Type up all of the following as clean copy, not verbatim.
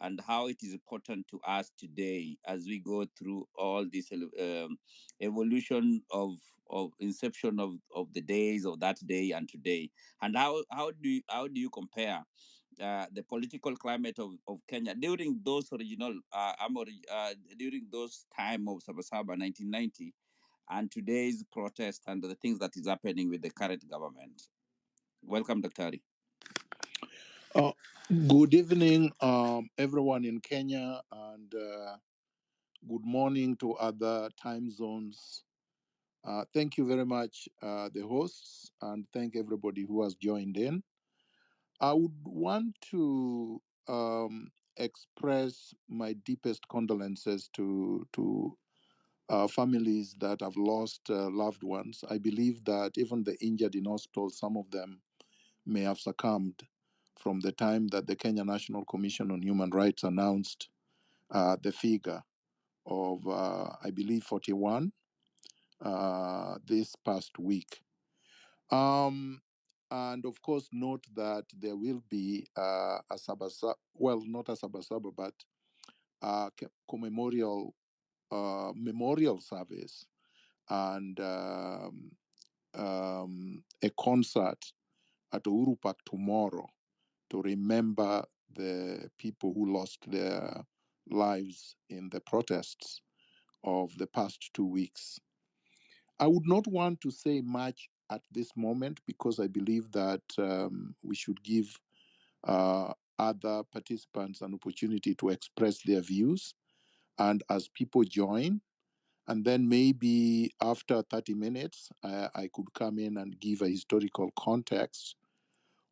and how it is important to us today as we go through all this evolution of inception of the days of that day and today, and how do you compare the political climate of Kenya during those original during those time of Sabasaba 1990 and today's protest and the things that is happening with the current government. Welcome, Dr. Ari. Uh, Good evening, everyone in Kenya, and good morning to other time zones. Thank you very much, the hosts, and thank everybody who has joined in. I would want to express my deepest condolences to families that have lost loved ones. I believe that even the injured in hospital, some of them may have succumbed from the time that the Kenya National Commission on Human Rights announced the figure of, I believe, 41 this past week. And of course, note that there will be a Sabasaba, well, not a Sabasaba, but a memorial service and a concert at Uhuru Park tomorrow to remember the people who lost their lives in the protests of the past 2 weeks. I would not want to say much at this moment because I believe that we should give other participants an opportunity to express their views. And as people join, and then maybe after 30 minutes, I could come in and give a historical context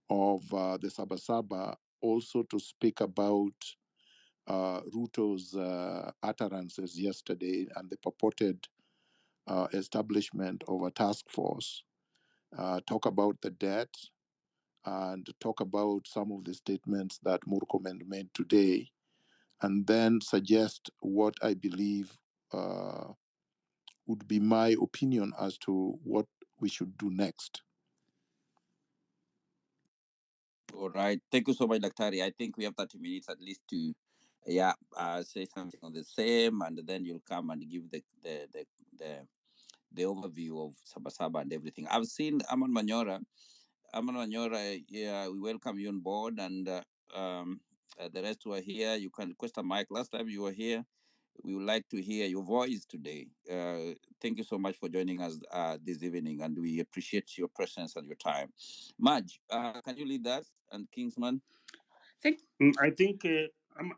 of the Sabasaba, also to speak about Ruto's utterances yesterday and the purported establishment of a task force, talk about the debt, and talk about some of the statements that Murkomen made today, and then suggest what I believe would be my opinion as to what we should do next. All right. Thank you so much, Dr. Ari. I think we have 30 minutes at least to say something on the same, and then you'll come and give the overview of Sabasaba and everything. I've seen Aman Manyora. Aman Manyora, yeah, we welcome you on board, and the rest who are here, you can request a mic. Last time you were here, we would like to hear your voice today. Thank you so much for joining us this evening, and we appreciate your presence and your time. Madge, can you lead that? And Kingsman? I think,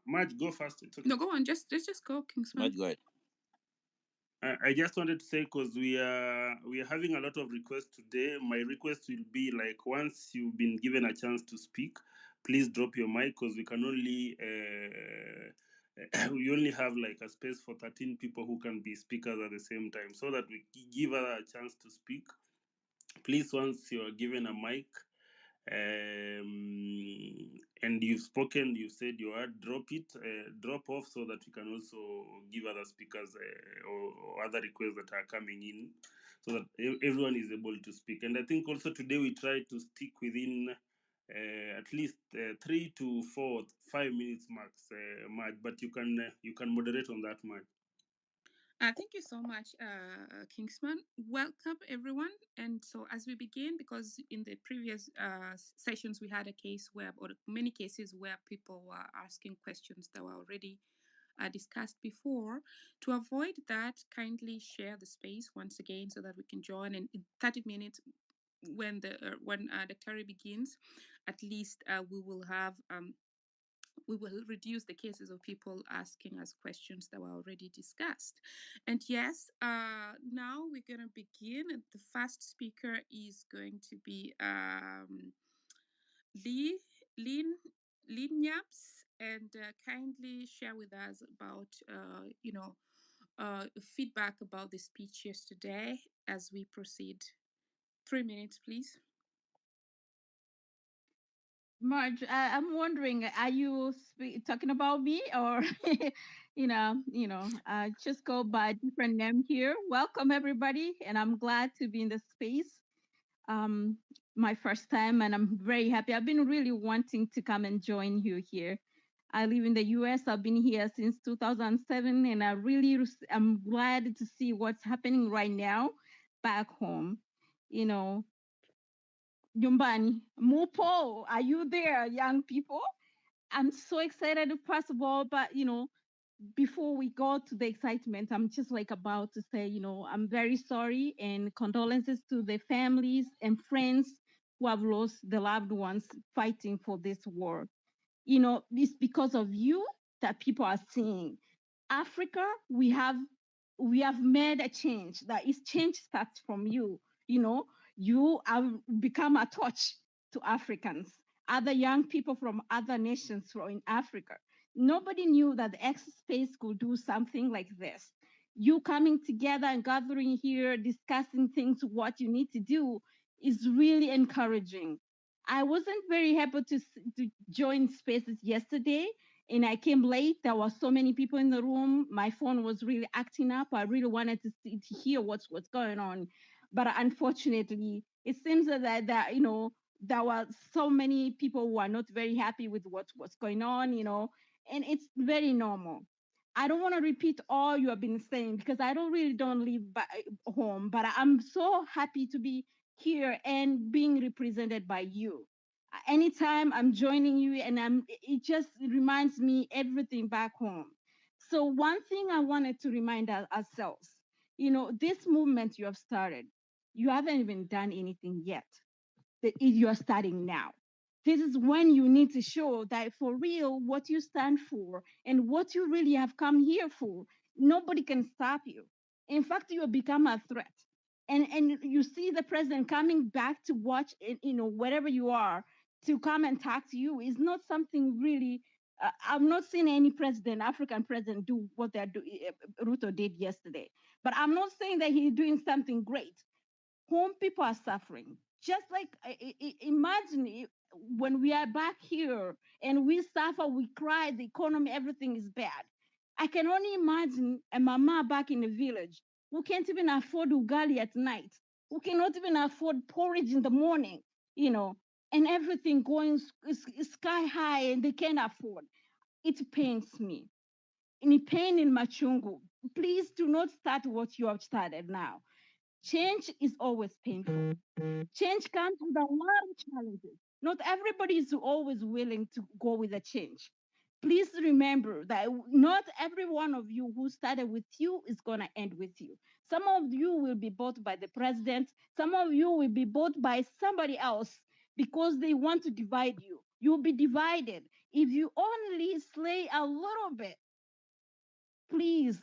Marge, go first. It's okay. No, go on. Let's just go, Kingsman. Madge, go ahead. I just wanted to say, because we are having a lot of requests today. My request will be like, once you've been given a chance to speak, please drop your mic, because we can only we only have like a space for 13 people who can be speakers at the same time, so that we give others a chance to speak. Please, once you are given a mic, and you've spoken, you've said your word, drop off, so that we can also give other speakers or other requests that are coming in, so that everyone is able to speak. And I think also today we try to stick within at least 3 to 4, 5 minutes max, Mark, but you can moderate on that, Mark. Thank you so much, Kingsman. Welcome, everyone. And so, as we begin, because in the previous sessions we had a case where, or many cases where people were asking questions that were already discussed before, to avoid that, kindly share the space once again so that we can join. And in 30 minutes, when the Tari begins, at least we will have. We will reduce the cases of people asking us questions that were already discussed. And yes, now we're going to begin. The first speaker is going to be Lynn Yaps, and kindly share with us about, feedback about the speech yesterday as we proceed. 3 minutes, please. Marge, I'm wondering, are you talking about me, or just go by a different name here? Welcome, everybody, and I'm glad to be in the space. My first time, and I'm very happy. I've been really wanting to come and join you here. I live in the US. I've been here since 2007, and I'm glad to see what's happening right now back home. You know, Yumbani, Mupo, are you there, young people? I'm so excited, first of all, but before we go to the excitement, I'm just like about to say, I'm very sorry and condolences to the families and friends who have lost the loved ones fighting for this war. It's because of you that people are seeing Africa. We have made a change. That is, change starts from you. You have become a torch to Africans, other young people from other nations from in Africa. Nobody knew that the X space could do something like this. You coming together and gathering here, discussing things, what you need to do, is really encouraging. I wasn't very happy to join spaces yesterday, and I came late. There were so many people in the room. My phone was really acting up. I really wanted to hear what's going on, but unfortunately, it seems that there were so many people who are not very happy with what's going on. And it's very normal. I don't want to repeat all you have been saying because I don't live home, but I'm so happy to be here and being represented by you. Anytime I'm joining you, and it just reminds me everything back home. So one thing I wanted to remind ourselves, this movement you have started, you haven't even done anything yet. You're starting now. This is when you need to show that for real what you stand for and what you really have come here for. Nobody can stop you. In fact, you have become a threat. And you see the president coming back to watch, wherever you are, to come and talk to you is not something really. I've not seen any president, African president, do what Ruto did yesterday. But I'm not saying that he's doing something great. Home people are suffering. Just like imagine when we are back here and we suffer, we cry, the economy, everything is bad. I can only imagine a mama back in the village who can't even afford ugali at night, who cannot even afford porridge in the morning, you know, and everything going sky high and they can't afford. It pains me. In pain in Machungu, please do not start what you have started now. Change is always painful. Change comes with a lot of challenges. Not everybody is always willing to go with a change. Please remember that not every one of you who started with you is going to end with you. Some of you will be bought by the president, some of you will be bought by somebody else because they want to divide you. You'll be divided. If you only slay a little bit, please,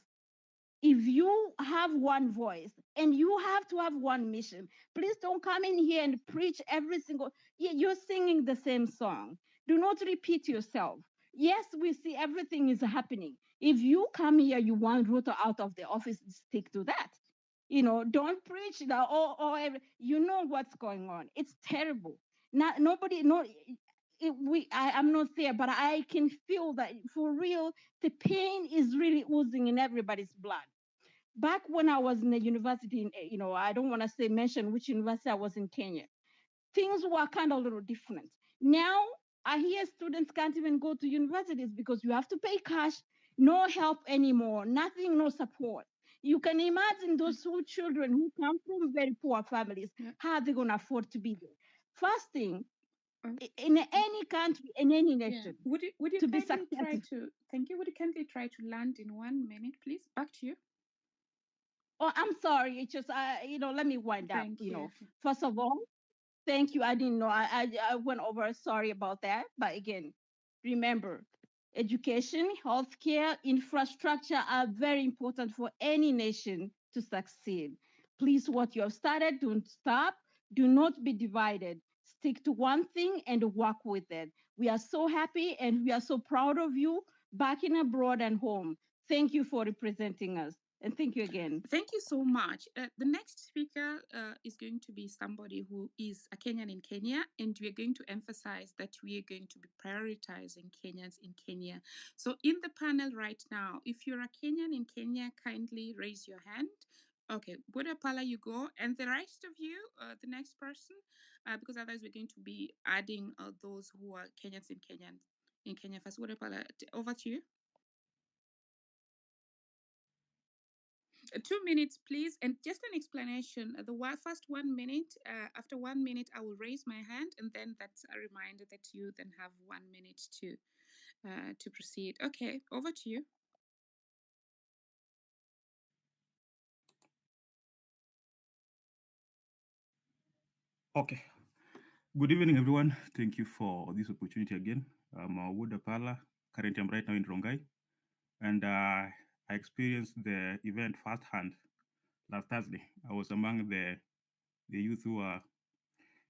if you have one voice and you have to have one mission, please don't come in here and preach every single. You're singing the same song. Do not repeat yourself. Yes, we see everything is happening. If you come here, you want Ruto out of the office, stick to that. Don't preach that. You know what's going on. It's terrible. Not nobody. No, I'm not there, but I can feel that for real. The pain is really oozing in everybody's blood. Back when I was in the university, I don't want to say mention which university I was in Kenya. Things were kind of a little different. Now I hear students can't even go to universities because you have to pay cash, no help anymore, nothing, no support. You can imagine those two children who come from very poor families, how they're going to afford to be there. First thing, in any country, in any nation, Would you to be kindly try successful. to thank you? Would you kindly try to land in 1 minute, please? Back to you. Oh, I'm sorry. It's just, let me wind up. Thank you. First of all, thank you. I didn't know. I went over. Sorry about that. But again, remember, education, healthcare, infrastructure are very important for any nation to succeed. Please, what you have started, don't stop. Do not be divided. Stick to one thing and work with it. We are so happy and we are so proud of you back in abroad and home. Thank you for representing us. And thank you again. Thank you so much. The next speaker is going to be somebody who is a Kenyan in Kenya, and we are going to emphasize that we are going to be prioritizing Kenyans in Kenya. So, in the panel right now, if you're a Kenyan in Kenya, kindly raise your hand. Okay, Buddha Pala, you go, and the rest of you, the next person, because otherwise we're going to be adding those who are Kenyans in Kenya. in Kenya first. Over to you. 2 minutes, please. And just an explanation. The first 1 minute, after 1 minute, I will raise my hand, and then that's a reminder that you then have 1 minute to proceed. Okay, over to you. Okay. Good evening, everyone. Thank you for this opportunity again. I'm Wood Pala. Currently, I'm right now in Rongai. And I experienced the event firsthand last Thursday. I was among the youth who were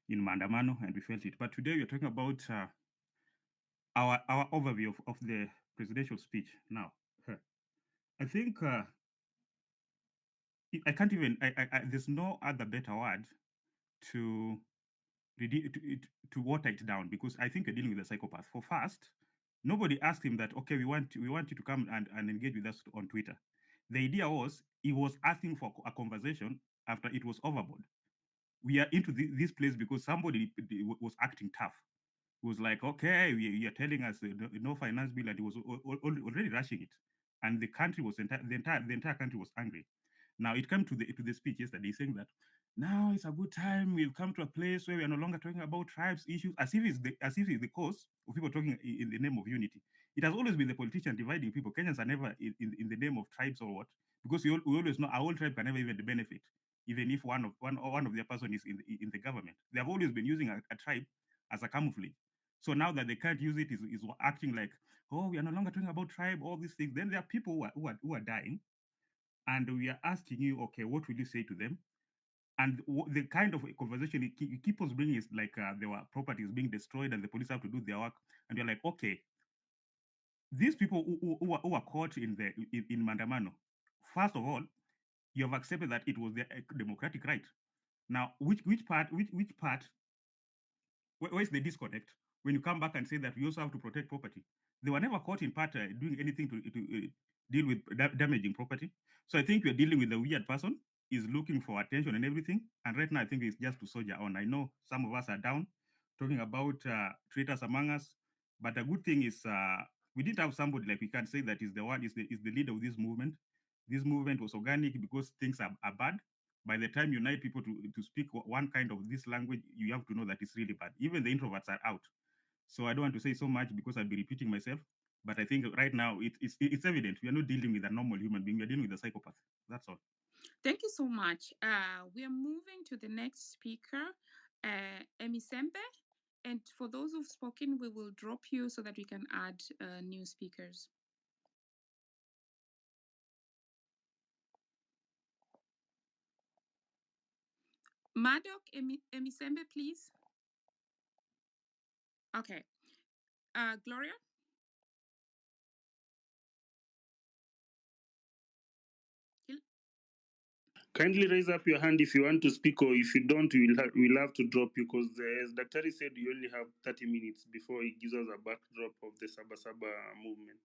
in Mandamano, and we felt it. But today, we're talking about our overview of the presidential speech now. I think I can't even, there's no other better word to water it down, because I think you're dealing with a psychopath. For first, nobody asked him that, okay, we want you to come and engage with us on Twitter. The idea was he was asking for a conversation after it was overboard. We are into this place because somebody was acting tough. It was like, okay, you're telling us no finance bill, and he was already rushing it, and the country was the entire country was angry. Now it came to the speech yesterday saying that now it's a good time. We've come to a place where we are no longer talking about tribes issues, as if it's the cause of people talking in the name of unity. It has always been the politician dividing people. Kenyans are never in the name of tribes or what, because we always know our whole tribe can never even benefit, even if one of their person is in the government. They have always been using a tribe as a camouflage. So now that they can't use it, is acting like, oh, we are no longer talking about tribe, all these things. Then there are people who are dying, and we are asking you, okay, what will you say to them? And the kind of conversation you keep us bringing is like there were properties being destroyed and the police have to do their work. And you're like, okay, these people who are caught in Mandamano, first of all, you have accepted that it was their democratic right. Now, which part, where's the disconnect when you come back and say that we also have to protect property? They were never caught in part doing anything to deal with damaging property. So I think we're dealing with a weird person. Is looking for attention and everything. And right now, I think it's just to soldier on. I know some of us are down talking about traitors among us, but the good thing is we didn't have somebody like we can say that is the leader of this movement. This movement was organic because things are bad. By the time you unite people to speak one kind of this language, you have to know that it's really bad. Even the introverts are out. So I don't want to say so much because I'll be repeating myself. But I think right now it's evident we are not dealing with a normal human being. We're dealing with a psychopath. That's all. Thank you so much. We are moving to the next speaker, Emisembe. And for those who've spoken, we will drop you so that we can add new speakers. Madok Emisembe, please. Okay. Gloria? Kindly raise up your hand if you want to speak, or if you don't, we'll have to drop you, because as Daktari said, you only have 30 minutes before he gives us a backdrop of the Saba movement.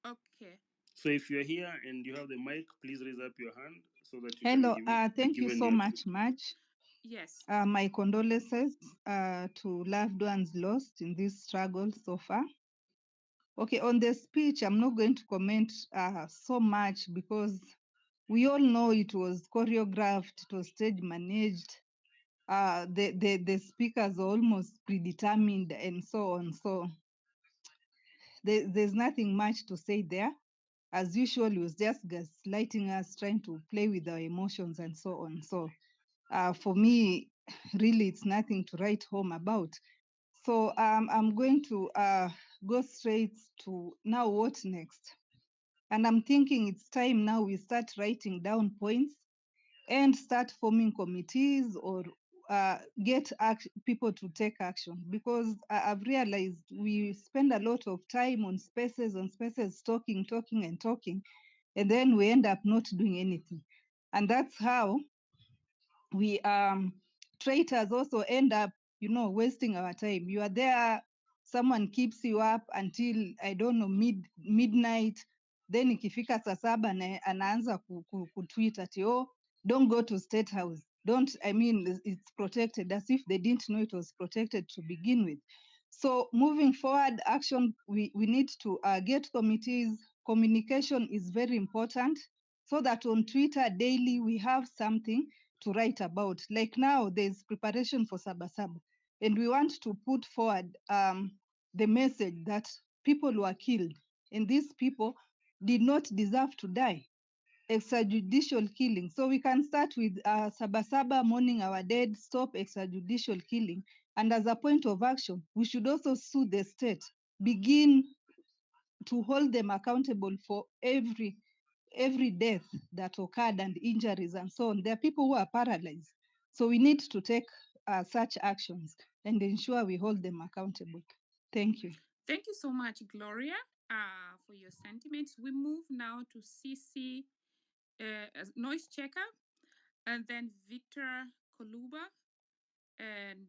Okay. So if you're here and you have the mic, please raise up your hand so that you Hello, can thank you so much, March. Yes. My condolences to loved ones lost in this struggle so far. Okay, on the speech, I'm not going to comment so much because we all know it was choreographed, it was stage managed. The speakers are almost predetermined and so on. So there's nothing much to say there. As usual, it was just gaslighting us, trying to play with our emotions and so on. So for me, really, it's nothing to write home about. So I'm going to go straight to now what next? And I'm thinking it's time now we start writing down points and start forming committees or get people to take action, because I've realized we spend a lot of time on spaces, talking, and then we end up not doing anything. And that's how we traitors also end up, wasting our time. You are there, someone keeps you up until, I don't know, midnight. Then ikifika saa saba anaanza kutweet ati, oh, don't go to State House. It's protected, as if they didn't know it was protected to begin with. So moving forward, action, we need to get committees. Communication is very important so that on Twitter daily we have something to write about. Like now there's preparation for Saba Saba, and we want to put forward the message that people were killed and these people did not deserve to die. Extrajudicial killing. So we can start with Saba Saba, mourning our dead, stop extrajudicial killing. And as a point of action, we should also sue the state, begin to hold them accountable for every death that occurred and injuries and so on. There are people who are paralyzed. So we need to take such actions and ensure we hold them accountable. Thank you. Thank you so much, Gloria, for your sentiments. We move now to CC as Noise Checker, and then Victor Koluba, and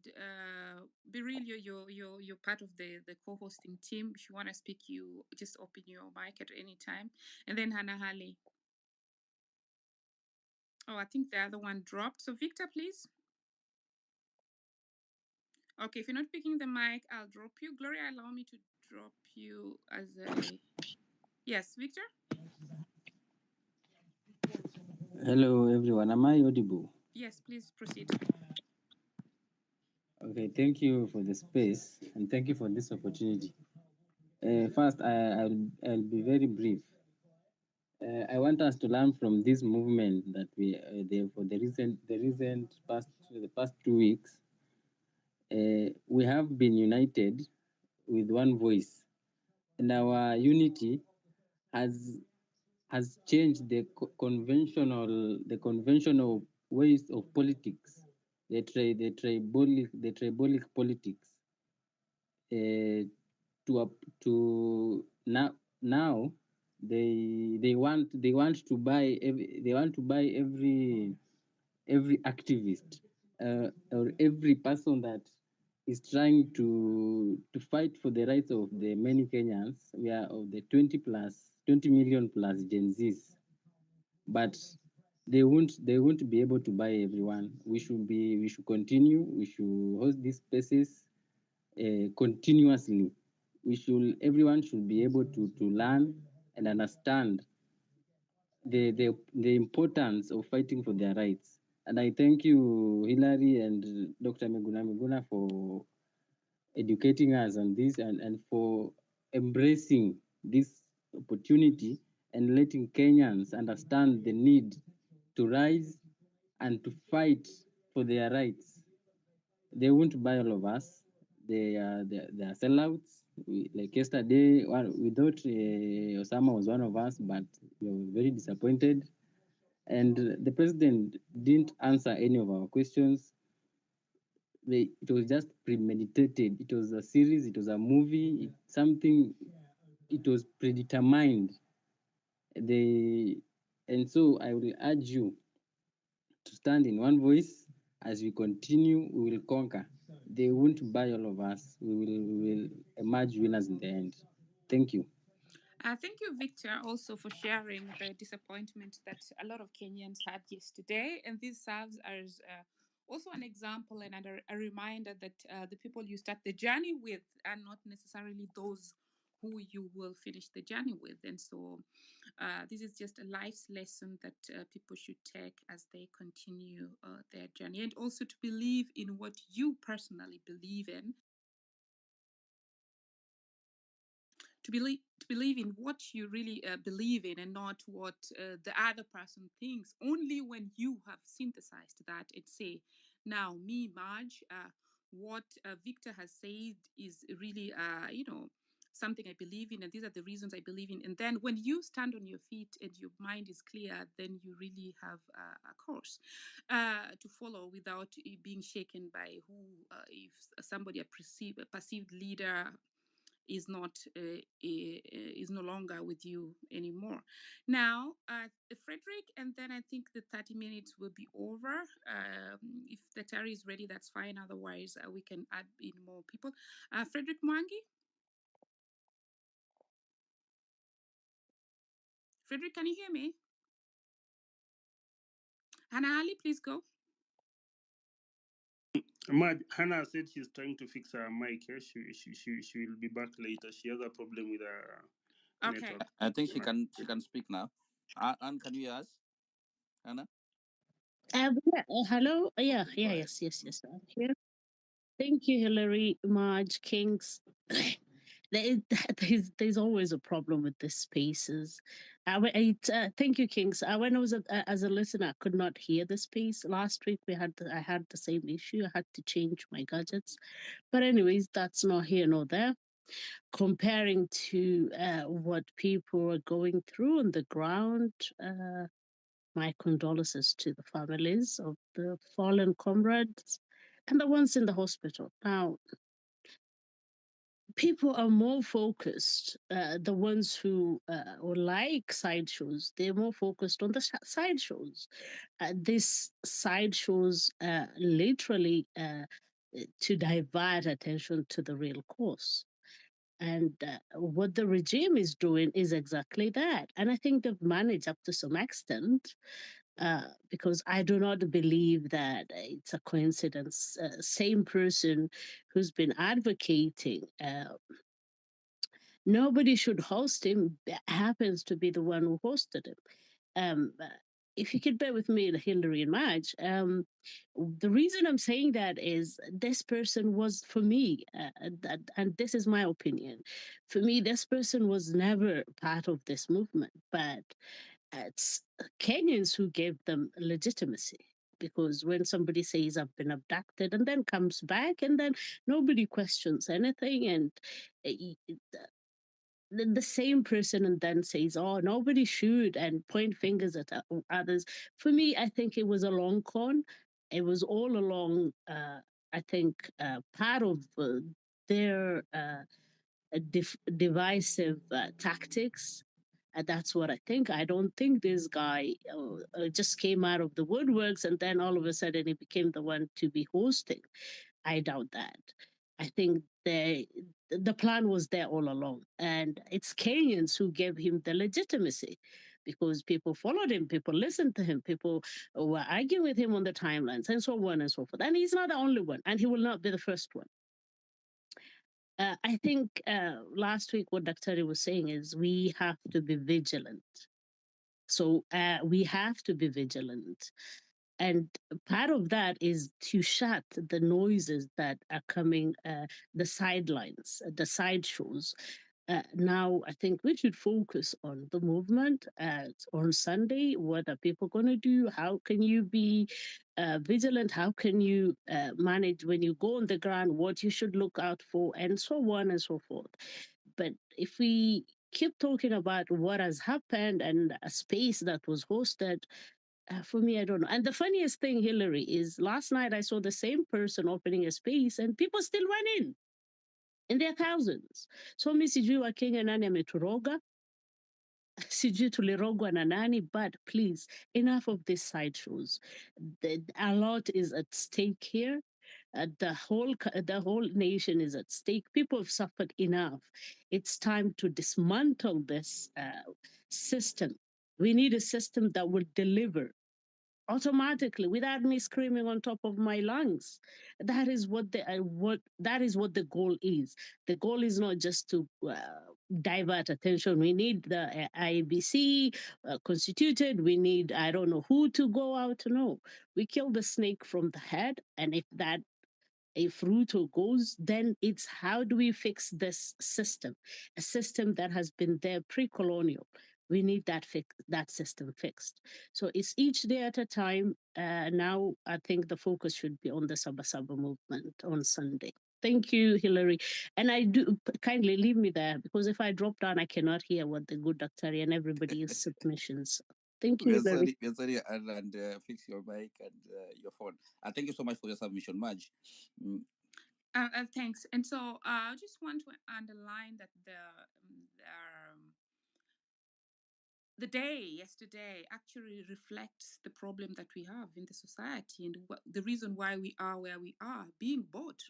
Beryl, you're part of the co-hosting team. If you want to speak, you just open your mic at any time, and then Hannah Halley. Oh, I think the other one dropped. So Victor, please. Okay, if you're not picking the mic, I'll drop you. Gloria, allow me to drop you as a... Yes, Victor? Hello, everyone. Am I audible? Yes, please proceed. Okay, thank you for the space and thank you for this opportunity. First, I'll be very brief. I want us to learn from this movement that for the past 2 weeks. We have been united with one voice, and our unity has changed the conventional ways of politics, the tribalic politics, to now they want to buy every activist, or every person that is trying to fight for the rights of the many Kenyans. We are of the 20 million plus Gen Zs, but they won't be able to buy everyone. We should continue. We should host these spaces continuously. Everyone should be able to learn and understand the importance of fighting for their rights. And I thank you, Hilary and Dr. Miguna, for educating us on this, and for embracing this opportunity and letting Kenyans understand the need to rise and to fight for their rights. They won't buy all of us. They are sellouts. Like yesterday, we thought Osama was one of us, but we were very disappointed. And the president didn't answer any of our questions. It was just premeditated. It was a series. It was a movie. Something. It was predetermined. And so I will urge you to stand in one voice. As we continue, we will conquer. They won't buy all of us. We will emerge winners in the end. Thank you. Thank you, Victor, also for sharing the disappointment that a lot of Kenyans had yesterday. And this serves as also an example and a reminder that the people you start the journey with are not necessarily those who you will finish the journey with. And so this is just a life's lesson that people should take as they continue their journey, and also to believe in what you personally believe in. To believe in what you really believe in, and not what the other person thinks. Only when you have synthesized that and say, now me, Marge, what Victor has said is really something I believe in, and these are the reasons I believe in. And then when you stand on your feet and your mind is clear, then you really have a course to follow without being shaken by who, if somebody a perceived leader is not is no longer with you anymore. Now, Frederick, and then I think the 30 minutes will be over. If the Tari is ready, that's fine. Otherwise, we can add in more people. Frederick Mwangi. Frederick, can you hear me? Hannah Ali, please go. Hannah said she's trying to fix her mic. Yeah? She will be back later. She has a problem with her Okay. network. I think she can speak now. Anne, can you hear us? Anna? Hello. Yeah, Okay, go ahead. yes. I'm here. Thank you, Hillary, Marge, Kings. There's always a problem with the spaces. Thank you, Kings. When I was as a listener, I could not hear the space. Last week I had the same issue. I had to change my gadgets. But anyways, that's not here nor there. Comparing to what people are going through on the ground, my condolences to the families of the fallen comrades and the ones in the hospital. Now, people are more focused, the ones who like sideshows, they're more focused on the sideshows. These sideshows literally to divert attention to the real cause. And what the regime is doing is exactly that. And I think they've managed up to some extent, because I do not believe that it's a coincidence. Same person who's been advocating nobody should host him happens to be the one who hosted him. Um, uh, if you could bear with me, Hillary and Madge, the reason I'm saying that is this person was, for me, and this is my opinion, for me, this person was never part of this movement, but it's Kenyans who gave them legitimacy. Because when somebody says I've been abducted and then comes back and then nobody questions anything, and the same person and then says, oh, nobody should, and point fingers at others. For me, I think it was a long con. It was all along, I think, part of their divisive tactics. That's what I think. I don't think this guy just came out of the woodworks and then all of a sudden he became the one to be hosting. I doubt that. I think the plan was there all along, and it's Kenyans who gave him the legitimacy, because people followed him, people listened to him, people were arguing with him on the timelines, and so on and so forth. And he's not the only one, and he will not be the first one. I think last week what Dr. was saying is we have to be vigilant. So we have to be vigilant. And part of that is to shut the noises that are coming, the sidelines, the sideshows. Now, I think we should focus on the movement on Sunday. What are people going to do? How can you be vigilant? How can you manage when you go on the ground, what you should look out for, and so on and so forth. But if we keep talking about what has happened and a space that was hosted, for me, I don't know. And the funniest thing, Hillary, is last night I saw the same person opening a space and people still went in their thousands. So mi sijui wa Kenya nani ameturoga, sijui tulirogwa na nani, but please, enough of these sideshows. A lot is at stake here. The whole nation is at stake. People have suffered enough. It's time to dismantle this system. We need a system that will deliver automatically without me screaming on top of my lungs. That is what the goal is. The goal is not just to divert attention. We need the IBC constituted. We need, I don't know who to go out. No, we kill the snake from the head, and if Ruto goes, then it's how do we fix this system? A system that has been there pre-colonial. We need that system fixed. So it's each day at a time. Now I think the focus should be on the Saba movement on Sunday. Thank you, Hillary. And I do kindly leave me there, because if I drop down, I cannot hear what the good doctor and everybody's submissions. Thank you, Hillary. We're sorry, and fix your mic and your phone. And thank you so much for your submission, Madge. Mm. Thanks. And so I just want to underline that the day yesterday actually reflects the problem that we have in the society and the reason why we are where we are, being bought.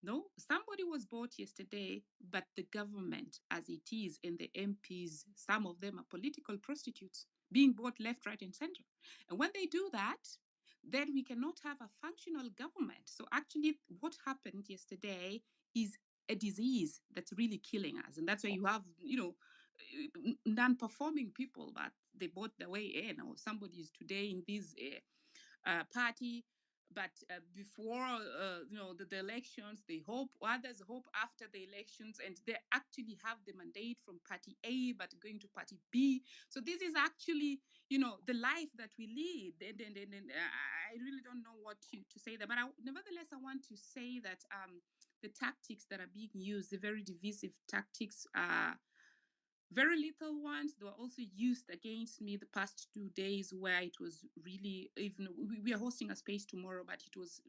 No, somebody was bought yesterday, but the government as it is and the MPs, some of them are political prostitutes being bought left, right, and center. And when they do that, then we cannot have a functional government. So actually, what happened yesterday is a disease that's really killing us, and that's why you have, non-performing people, but they bought their way in, or somebody is today in this party, but before the elections, they hope, others hope after the elections, and they actually have the mandate from party A but going to party B. So this is actually the life that we lead, and I really don't know what to say there, but nevertheless I want to say that the tactics that are being used, the very divisive tactics, are very little ones. They were also used against me the past 2 days, where it was really, even we are hosting a space tomorrow, but it was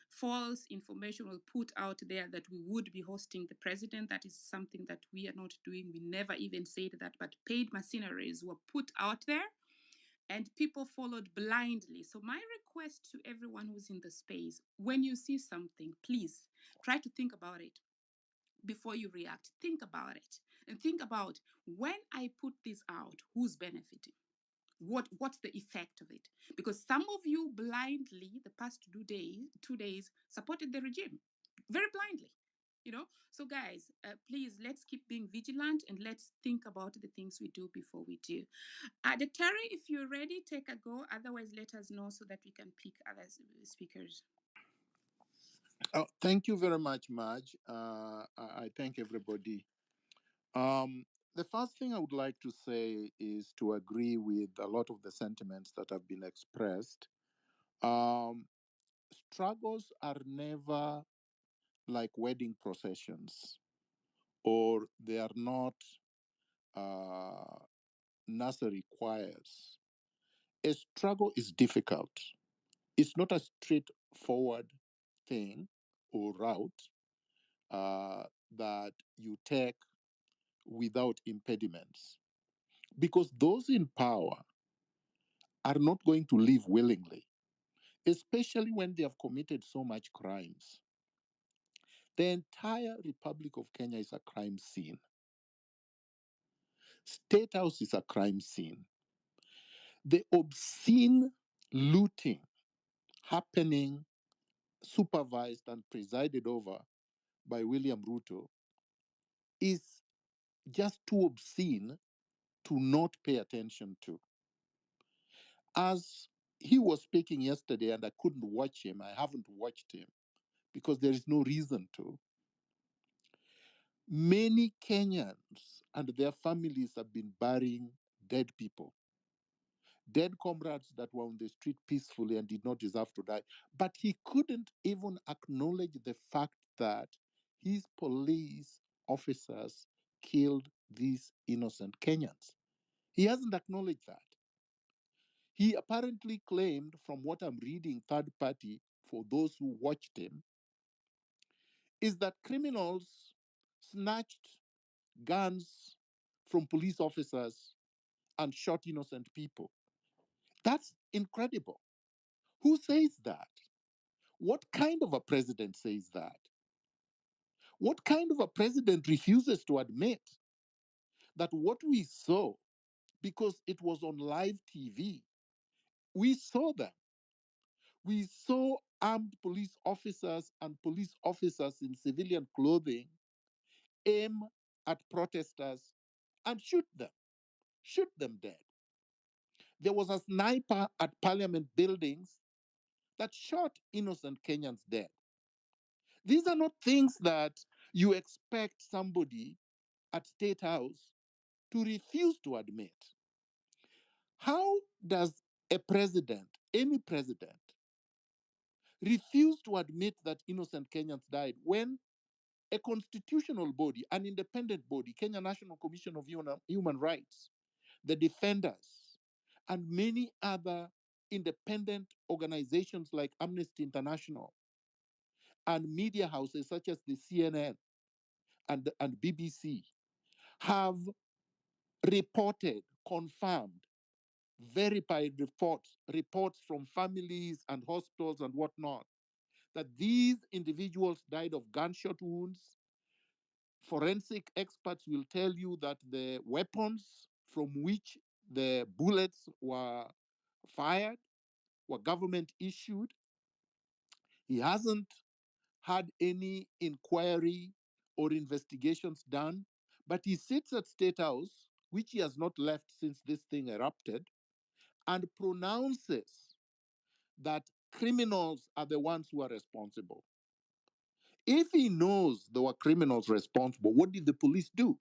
false information was put out there that we would be hosting the president. That is something that we are not doing. We never even said that, but paid mercenaries were put out there and people followed blindly. So my request to everyone who's in the space, when you see something, please try to think about it before you react. Think about it, and think about, when I put this out, who's benefiting? What's the effect of it? Because some of you blindly the past 2 days supported the regime very blindly. So guys, please, let's keep being vigilant, and let's think about the things we do before we do. The Terry, if you're ready, take a go. Otherwise, let us know so that we can pick other speakers. Thank you very much, Marge. I thank everybody. The first thing I would like to say is to agree with a lot of the sentiments that have been expressed. Struggles are never like wedding processions, or they are not nursery choirs. A struggle is difficult. It's not a straightforward thing or route that you take without impediments, because those in power are not going to live willingly, especially when they have committed so much crimes. The entire Republic of Kenya is a crime scene. State House is a crime scene. The obscene looting happening, supervised and presided over by William Ruto, is just too obscene to not pay attention to. As he was speaking yesterday, and I couldn't watch him, I haven't watched him because there is no reason to. Many Kenyans and their families have been burying dead people, dead comrades that were on the street peacefully and did not deserve to die. But he couldn't even acknowledge the fact that his police officers killed these innocent Kenyans. He hasn't acknowledged that. He apparently claimed, from what I'm reading, third party, for those who watched him, is that criminals snatched guns from police officers and shot innocent people. That's incredible. Who says that? What kind of a president says that? What kind of a president refuses to admit that what we saw, because it was on live TV, we saw them. We saw armed police officers and police officers in civilian clothing aim at protesters and shoot them dead. There was a sniper at parliament buildings that shot innocent Kenyans dead. These are not things that you expect somebody at State House to refuse to admit. How does a president, any president, refuse to admit that innocent Kenyans died when a constitutional body, an independent body, Kenya National Commission of Human Rights, the defenders, and many other independent organizations like Amnesty International and media houses such as the CNN and BBC have reported, confirmed, verified reports from families and hospitals and whatnot, that these individuals died of gunshot wounds. Forensic experts will tell you that the weapons from which the bullets were fired were government issued. He hasn't had any inquiry or investigations done, but he sits at State House, which he has not left since this thing erupted, and pronounces that criminals are the ones who are responsible. If he knows there were criminals responsible, what did the police do?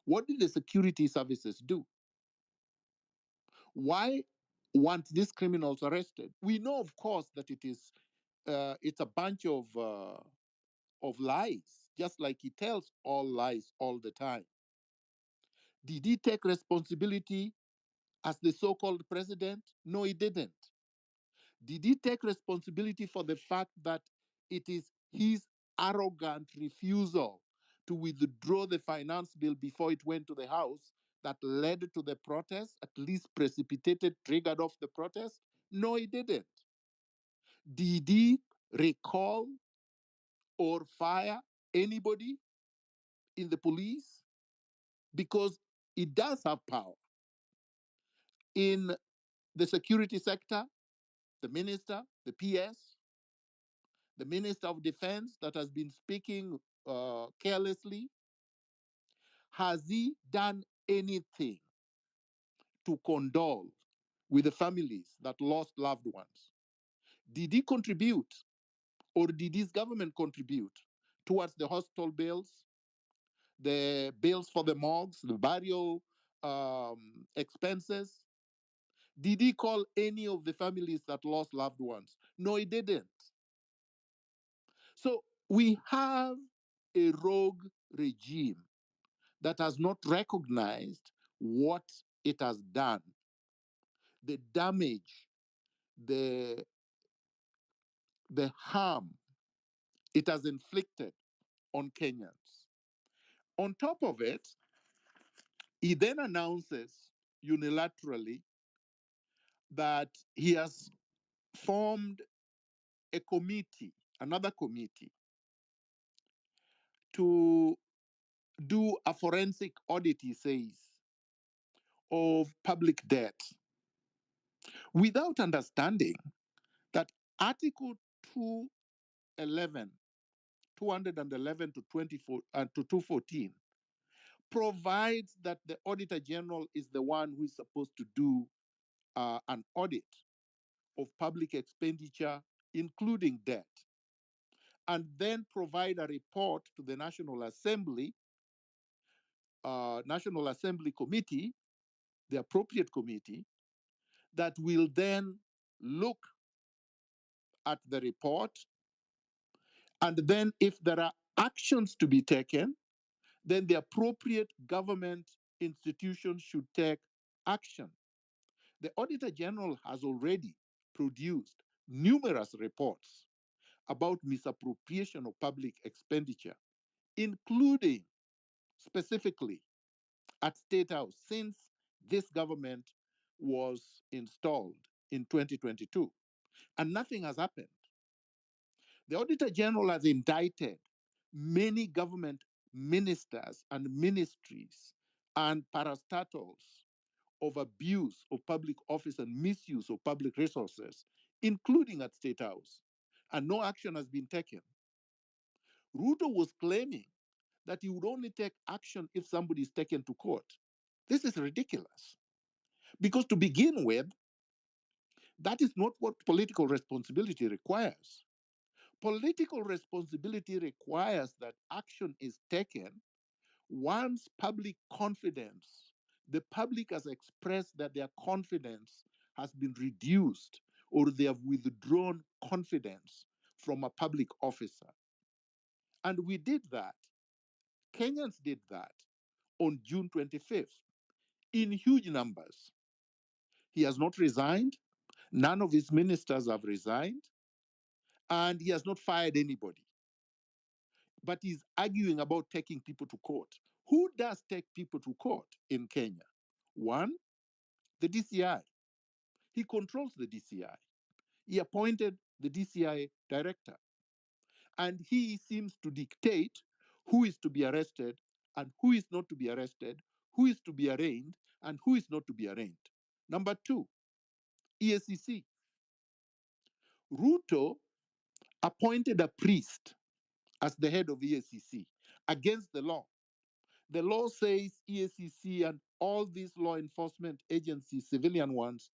What did the security services do? Why weren't these criminals arrested? We know, of course, that it's a bunch of lies, just like he tells all lies all the time. Did he take responsibility as the so-called president? No, he didn't. Did he take responsibility for the fact that it is his arrogant refusal to withdraw the finance bill before it went to the House that led to the protest, at least precipitated, triggered off the protest? No, he didn't. Did he recall or fire anybody in the police? Because it does have power. In the security sector, the minister, the PS, the Minister of Defense that has been speaking carelessly, has he done anything to condole with the families that lost loved ones? Did he contribute, or did his government contribute towards the hospital bills, the bills for the morgues, the burial expenses? Did he call any of the families that lost loved ones? No, he didn't. So we have a rogue regime that has not recognized what it has done, the damage, the harm it has inflicted on Kenyans. On top of it, he then announces unilaterally that he has formed a committee, another committee, to do a forensic audit, he says, of public debt, without understanding that Article 211, 211 to 24 to 214 provides that the Auditor General is the one who is supposed to do an audit of public expenditure, including debt, and then provide a report to the National Assembly, National Assembly Committee, the appropriate committee, that will then look at the report, and then if there are actions to be taken, then the appropriate government institution should take action. The Auditor General has already produced numerous reports about misappropriation of public expenditure, including specifically at State House since this government was installed in 2022, and nothing has happened. The Auditor General has indicted many government ministers and ministries and parastatals of abuse of public office and misuse of public resources, including at State House, and no action has been taken. Ruto was claiming that he would only take action if somebody is taken to court. This is ridiculous. Because to begin with, that is not what political responsibility requires. Political responsibility requires that action is taken once public confidence, the public has expressed that their confidence has been reduced or they have withdrawn confidence from a public officer. And we did that. Kenyans did that on June 25th in huge numbers. He has not resigned. None of his ministers have resigned. And he has not fired anybody. But he's arguing about taking people to court. Who does take people to court in Kenya? One, the DCI. He controls the DCI. He appointed the DCI director. And he seems to dictate who is to be arrested and who is not to be arrested, who is to be arraigned, and who is not to be arraigned. Number two, EACC. Ruto appointed a priest as the head of EACC against the law. The law says EACC and all these law enforcement agencies, civilian ones,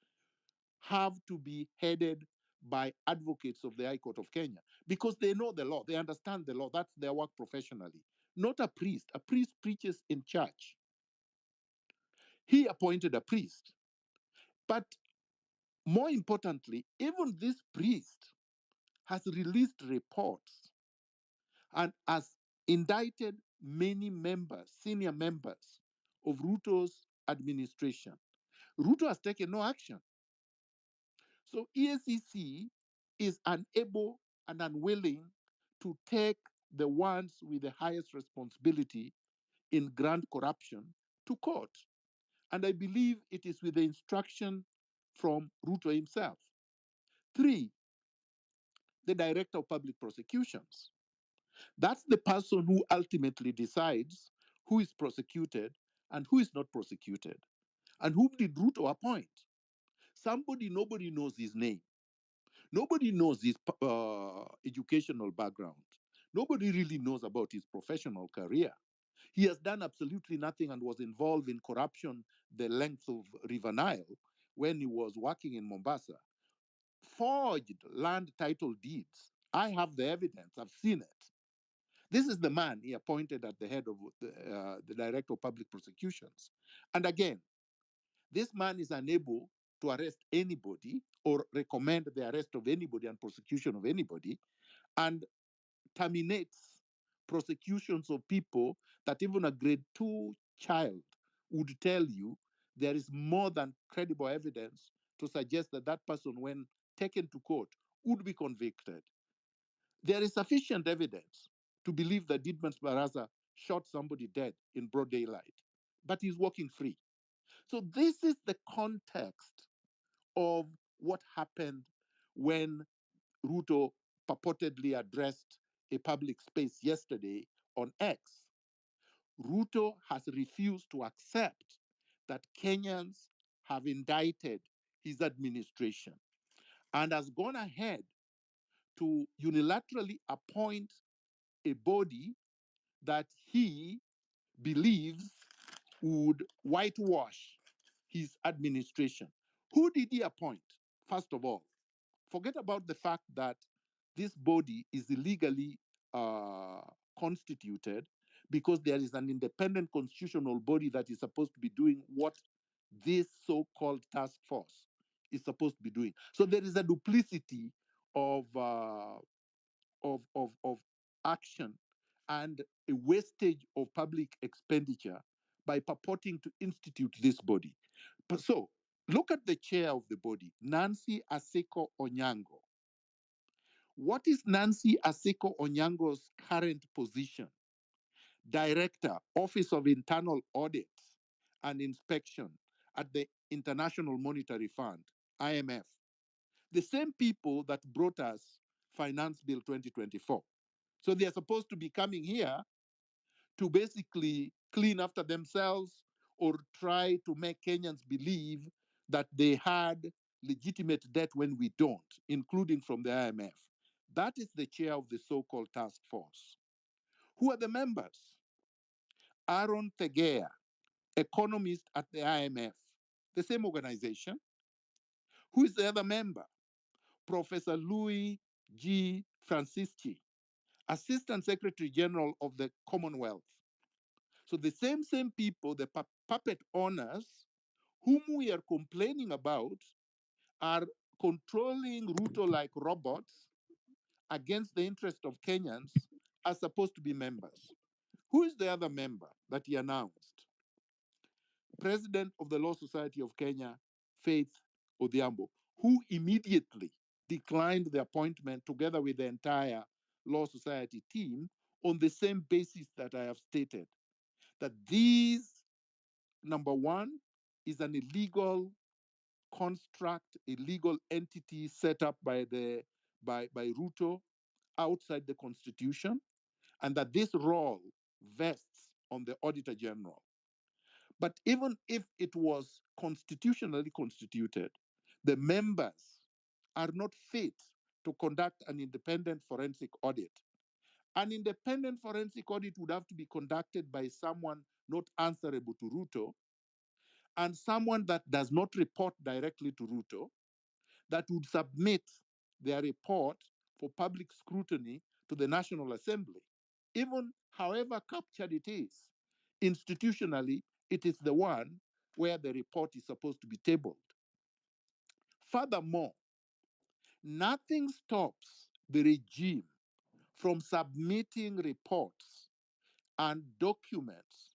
have to be headed by advocates of the High Court of Kenya because they know the law, they understand the law. That's their work professionally. Not a priest. A priest preaches in church. He appointed a priest. But more importantly, even this priest has released reports and has indicted many members, senior members of Ruto's administration. Ruto has taken no action. So EACC is unable and unwilling to take the ones with the highest responsibility in grand corruption to court. And I believe it is with the instruction from Ruto himself. 3, the director of public prosecutions. That's the person who ultimately decides who is prosecuted and who is not prosecuted. And whom did Ruto appoint? Somebody nobody knows his name. Nobody knows his educational background. Nobody really knows about his professional career. He has done absolutely nothing and was involved in corruption the length of River Nile when he was working in Mombasa. Forged land title deeds. I have the evidence. I've seen it. This is the man he appointed at the head of the director of public prosecutions. And again, this man is unable to arrest anybody or recommend the arrest of anybody and prosecution of anybody, and terminates prosecutions of people that even a grade 2 child would tell you there is more than credible evidence to suggest that that person, when taken to court, would be convicted. There is sufficient evidence to believe that Didmas Baraza shot somebody dead in broad daylight, but he's walking free. So this is the context of what happened when Ruto purportedly addressed a public space yesterday on X. Ruto has refused to accept that Kenyans have indicted his administration and has gone ahead to unilaterally appoint a body that he believes would whitewash his administration. Who did he appoint? First of all, forget about the fact that this body is illegally constituted because there is an independent constitutional body that is supposed to be doing what this so-called task force is supposed to be doing. So there is a duplicity of action and a wastage of public expenditure by purporting to institute this body. So look at the chair of the body, Nancy Aseko Onyango. What is Nancy Aseko Onyango's current position? Director, Office of Internal Audit and Inspection at the International Monetary Fund, IMF. The same people that brought us Finance Bill 2024. So they are supposed to be coming here to basically clean after themselves or try to make Kenyans believe that they had legitimate debt when we don't, including from the IMF. That is the chair of the so-called task force. Who are the members? Aaron Tegea, economist at the IMF, the same organization. Who is the other member? Professor Louis G. Francisci, Assistant Secretary General of the Commonwealth. So the same people, the puppet owners, whom we are complaining about, are controlling Ruto like robots against the interest of Kenyans, are supposed to be members. Who is the other member that he announced? President of the Law Society of Kenya, Faith Odhiambo, who immediately declined the appointment together with the entire Law Society team on the same basis that I have stated, that these, number one, is an illegal construct, a legal entity set up by Ruto outside the constitution, and that this role vests on the Auditor General. But even if it was constitutionally constituted, the members are not fit to conduct an independent forensic audit. An independent forensic audit would have to be conducted by someone not answerable to Ruto and someone that does not report directly to Ruto, that would submit their report for public scrutiny to the National Assembly. Even however captured it is, institutionally, it is the one where the report is supposed to be tabled. Furthermore, nothing stops the regime from submitting reports and documents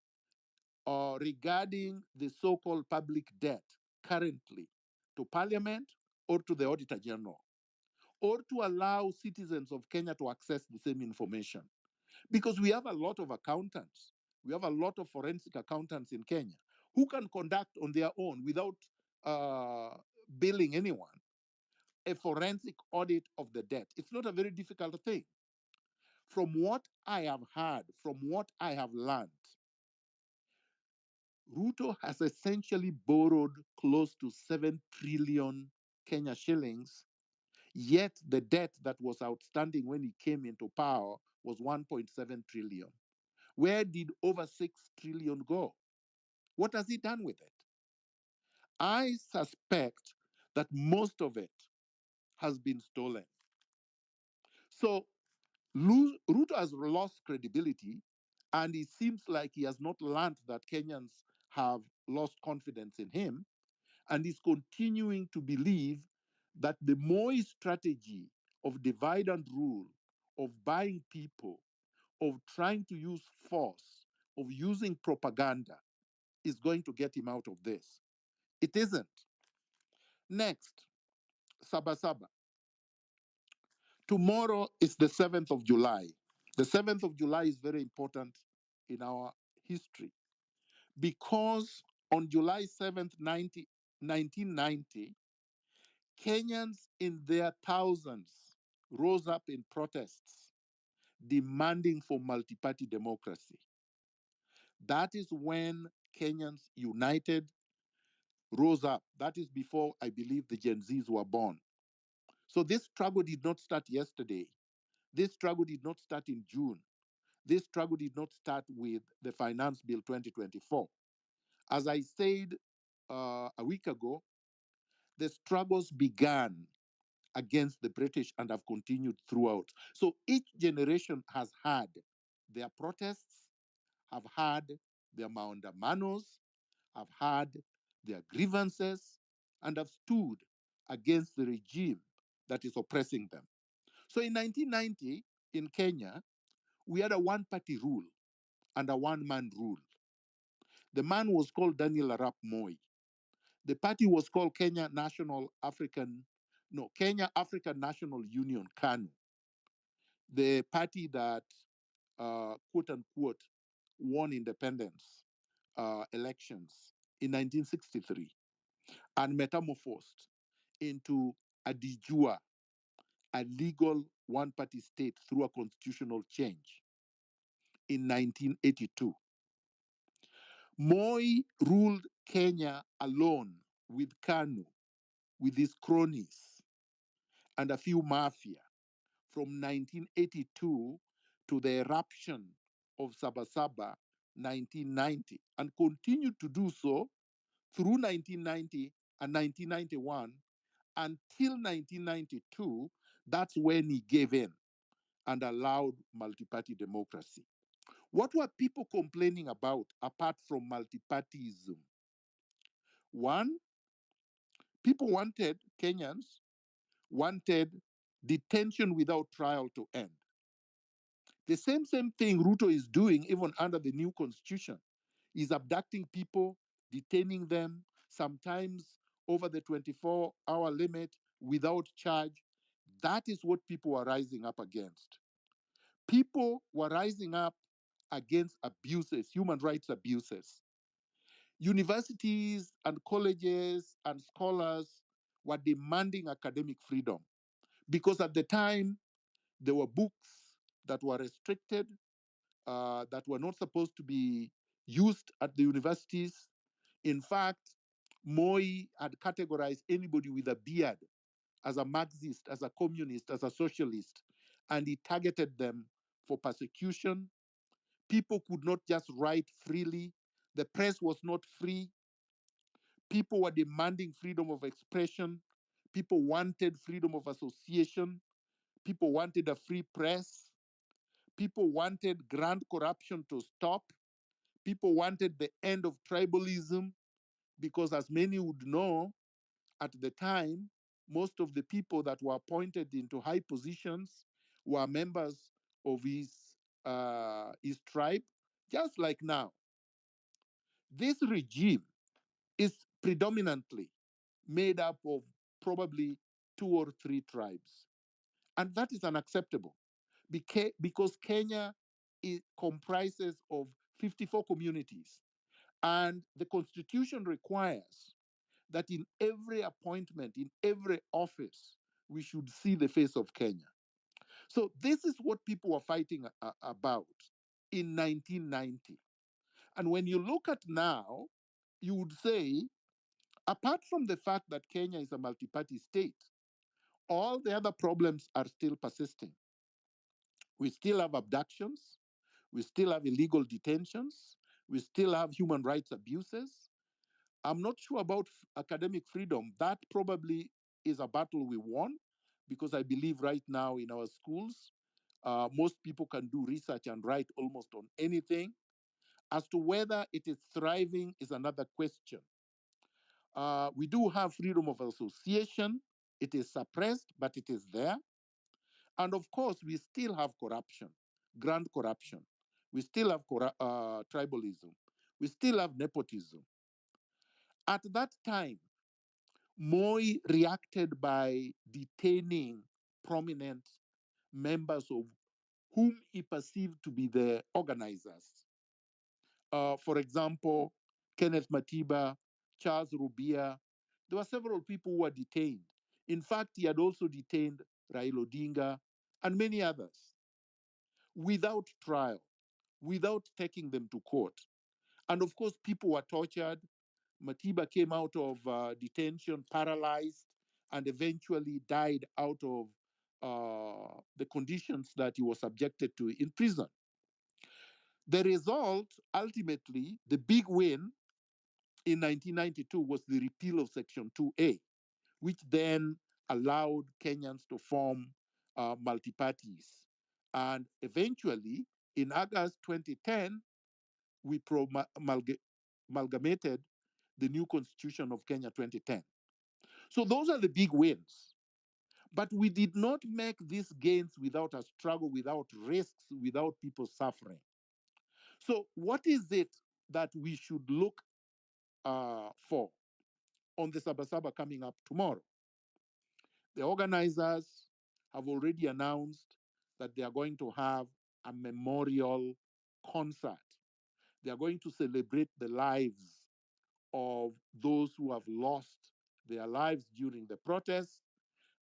regarding the so-called public debt currently to Parliament or to the Auditor General, or to allow citizens of Kenya to access the same information. Because we have a lot of accountants, we have a lot of forensic accountants in Kenya who can conduct on their own without billing anyone a forensic audit of the debt. It's not a very difficult thing. From what I have heard, from what I have learned, Ruto has essentially borrowed close to 7 trillion Kenya shillings, yet the debt that was outstanding when he came into power was 1.7 trillion. Where did over 6 trillion go? What has he done with it? I suspect that most of it has been stolen. So Ruto has lost credibility, and it seems like he has not learned that Kenyans have lost confidence in him, and is continuing to believe that the Moi strategy of divide and rule, of buying people, of trying to use force, of using propaganda is going to get him out of this. It isn't. Next, Saba Saba. Tomorrow is the 7th of July. The 7th of July is very important in our history because on July 7th, 1990, Kenyans in their thousands rose up in protests demanding for multi-party democracy. That is when Kenyans united, rose up. That is before, I believe, the Gen Zs were born. So this struggle did not start yesterday. This struggle did not start in June. This struggle did not start with the Finance Bill 2024. As I said a week ago, the struggles began against the British and have continued throughout. So each generation has had their protests, have had their maandamanos, have had their grievances, and have stood against the regime that is oppressing them. So in 1990, in Kenya, we had a one-party rule and a one-man rule. The man was called Daniel Arap Moi. The party was called Kenya African National Union, KANU, the party that, quote unquote, won independence elections in 1963 and metamorphosed into a de jure, a legal one-party state through a constitutional change in 1982. Moi ruled Kenya alone with KANU, with his cronies and a few mafia from 1982 to the eruption of Saba Saba 1990, and continued to do so through 1990 and 1991 until 1992. That's when he gave in and allowed multi-party democracy. What were people complaining about apart from multi-partyism? One, Kenyans wanted detention without trial to end. The same thing Ruto is doing even under the new constitution is abducting people, detaining them, sometimes over the 24-hour limit without charge. That is what people are rising up against. People were rising up against abuses, human rights abuses. Universities and colleges and scholars were demanding academic freedom because at the time there were books that were restricted, that were not supposed to be used at the universities. In fact, Moi had categorized anybody with a beard as a Marxist, as a communist, as a socialist, and he targeted them for persecution. People could not just write freely. The press was not free. People were demanding freedom of expression. People wanted freedom of association. People wanted a free press. People wanted grand corruption to stop. People wanted the end of tribalism because, as many would know, at the time, most of the people that were appointed into high positions were members of his tribe, just like now. This regime is predominantly made up of probably 2 or 3 tribes. And that is unacceptable because Kenya comprises of 54 communities. And the constitution requires that in every appointment, in every office, we should see the face of Kenya. So this is what people were fighting about in 1990. And when you look at now, you would say, apart from the fact that Kenya is a multi-party state, all the other problems are still persisting. We still have abductions. We still have illegal detentions. We still have human rights abuses. I'm not sure about academic freedom. That probably is a battle we won because I believe right now in our schools, most people can do research and write almost on anything. As to whether it is thriving is another question. We do have freedom of association. It is suppressed, but it is there. And of course, we still have corruption, grand corruption. We still have tribalism. We still have nepotism. At that time, Moi reacted by detaining prominent members of whom he perceived to be the organizers. For example, Kenneth Matiba, Charles Rubia. There were several people who were detained. In fact, he had also detained Raila Odinga and many others without trial, without taking them to court. And of course, people were tortured. Matiba came out of detention paralyzed and eventually died out of the conditions that he was subjected to in prison. The result, ultimately, the big win in 1992 was the repeal of Section 2A, which then allowed Kenyans to form multi parties. And eventually, in August 2010, we amalgamated the new constitution of Kenya 2010. So those are the big wins. But we did not make these gains without a struggle, without risks, without people suffering. So, what is it that we should look for on the Sabasaba coming up tomorrow? The organizers have already announced that they are going to have a memorial concert. They are going to celebrate the lives of those who have lost their lives during the protests,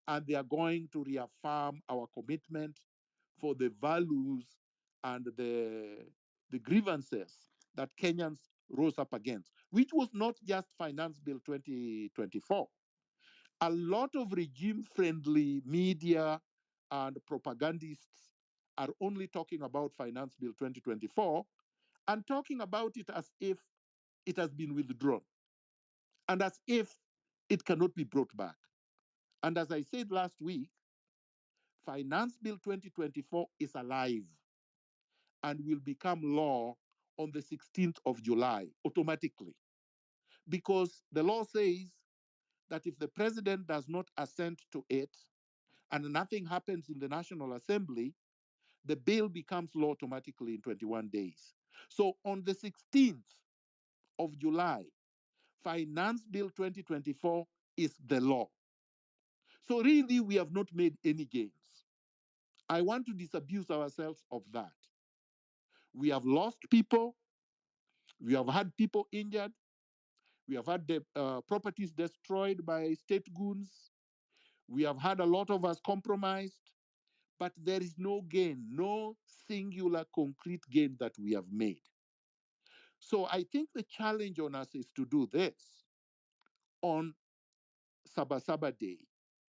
and they are going to reaffirm our commitment for the values and the grievances that Kenyans rose up against, which was not just Finance Bill 2024. A lot of regime-friendly media and propagandists are only talking about Finance Bill 2024 and talking about it as if it has been withdrawn and as if it cannot be brought back. And as I said last week, Finance Bill 2024 is alive and will become law on the 16th of July automatically. Because the law says that if the president does not assent to it and nothing happens in the National Assembly, the bill becomes law automatically in 21 days. So on the 16th of July, Finance Bill 2024 is the law. So really, we have not made any gains. I want to disabuse ourselves of that. We have lost people. We have had people injured. We have had the properties destroyed by state goons. We have had a lot of us compromised, but there is no gain, no singular concrete gain that we have made. So I think the challenge on us is to do this on Sabasaba Day.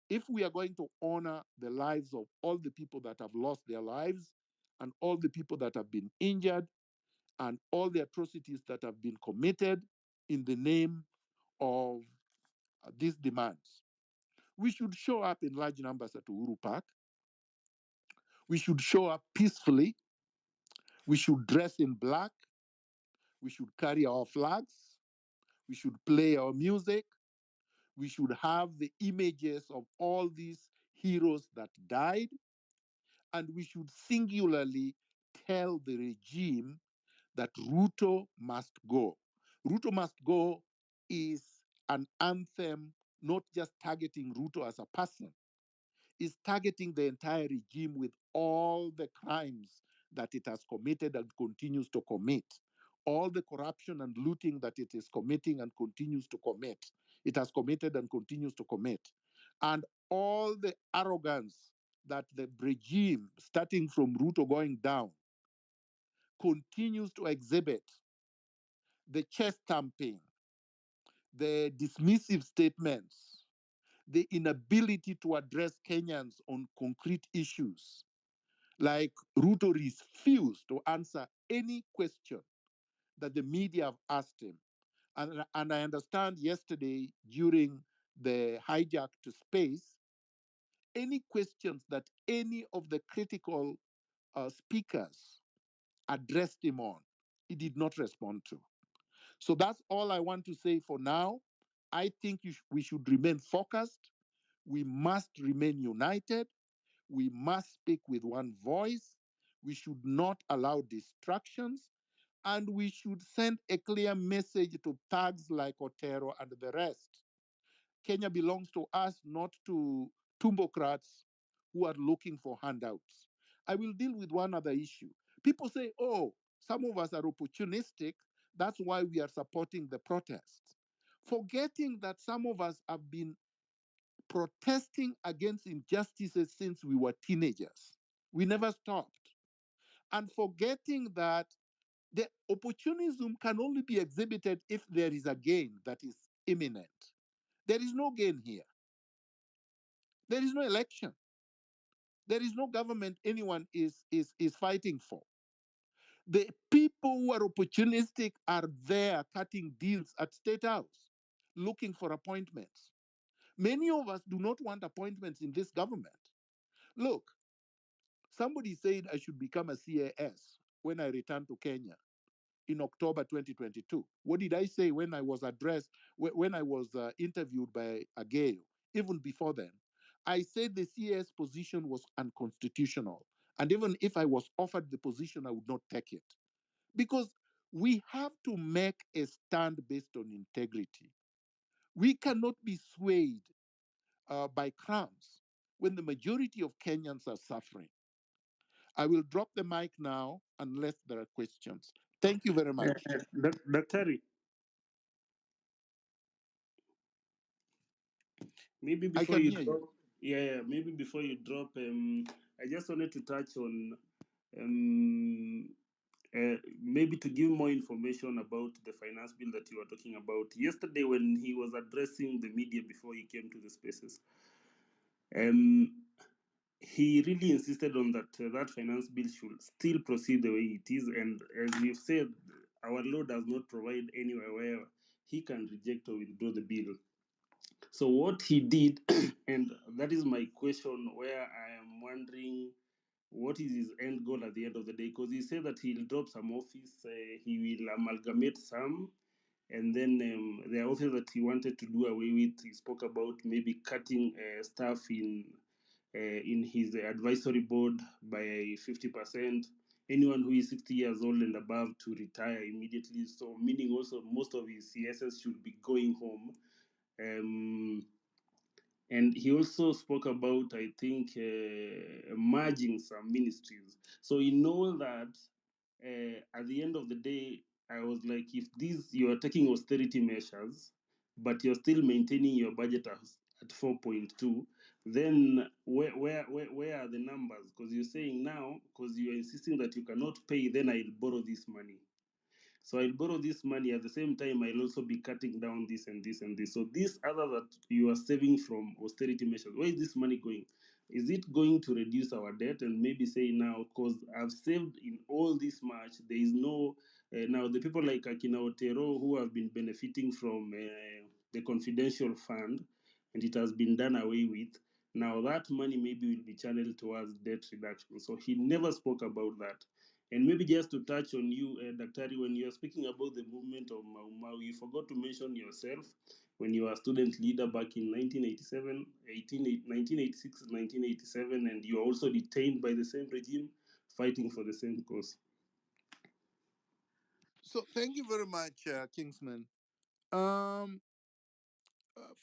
If we are going to honor the lives of all the people that have lost their lives and all the people that have been injured and all the atrocities that have been committed in the name of these demands, we should show up in large numbers at Uhuru Park. We should show up peacefully. We should dress in black. We should carry our flags. We should play our music. We should have the images of all these heroes that died. And we should singularly tell the regime that Ruto must go. Ruto must go is an anthem not just targeting Ruto as a person, is targeting the entire regime with all the crimes that it has committed and continues to commit, all the corruption and looting that it is committing and continues to commit. It has committed and continues to commit. And all the arrogance that the regime, starting from Ruto going down, continues to exhibit, the chest thumping, the dismissive statements, the inability to address Kenyans on concrete issues. Like Ruto refused to answer any question that the media have asked him. And I understand yesterday during the hijack to space, any questions that any of the critical speakers addressed him on, he did not respond to. So that's all I want to say for now. I think we should remain focused. We must remain united. We must speak with one voice. We should not allow distractions. And we should send a clear message to thugs like Otero and the rest. Kenya belongs to us, not to tumbocrats who are looking for handouts. I will deal with one other issue. People say, oh, some of us are opportunistic. That's why we are supporting the protests. Forgetting that some of us have been protesting against injustices since we were teenagers. We never stopped. And forgetting that the opportunism can only be exhibited if there is a gain that is imminent. There is no gain here. There is no election. There is no government anyone is fighting for. The people who are opportunistic are there cutting deals at State House, looking for appointments. Many of us do not want appointments in this government. Look, somebody said I should become a CAS when I return to Kenya in October 2022. What did I say when I was when I was interviewed by Ageo, even before then? I said the CAS position was unconstitutional. And even if I was offered the position, I would not take it. Because we have to make a stand based on integrity. We cannot be swayed by crumbs when the majority of Kenyans are suffering. I will drop the mic now unless there are questions. Thank you very much. Daktari, maybe I before can you hear you. drop, maybe before you drop, I just wanted to touch on, maybe to give more information about the finance bill that you were talking about yesterday when he was addressing the media before he came to the spaces. He really insisted on that that finance bill should still proceed the way it is, and as we've said, our law does not provide anywhere where he can reject or withdraw the bill. So what he did, and that is my question, where I am wondering what is his end goal at the end of the day, because he said that he'll drop some office, he will amalgamate some, and then there are offices that he wanted to do away with. He spoke about maybe cutting staff in his advisory board by 50%. Anyone who is 60 years old and above to retire immediately. So meaning also most of his CSS should be going home. And he also spoke about, I think, merging some ministries. So in all that, at the end of the day, I was like, if you are taking austerity measures, but you're still maintaining your budget at 4.2, then where are the numbers? Because you're saying now, because you're insisting that you cannot pay, then I'll borrow this money. So I'll borrow this money. At the same time, I'll also be cutting down this and this and this. So this other that you are saving from austerity measures, where is this money going? Is it going to reduce our debt and maybe say now, because I've saved in all this much, there is no now the people like Akina Otero who have been benefiting from the confidential fund, and it has been done away with. Now that money maybe will be channeled towards debt reduction. So he never spoke about that. And maybe just to touch on you, Daktari, when you are speaking about the movement of Mau Mau, you forgot to mention yourself when you were a student leader back in 1987, 1986, 1987, and you were also detained by the same regime fighting for the same cause. So thank you very much, Kingsman.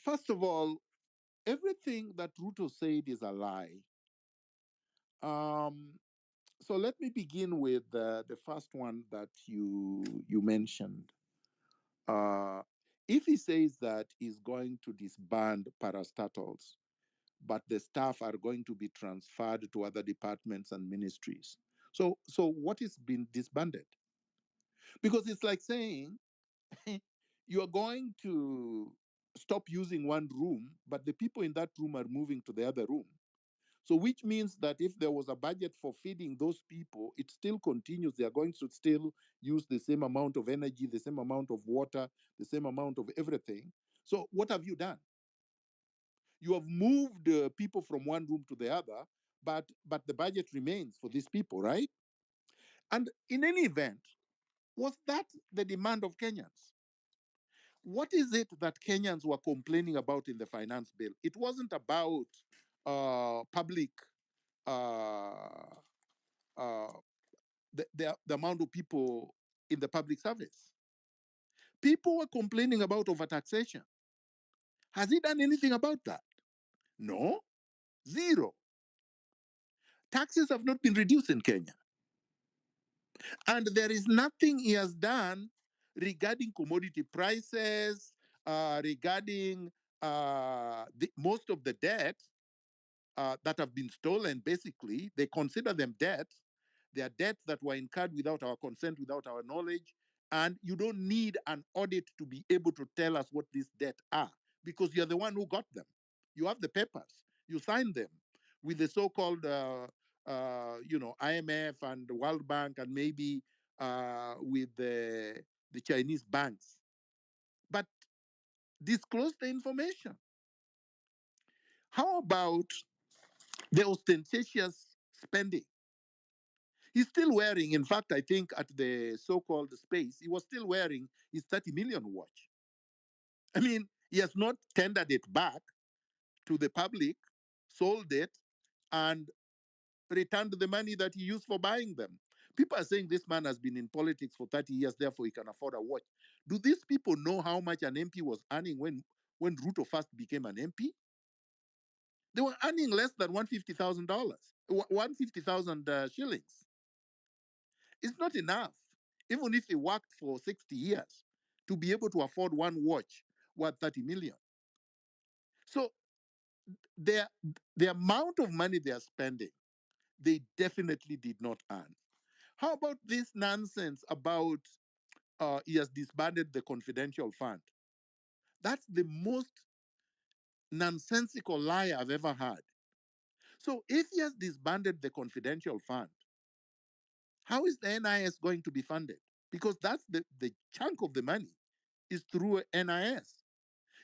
First of all, everything that Ruto said is a lie. So let me begin with the first one that you mentioned. If he says that he's going to disband parastatals, but the staff are going to be transferred to other departments and ministries, so what is being disbanded? Because it's like saying you are going to stop using one room, but the people in that room are moving to the other room. So, which means that if there was a budget for feeding those people, it still continues. They are going to still use the same amount of energy, the same amount of water, the same amount of everything. So, what have you done? You have moved people from one room to the other, but the budget remains for these people, right? And in any event, was that the demand of Kenyans? What is it that Kenyans were complaining about in the finance bill? It wasn't about public uh, uh, the amount of people in the public service. People were complaining about overtaxation. Has he done anything about that? No, zero. Taxes have not been reduced in Kenya. And there is nothing he has done regarding commodity prices, regarding most of the debt that have been stolen. Basically, they consider them debt. They are debts that were incurred without our consent, without our knowledge. And you don't need an audit to be able to tell us what these debts are because you're the one who got them. You have the papers. You signed them with the so-called, IMF and the World Bank and maybe with the Chinese banks. But disclose the information. How about the ostentatious spending? He's still wearing, in fact, I think at the so-called space, he was still wearing his 30 million watch. I mean, he has not tendered it back to the public, sold it, and returned the money that he used for buying them. People are saying this man has been in politics for 30 years, therefore he can afford a watch. Do these people know how much an MP was earning when Ruto first became an MP? They were earning less than $150,000, 150,000 shillings. It's not enough, even if he worked for 60 years to be able to afford one watch worth 30 million. So the amount of money they are spending, they definitely did not earn. How about this nonsense about he has disbanded the confidential fund? That's the most nonsensical lie I've ever heard. So if he has disbanded the confidential fund, how is the NIS going to be funded? Because that's the chunk of the money is through NIS.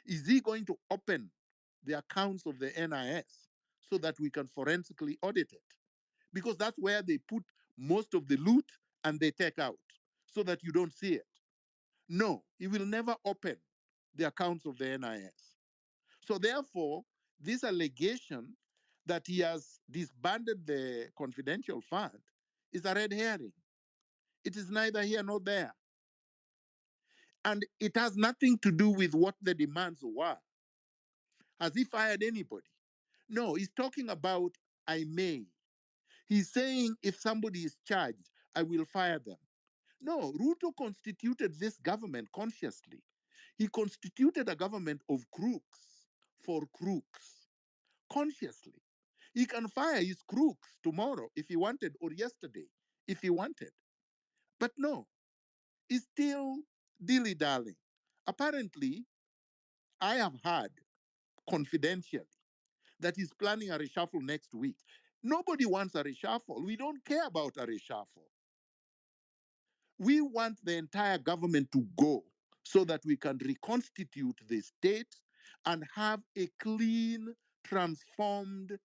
Is he going to open the accounts of the NIS so that we can forensically audit it? Because that's where they put most of the loot and they take out so that you don't see it. No, he will never open the accounts of the NIS. So therefore, this allegation that he has disbanded the confidential fund is a red herring. It is neither here nor there. And it has nothing to do with what the demands were. Has he fired anybody? No, he's talking about I may. He's saying if somebody is charged, I will fire them. No, Ruto constituted this government consciously. He constituted a government of crooks for crooks consciously. He can fire his crooks tomorrow if he wanted, or yesterday if he wanted. But no, is still dilly-dallying. Apparently, I have heard confidentially that he's planning a reshuffle next week. Nobody wants a reshuffle. We don't care about a reshuffle. We want the entire government to go so that we can reconstitute the state and have a clean, transformed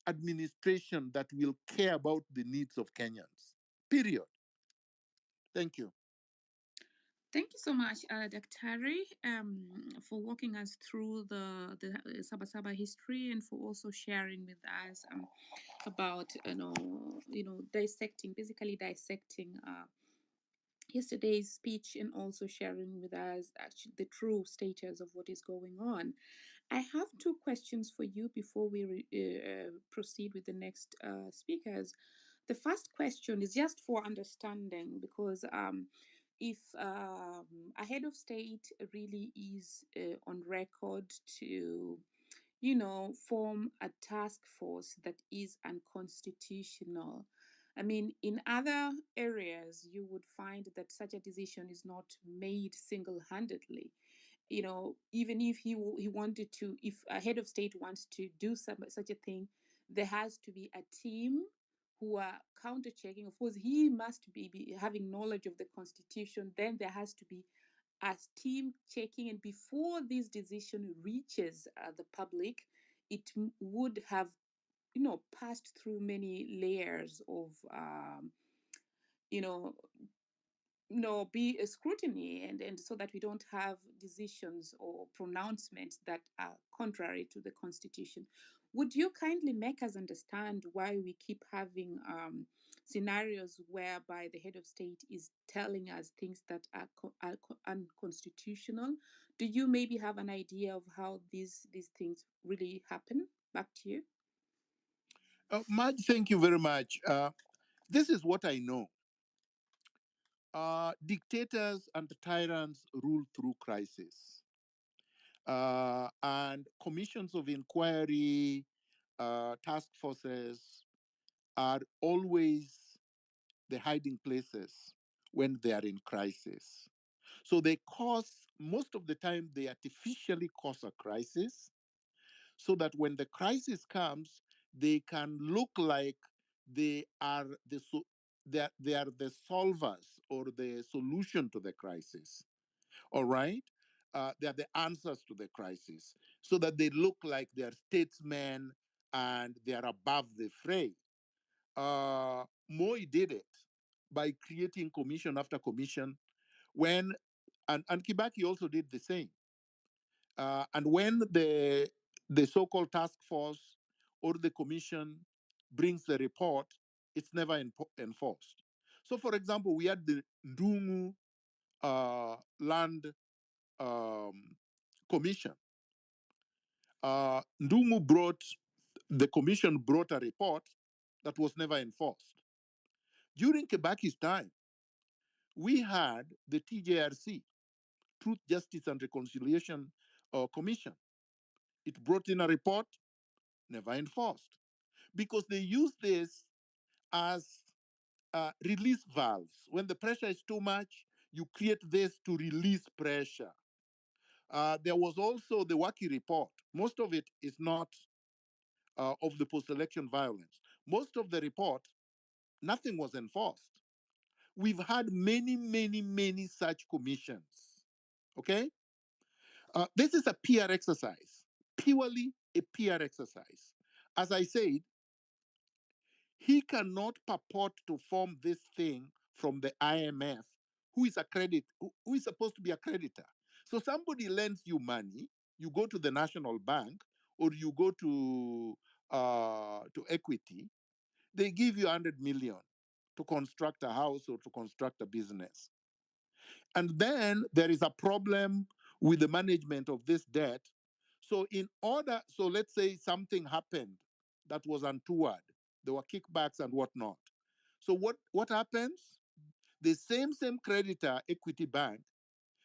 administration that will care about the needs of Kenyans. Period. Thank you. Thank you so much, Dr. for walking us through the Saba Saba history and for also sharing with us about basically dissecting yesterday's speech and also sharing with us actually the true status of what is going on. I have two questions for you before we proceed with the next speakers. The first question is just for understanding because if a head of state really is on record to form a task force that is unconstitutional. I mean, in other areas, you would find that such a decision is not made single-handedly. Even if he wanted to, if a head of state wants to do such a thing, there has to be a team who are counter-checking. Of course, he must be having knowledge of the constitution. Then there has to be as team checking, and before this decision reaches the public, it would have passed through many layers of be a scrutiny, and so that we don't have decisions or pronouncements that are contrary to the constitution. Would you kindly make us understand why we keep having scenarios whereby the head of state is telling us things that are unconstitutional? Do you maybe have an idea of how these things really happen? Back to you. Madge, thank you very much. This is what I know. Dictators and tyrants rule through crisis. And commissions of inquiry, task forces are always the hiding places when they are in crisis. So they cause, most of the time, they artificially cause a crisis so that when the crisis comes, they can look like they are they are the solvers or the solution to the crisis. All right? They are the answers to the crisis so that they look like they are statesmen and they are above the fray. Moi did it by creating commission after commission when, and Kibaki also did the same. And when the so-called task force or the commission brings the report, it's never enforced. So, for example, we had the Ndungu land commission. The commission brought a report that was never enforced. During Kibaki's time, we had the TJRC, Truth, Justice, and Reconciliation Commission. It brought in a report, never enforced, because they use this as release valves. When the pressure is too much, you create this to release pressure. There was also the Waki report. Most of it is not of the post-election violence. Most of the report, nothing was enforced. We've had many, many, many such commissions. Okay? This is a PR exercise, purely a PR exercise. As I said, he cannot purport to form this thing from the IMF, who is supposed to be a creditor. So somebody lends you money, you go to the National Bank or you go to Equity, they give you 100 million to construct a house or to construct a business. And then there is a problem with the management of this debt. So let's say something happened that was untoward. There were kickbacks and whatnot. So what happens? The same creditor, Equity Bank,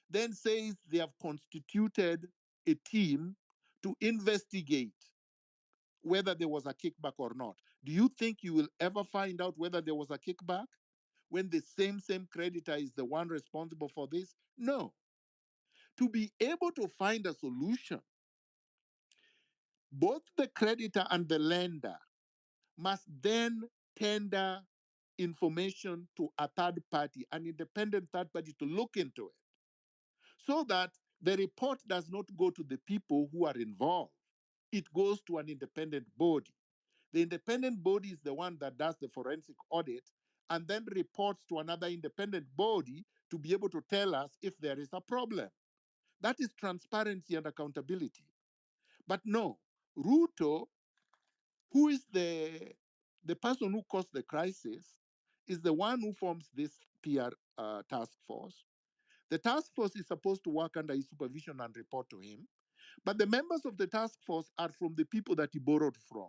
then says they have constituted a team to investigate whether there was a kickback or not. Do you think you will ever find out whether there was a kickback? when the same creditor is the one responsible for this? No. To be able to find a solution, both the creditor and the lender must then tender information to a third party, an independent third party, to look into it, so that the report does not go to the people who are involved. It goes to an independent body. The independent body is the one that does the forensic audit and then reports to another independent body to be able to tell us if there is a problem. That is transparency and accountability. But no, Ruto, who is the person who caused the crisis, is the one who forms this PR task force. The task force is supposed to work under his supervision and report to him. But the members of the task force are from the people that he borrowed from.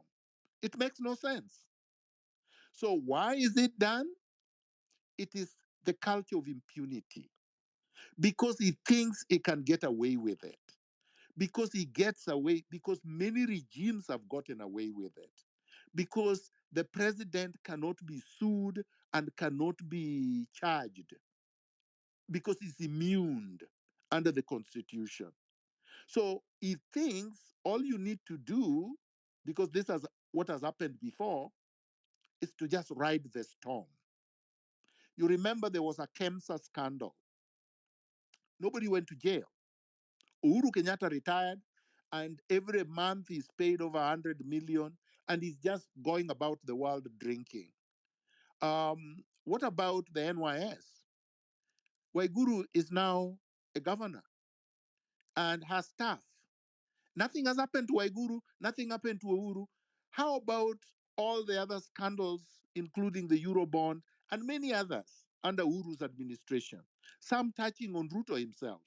It makes no sense. So why is it done? It is the culture of impunity. Because he thinks he can get away with it. Because he gets away, because many regimes have gotten away with it. Because the president cannot be sued and cannot be charged. Because he's immune under the Constitution. So he thinks all you need to do, because this is what has happened before, is to just ride the storm. You remember there was a KEMSA scandal. Nobody went to jail. Uhuru Kenyatta retired, and every month he's paid over 100 million, and he's just going about the world drinking. What about the NYS? Waiguru is now a governor and has staff. Nothing has happened to Waiguru, nothing happened to Uhuru. How about all the other scandals, including the Eurobond and many others under Uhuru's administration, some touching on Ruto himself?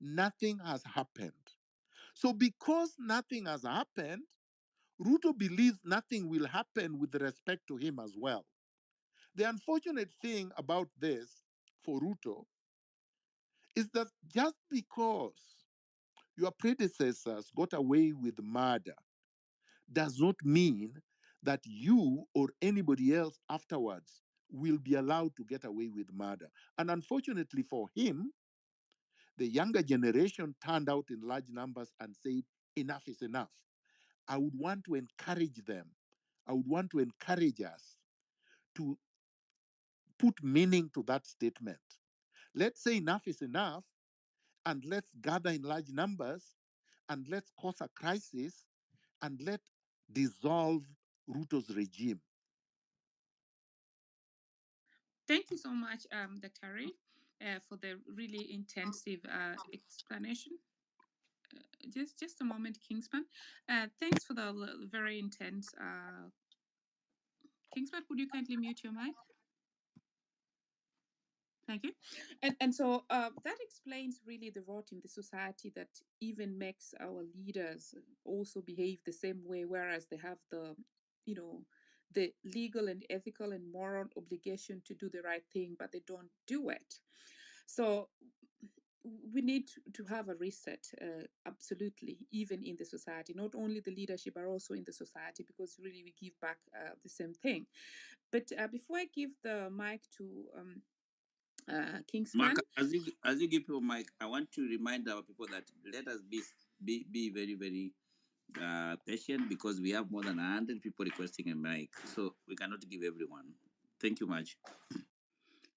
Nothing has happened. So because nothing has happened, Ruto believes nothing will happen with respect to him as well. The unfortunate thing about this for Ruto is that just because your predecessors got away with murder does not mean that you or anybody else afterwards will be allowed to get away with murder. And unfortunately for him, the younger generation turned out in large numbers and said, enough is enough. I would want to encourage them. I would want to encourage us to put meaning to that statement. Let's say enough is enough, and let's gather in large numbers, and let's cause a crisis, and let dissolve Ruto's regime. Thank you so much, Dr. Harry, for the really intensive explanation. Just a moment, Kingsman. Thanks for the very intense. Kingsman, would you kindly mute your mic? Thank you. And so that explains really the rot in the society that even makes our leaders also behave the same way, whereas they have the, the legal and ethical and moral obligation to do the right thing, but they don't do it. So we need to have a reset, absolutely, even in the society, not only the leadership, but also in the society, because really we give back the same thing. But before I give the mic to Kingsman. Mark, as you give people mic, I want to remind our people that let us be very, very patient, because we have more than 100 people requesting a mic, so we cannot give everyone. Thank you much.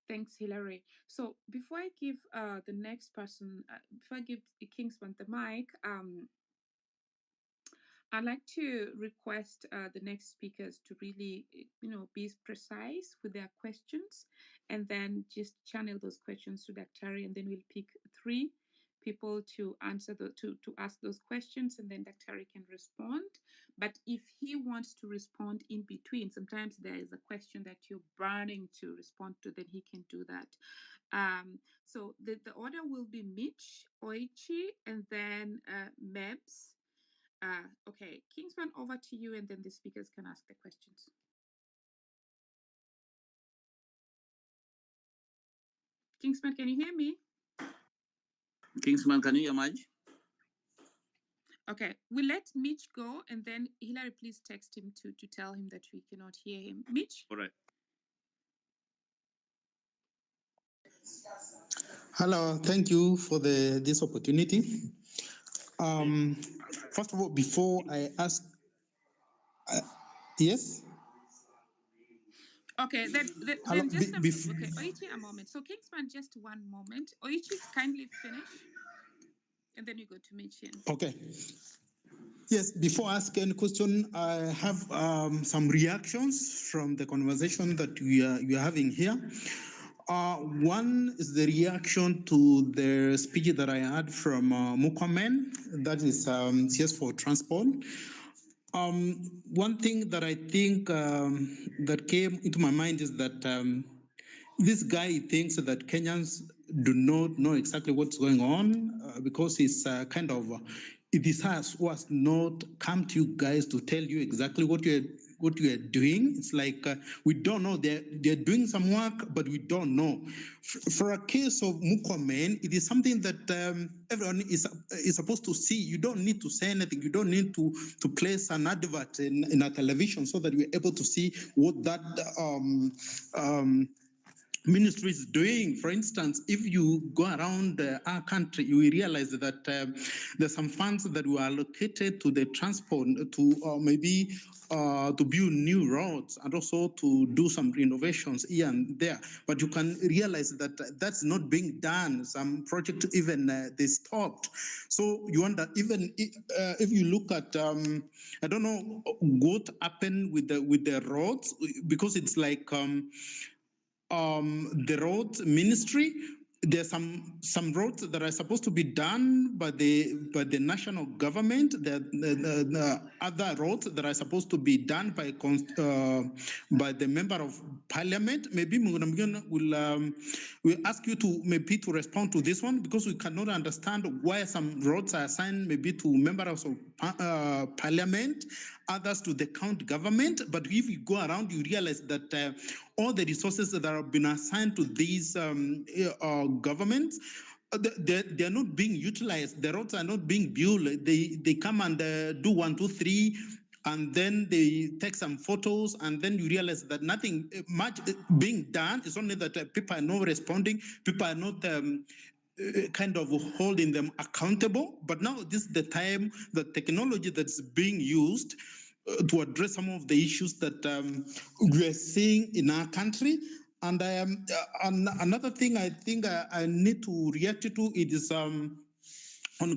Thanks, Hilary. So before I give the next person, before I give Kingsman the mic, I'd like to request the next speakers to really, be precise with their questions, and then just channel those questions to Dr. Harry, and then we'll pick 3 people to answer to ask those questions, and then Dr. Harry can respond. But if he wants to respond in between, sometimes there is a question that you're burning to respond to, then he can do that. So the order will be Mitch, Oichi, and then Mebs. Okay, Kingsman, over to you, and then the speakers can ask the questions. Kingsman, can you hear me? Kingsman, can you hear Maj? Okay, we'll let Mitch go, and then Hilary, please text him to tell him that we cannot hear him. Mitch? All right. Hello, thank you for this opportunity. First of all, before I ask, yes. Okay, Hello, then just okay, Oichi, a moment. So Kingsman, just one moment. Oichi, kindly finish, and then you go to Michin. Okay. Yes, before I ask any question, I have some reactions from the conversation that we are having here. One is the reaction to the speech that I had from Mukamen, that is CS for Transport. One thing that I think that came into my mind is that this guy thinks that Kenyans do not know exactly what's going on because he's it was not come to you guys to tell you exactly what you are doing. It's like we don't know. They're doing some work, but we don't know. For a case of Mukomen, it is something that everyone is supposed to see. You don't need to say anything. You don't need to place an advert in a television so that we're able to see what that ministry is doing. For instance, if you go around our country, you will realize that there's some funds that were allocated to the transport to maybe to build new roads and also to do some renovations here and there. But you can realize that that's not being done. Some projects even they stopped. So you wonder, even if you look at I don't know what happened with the roads, because it's like the road ministry. There's some roads that are supposed to be done by the national government. The other roads that are supposed to be done by the member of parliament. Maybe Muguna will ask you to maybe to respond to this one, because we cannot understand why some roads are assigned maybe to members of parliament, others to the county government. But if you go around, you realize that all the resources that have been assigned to these governments, they're not being utilized. The roads are not being built. They come and do 1, 2, 3, and then they take some photos, and then you realize that nothing much being done. It's only that people are not responding. People are not kind of holding them accountable. But now this is the time, the technology that's being used to address some of the issues that we are seeing in our country. And another thing I think I need to react to it is on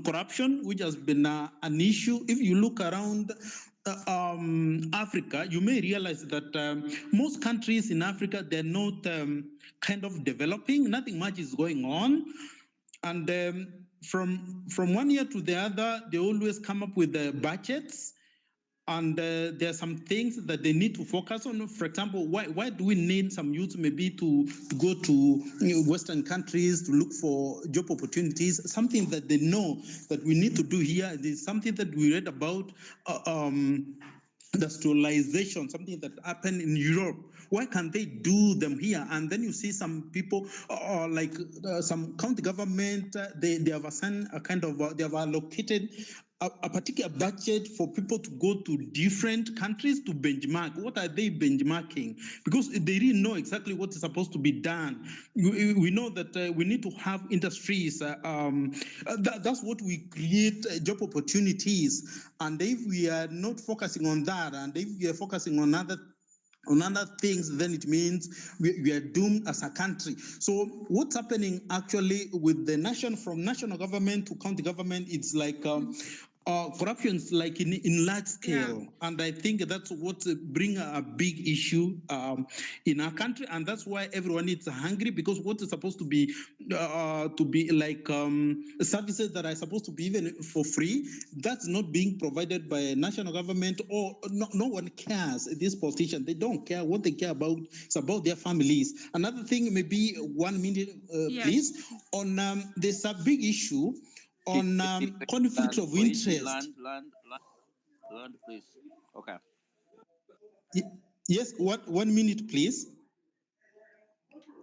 corruption, which has been an issue. If you look around Africa, you may realize that most countries in Africa, they're not kind of developing. Nothing much is going on. And from one year to the other, they always come up with the budgets, and there are some things that they need to focus on. For example, why do we need some youth maybe to go to Western countries to look for job opportunities? Something that they know that we need to do here is something that we read about. Industrialization, something that happened in Europe. Why can't they do them here? And then you see some people, like some county government, they have assigned a kind of, they have allocated a particular budget for people to go to different countries to benchmark. What are they benchmarking? Because they didn't know exactly what is supposed to be done. We know that we need to have industries. That's what we create job opportunities. And if we are not focusing on that, and if we are focusing on other things, then it means we are doomed as a country. So what's happening actually with the from national government to county government, it's like corruptions like in large scale. Yeah. And I think that's what bring a big issue in our country. And that's why everyone is hungry, because what is supposed to be like services that are supposed to be even for free, that's not being provided by national government, or no one cares. These politicians, they don't care. What they care about is about their families. Another thing, maybe 1 minute, yes, please. On there's a big issue on conflict of interest. Land, please. Okay. Yes, what 1 minute, please.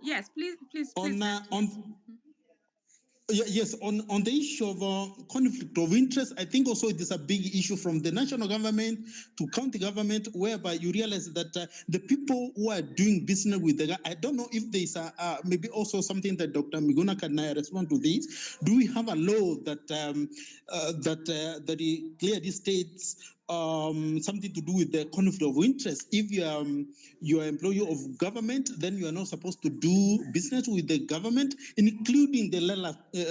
Yes, please. On Yes, on the issue of conflict of interest, I think also it is a big issue from the national government to county government, whereby you realize that the people who are doing business with the guy, I don't know if there is maybe also something that Dr. Miguna can respond to this. Do we have a law that that it clearly states something to do with the conflict of interest? If you are employee of government, then you are not supposed to do business with the government, including the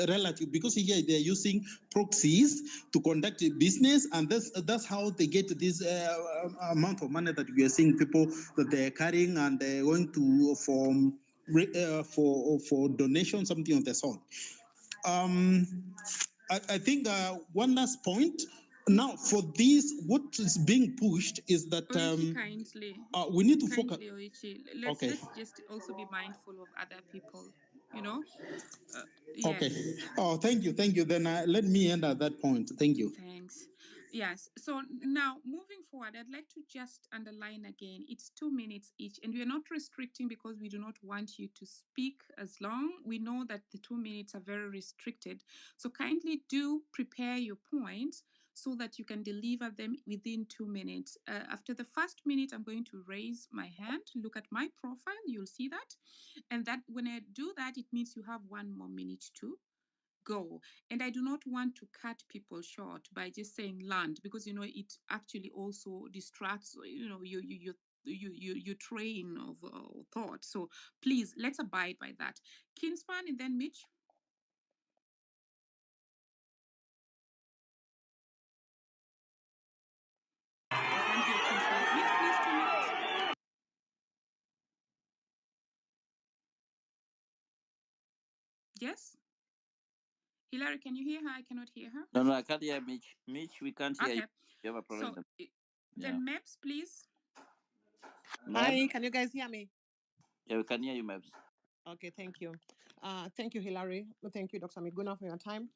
relative, because here they are using proxies to conduct a business, and that's how they get this amount of money that we are seeing people that they are carrying, and they're going to for donation, something of the sort. I think one last point. Now, for this, what is being pushed is that Oichi, kindly, we need to focus. kindly, Oichi. Let's Okay. just also be mindful of other people. You know. Okay. Yes. Oh, thank you, thank you. Then let me end at that point. Thank you. Thanks. Yes. So now moving forward, I'd like to just underline again, it's 2 minutes each, and we are not restricting because we do not want you to speak as long. We know that the 2 minutes are very restricted. So kindly do prepare your points so that you can deliver them within 2 minutes. After the first minute, I'm going to raise my hand. Look at my profile. You'll see that. And that when I do that, it means you have 1 more minute to go. And I do not want to cut people short by just saying land, because it actually also distracts your train of thought. So please, let's abide by that. Kinsman and then Mitch. I can't hear Kinsman. Mitch, please, 2 minutes. Yes. Hilary, can you hear her? I cannot hear her. No, I can't hear Mitch. Mitch, we can't hear you. Okay. You have a problem. So then Maps, please. Hi, can you guys hear me? Yeah, we can hear you, Maps. Okay, thank you. Thank you, Hilary. Thank you, Dr. Miguna, for your time.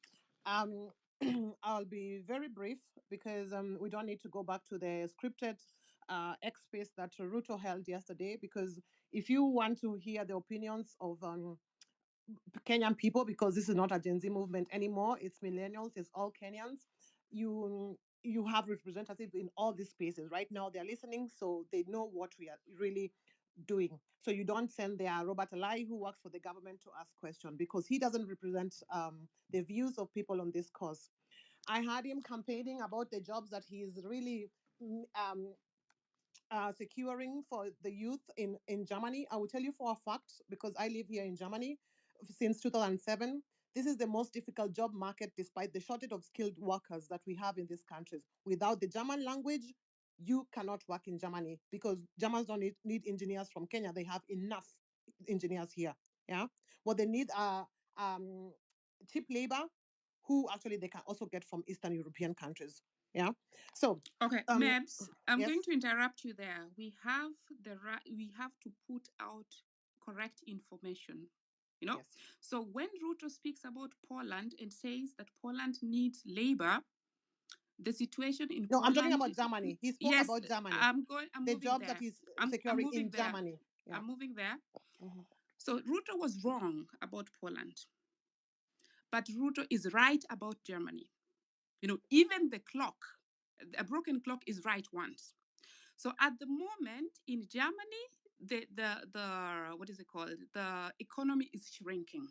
I'll be very brief because we don't need to go back to the scripted X space that Ruto held yesterday, because if you want to hear the opinions of Kenyan people, because this is not a Gen Z movement anymore, it's millennials, it's all Kenyans, you have representatives in all these spaces. Right now they're listening, so they know what we are really doing. So you don't send their Robert Alai, who works for the government, to ask questions, because he doesn't represent the views of people on this cause. I heard him campaigning about the jobs that he is really securing for the youth in Germany. I will tell you for a fact, because I live here in Germany since 2007. This is the most difficult job market, despite the shortage of skilled workers that we have in these countries. Without the German language, you cannot work in Germany, because Germans don't need engineers from Kenya. They have enough engineers here. Yeah. What they need are cheap labor, who actually they can also get from Eastern European countries. Yeah. So okay, Mebs, I'm yes? going to interrupt you there. We have we have to put out correct information. Yes. So when Ruto speaks about Poland and says that Poland needs labor, the situation in No, Poland. I'm talking about Germany. He spoke about Germany. I'm the moving jobs there. that he's I'm securing moving in there. Germany. Yeah. I'm moving there. So Ruto was wrong about Poland, but Ruto is right about Germany. Even the clock, a broken clock is right once. So at the moment in Germany, the what is it called? The economy is shrinking.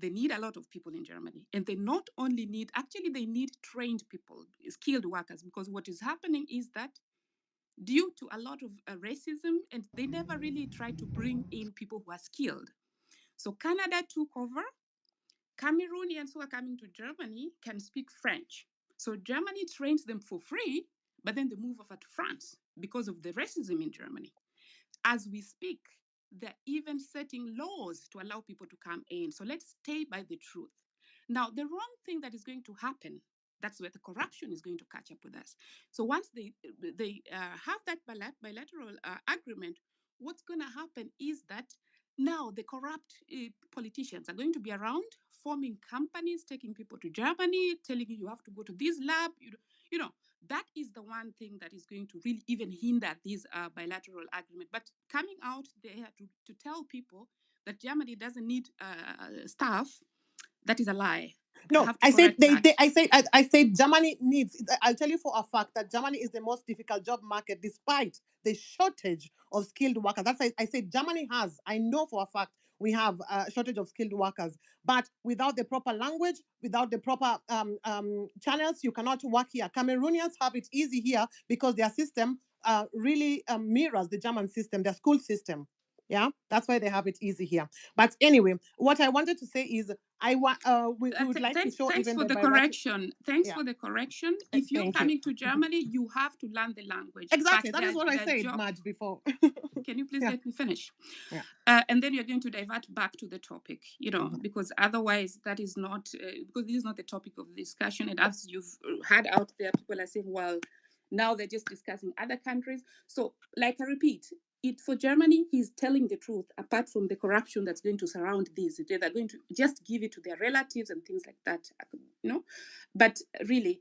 They need a lot of people in Germany, and they not only need, actually they need trained people, skilled workers, because what is happening is that due to a lot of racism, and they never really try to bring in people who are skilled. So Canada took over. Cameroonians who are coming to Germany can speak French. So Germany trains them for free, but then they move over to France because of the racism in Germany. As we speak, they're even setting laws to allow people to come in. So let's stay by the truth. Now, the wrong thing that is going to happen, that's where the corruption is going to catch up with us. So once they have that bilateral agreement, what's going to happen is that now the corrupt politicians are going to be around forming companies, taking people to Germany, telling you have to go to this lab. That is the one thing that is going to really even hinder this bilateral agreement. But coming out there to tell people that Germany doesn't need staff, That is a lie. No, have to I said correct that. I said Germany needs. I'll tell you for a fact that Germany is the most difficult job market, despite the shortage of skilled workers. That's I said Germany has. I know for a fact we have a shortage of skilled workers, but without the proper language, without the proper channels, you cannot work here. Cameroonians have it easy here because their system really mirrors the German system, their school system. Yeah, that's why they have it easy here. But anyway, what I wanted to say is we would like to show thanks even for the bilateral. correction. Thanks Yeah. for the correction. If you're Thank you. coming to Germany, you have to learn the language. Exactly. But That is what I said, job... Madge, before. Can you please Yeah. let me finish? Yeah. And then you're going to divert back to the topic, because otherwise that is not, because this is not the topic of the discussion. And as you've had out there, people are saying, well, now they're just discussing other countries. So, like I repeat, for Germany, he's telling the truth, apart from the corruption that's going to surround this. They're going to just give it to their relatives and things like that, But really,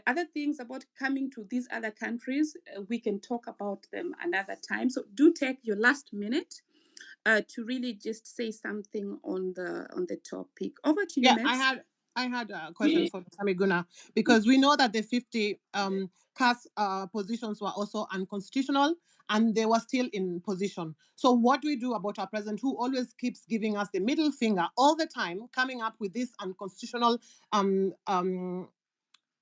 other things about coming to these other countries, we can talk about them another time. So do take your last minute to really just say something on the topic. Over to you, Yeah, Mebs. I had a question for Miguna, because we know that the 50 CAS positions were also unconstitutional and they were still in position. So what do we do about our president, who always keeps giving us the middle finger all the time, coming up with this unconstitutional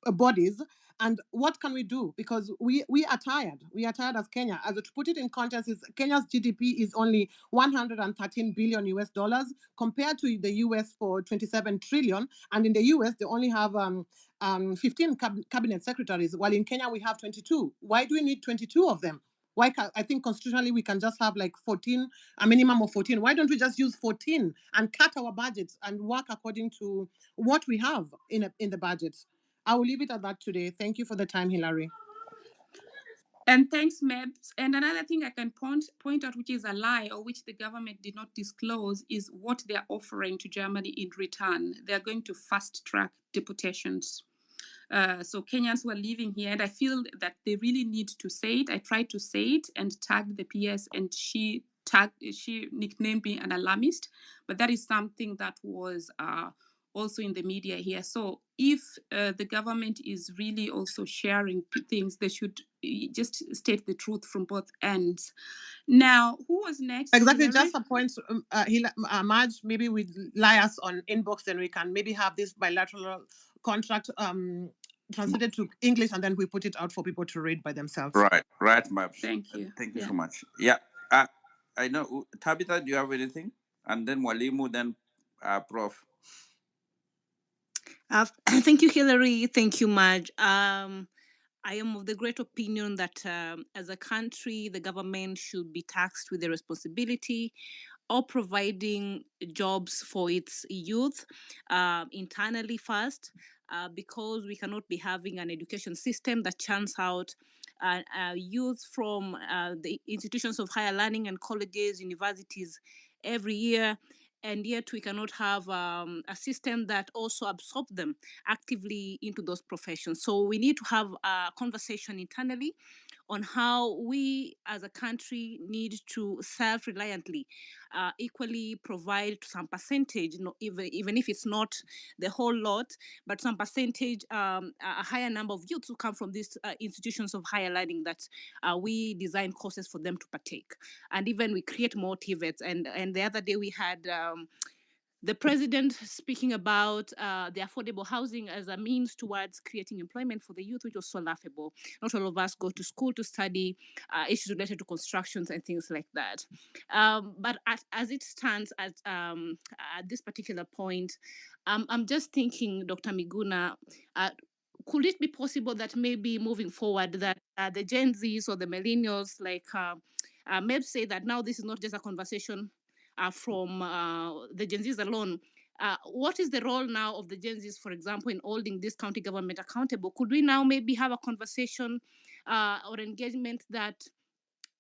bodies? And what can we do? Because we are tired. We are tired as Kenya. As to put it in context, is Kenya's GDP is only 113 billion US dollars compared to the US for 27 trillion. And in the US, they only have 15 cabinet secretaries, while in Kenya we have 22. Why do we need 22 of them? Why can't, I think constitutionally we can just have like 14, a minimum of 14. Why don't we just use 14 and cut our budgets and work according to what we have in the budget? I will leave it at that today. Thank you for the time, Hilary. And thanks, Mebs. And another thing I can point out, which is a lie or which the government did not disclose, is what they're offering to Germany in return. They're going to fast track deportations. So Kenyans who are living here, and I feel that they really need to say it. I tried to say it and tagged the PS, and she nicknamed me an alarmist, but that is something that was also in the media here. So if the government is really also sharing things, they should just state the truth from both ends. Now, who was next? Exactly, Hillary? just a point, Madge, maybe with liars on inbox, then we can maybe have this bilateral contract translated to English, and then we put it out for people to read by themselves. Right, Maps. Thank you. Thank you so much. Yeah, I know. Tabitha, do you have anything? And then Walimu, then Prof. Thank you, Hillary. Thank you, Madge. I am of the great opinion that as a country, the government should be tasked with the responsibility of providing jobs for its youth internally first, because we cannot be having an education system that churns out youth from the institutions of higher learning and colleges, universities every year. And yet we cannot have a system that also absorbs them actively into those professions. So we need to have a conversation internally on how we as a country need to self-reliantly equally provide some percentage, even if it's not the whole lot, but some percentage, a higher number of youths who come from these institutions of higher learning, that we design courses for them to partake. And even we create motivates. And the other day we had the president speaking about the affordable housing as a means towards creating employment for the youth, which was so laughable. Not all of us go to school to study issues related to constructions and things like that. But as it stands at this particular point, I'm just thinking, Dr. Miguna, could it be possible that maybe moving forward that the Gen Zs or the millennials, like Meb say, that now this is not just a conversation from the Gen Zs alone. What is the role now of the Gen Zs, for example, in holding this county government accountable? Could we now maybe have a conversation or engagement that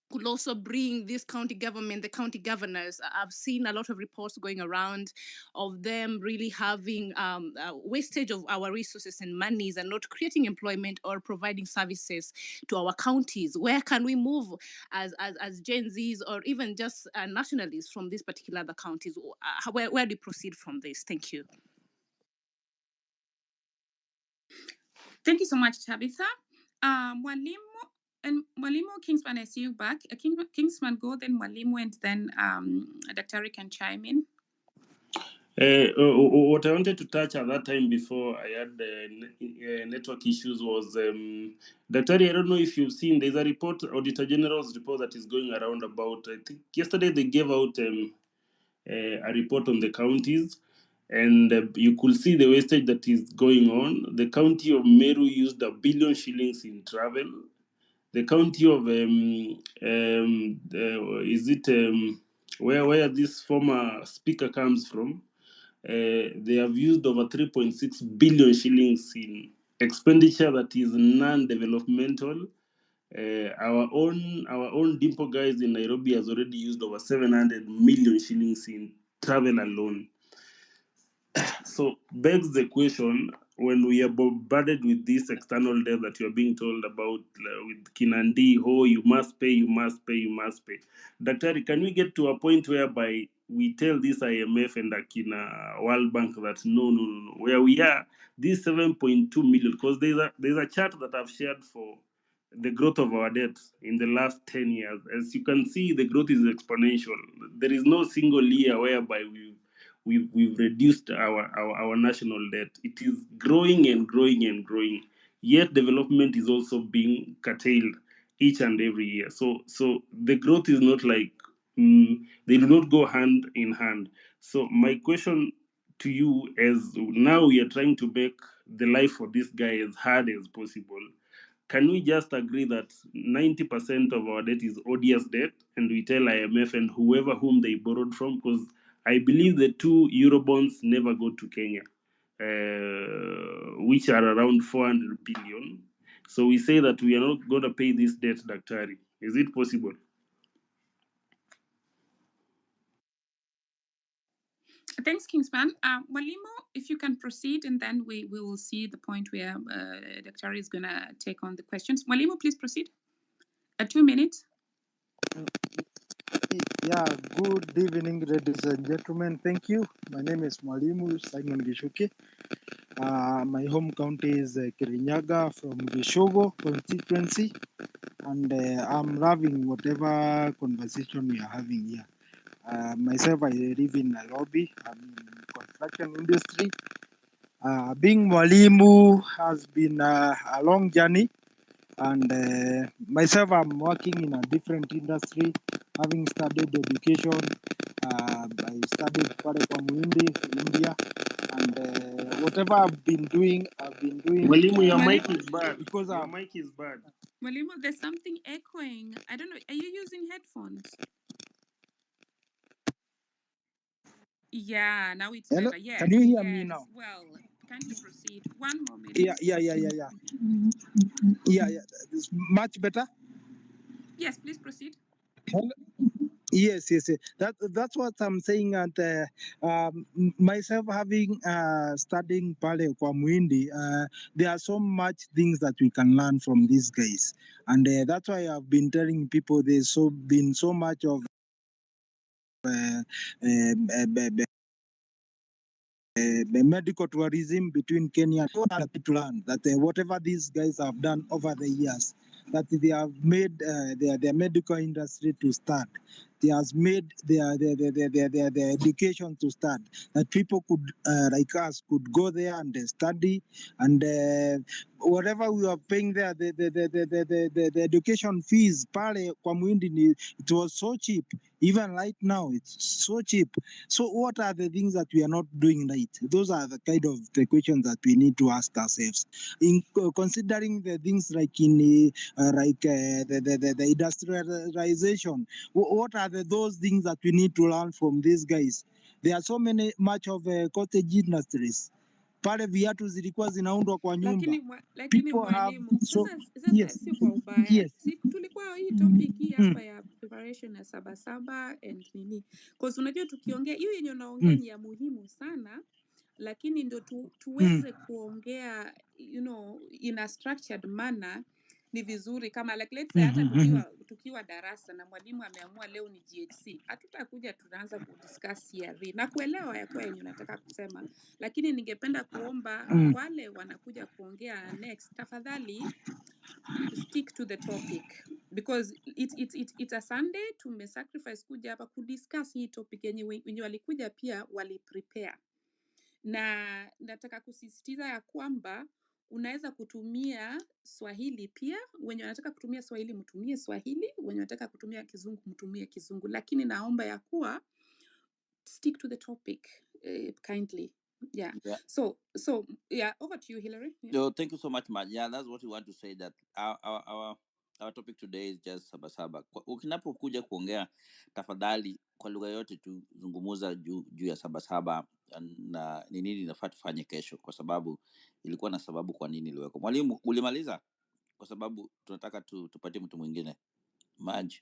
could also bring this county government, the county governors? I've seen a lot of reports going around of them really having wastage of our resources and monies and not creating employment or providing services to our counties. Where can we move as Gen Zs or even just nationalists from these particular other counties? Where do we proceed from this? Thank you. Thank you so much, Tabitha. Mwalimu and Mwalimu, Kingsman, I see you back. Kingsman, go, then Mwalimu, and then Daktari can chime in. What I wanted to touch at that time before I had network issues was Daktari. I don't know if you've seen. There's a report, Auditor General's report that is going around about. I think yesterday they gave out a report on the counties, and you could see the wastage that is going on. The county of Meru used 1 billion shillings in travel. The county of is it where this former speaker comes from? They have used over 3.6 billion shillings in expenditure that is non-developmental. Our own Dimpo guys in Nairobi has already used over 700 million shillings in travel alone. So begs the question, when we are bombarded with this external debt that you are being told about with Kinandi, oh, you must pay, you must pay, you must pay. Daktari, can we get to a point whereby we tell this IMF and Akina World Bank that no, where we are, this 7.2 million, because there's a chart that I've shared for the growth of our debt in the last 10 years. As you can see, the growth is exponential. There is no single year whereby we've reduced our national debt. It is growing and growing and growing. Yet development is also being curtailed each and every year. So the growth is not like they do not go hand in hand. So my question to you is, now we are trying to make the life for this guy as hard as possible. Can we just agree that 90% of our debt is odious debt, and we tell IMF and whoever whom they borrowed from? Because I believe the 2 Eurobonds never go to Kenya, which are around 400 billion. So we say that we are not going to pay this debt, Daktari. Is it possible? Thanks, Kingsman. Mwalimu, if you can proceed, and then we will see the point where Daktari is going to take on the questions. Mwalimu, please proceed. 2 minutes. Yeah, good evening, ladies and gentlemen. Thank you. My name is Mwalimu Simon Gishuki. My home county is Kirinyaga from Gishogo constituency, and I'm loving whatever conversation we are having here. Myself, I live in Nairobi. I'm in construction industry. Being Mwalimu has been a long journey, and myself, I'm working in a different industry, having studied education. I studied pale kwa Muhindi, India, and whatever I've been doing. Mwalimu, your mic is bad. Because your mic is bad. Mwalimu, there's something echoing. I don't know. Are you using headphones? Yeah, now it's hello? better. Yes. Can you hear me now? Well, kindly proceed. One more minute. Yeah. It's much better. Yes, please proceed. Hello? Yes. That's what I'm saying. And myself having studying pale kwa Muhindi, there are so much things that we can learn from these guys, and that's why I've been telling people there's been so much of medical tourism between Kenya and to learn that whatever these guys have done over the years, that they have made their medical industry to start. They has made their education to start. That people could like us could go there and study, and whatever we are paying there, the education fees pale kwa Muhindi, it was so cheap. Even right now, it's so cheap. So what are the things that we are not doing right? Those are the kind of the questions that we need to ask ourselves. In considering the things like in the industrialization, what are those things that we need to learn from these guys? There are so much of cottage industries. Pale viatu zilikuwa zinaundwa kwa nyumba. Lakini mwalimu, sasa sio kwa ubaya. Yes. Si tulikuwa hii topic hii hapa ya preparation ya Saba and nini. Cause unajua tukiongea hiyo yenye unaongea ni ya muhimu sana, lakini ndo tuweze kuongea in a structured manner ni vizuri kama like let's say hata tukiwa darasa na mwalimu ameamua leo ni GHC, hatutakuja tunaanza kudiscuss CRE na kuelewa ya kuwa yenye unataka kusema, lakini ningependa kuomba wale wanakuja kuongea next, tafadhali stick to the topic because it's a Sunday. Tumesacrifice kuja hapa kudiscuss hii topic yenye wenye walikuja pia waliprepare, na nataka kusisitiza ya kwamba unaweza kutumia Swahili pia. Wenye wanataka kutumia Swahili mtumie Swahili, wenye wanataka kutumia Kizungu mtumie Kizungu, lakini naomba ya kuwa stick to the topic kindly. Yeah. Yeah. So yeah, over to you, Hillary. Yeah. So thank you so much, Maj. Yeah, that's what we want to say, that our topic today is just Sabasaba. Ukinapokuja kuongea, tafadhali kwa lugha yote tu zungumuza juu ya Sabasaba na ni nini inafaa tufanye kesho, kwa sababu ilikuwa na sababu kwa nini iliwekwa. Mwalimu, ulimaliza? Kwa sababu tunataka tupatie mtu mwingine. Maj.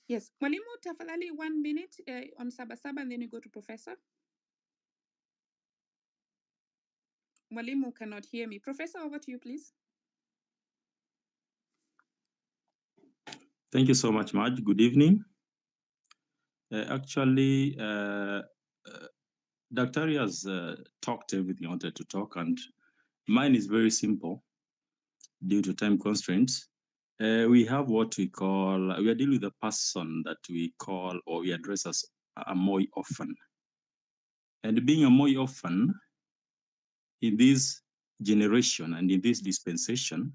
Yes, mwalimu, tafadhali 1 minute on Sabasaba and then you go to Professor. Mwalimu cannot hear me. Professor, over to you, please. Thank you so much, Maj. Good evening. Actually, Dr. has talked everything I wanted to talk, and mine is very simple due to time constraints. We have what we call, we are dealing with a person that we call or we address as a Moi orphan. And being a Moi orphan in this generation and in this dispensation,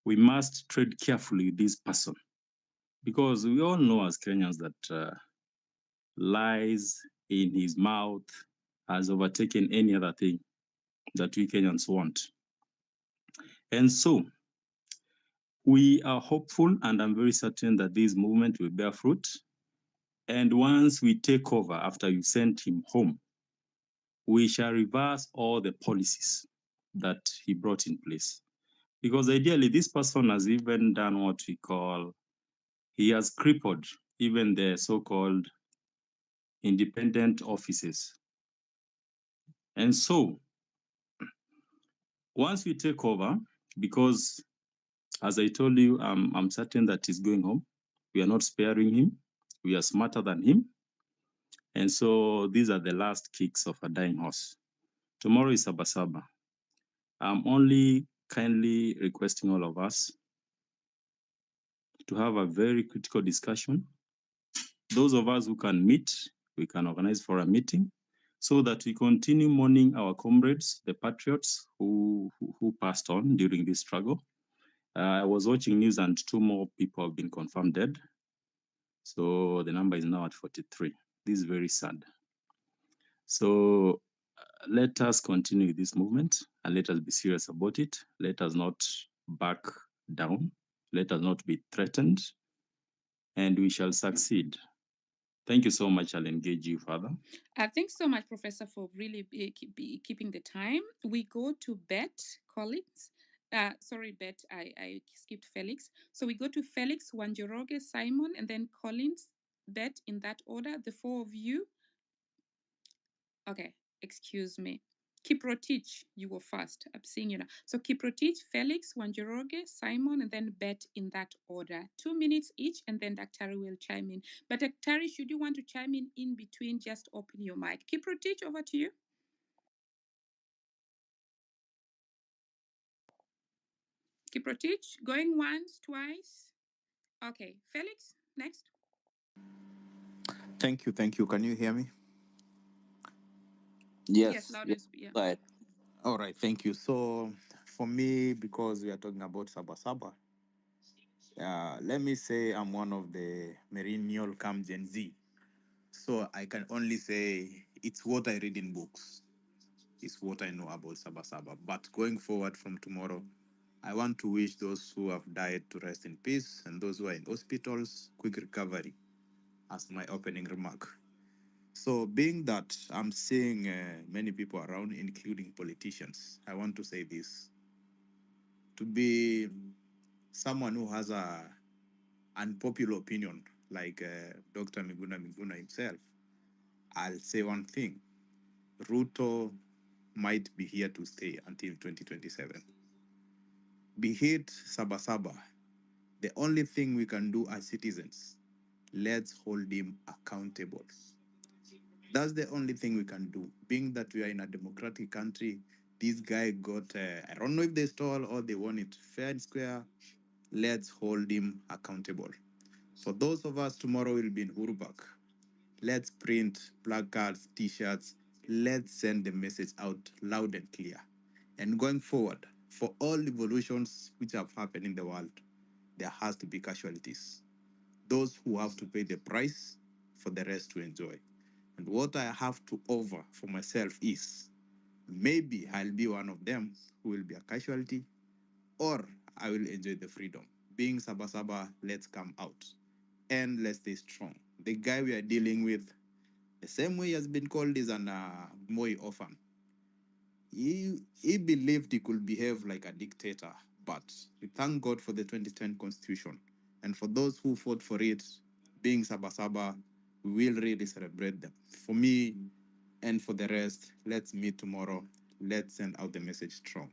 we must tread carefully with this person, because we all know as Kenyans that lies in his mouth has overtaken any other thing that we Kenyans want. And so we are hopeful, and I'm very certain that this movement will bear fruit. And once we take over, after you sent him home, we shall reverse all the policies that he brought in place. Because ideally, this person has even done what we call, he has crippled even the so-called independent offices. And so once we take over, because as I told you, I'm certain that he's going home. We are not sparing him. We are smarter than him. And so these are the last kicks of a dying horse. Tomorrow is Sabasaba. I'm only kindly requesting all of us to have a very critical discussion. Those of us who can meet, we can organize for a meeting so that we continue mourning our comrades, the patriots who passed on during this struggle. I was watching news and 2 more people have been confirmed dead. So the number is now at 43. This is very sad. So let us continue this movement and let us be serious about it. Let us not back down. Let us not be threatened, and we shall succeed. Thank you so much. I'll engage you further. Thanks so much, Professor, for really keeping the time. We go to Bet Collins. Sorry, Bet, I skipped Felix. So we go to Felix, Wanjoroge, Simon, and then Collins, Bet, in that order, the 4 of you. Okay, excuse me. Kiprotich, you were first. I'm seeing you now. So Kiprotich, Felix, Wanjoroge, Simon, and then Bet in that order. 2 minutes each, and then Daktari will chime in. But Daktari, should you want to chime in between, just open your mic. Kiprotich, over to you. Kiprotich, going once, twice. Okay, Felix, next. Thank you. Can you hear me? Yes, Yes. loud Yes. and yeah. Go ahead. All right, thank you. So for me, because we are talking about Sabasaba, let me say I'm one of the millennial come Gen Z. So I can only say it's what I read in books. It's what I know about Sabasaba. But going forward from tomorrow, I want to wish those who have died to rest in peace, and those who are in hospitals, quick recovery, as my opening remark. So being that I'm seeing many people around, including politicians, I want to say this. To be someone who has a unpopular opinion, like Dr. Miguna himself, I'll say one thing. Ruto might be here to stay until 2027. Be it Sabasaba, The only thing we can do as citizens, let's hold him accountable. That's the only thing we can do. Being that we are in a democratic country, this guy got, I don't know if they stole or they won it fair and square. Let's hold him accountable. For those of us tomorrow will be in Urubak. Let's print placards, t-shirts. Let's send the message out loud and clear. And going forward, for all revolutions which have happened in the world, there has to be casualties. Those who have to pay the price for the rest to enjoy. And what I have to offer for myself is maybe I'll be one of them who will be a casualty, or I will enjoy the freedom. Being Saba Saba, let's come out and let's stay strong. The guy we are dealing with, the same way he has been called is an Moi orphan. He believed he could behave like a dictator, but we thank God for the 2010 constitution. And for those who fought for it, being Saba Saba, we will really celebrate them. For me and for the rest, let's meet tomorrow. Let's send out the message strong.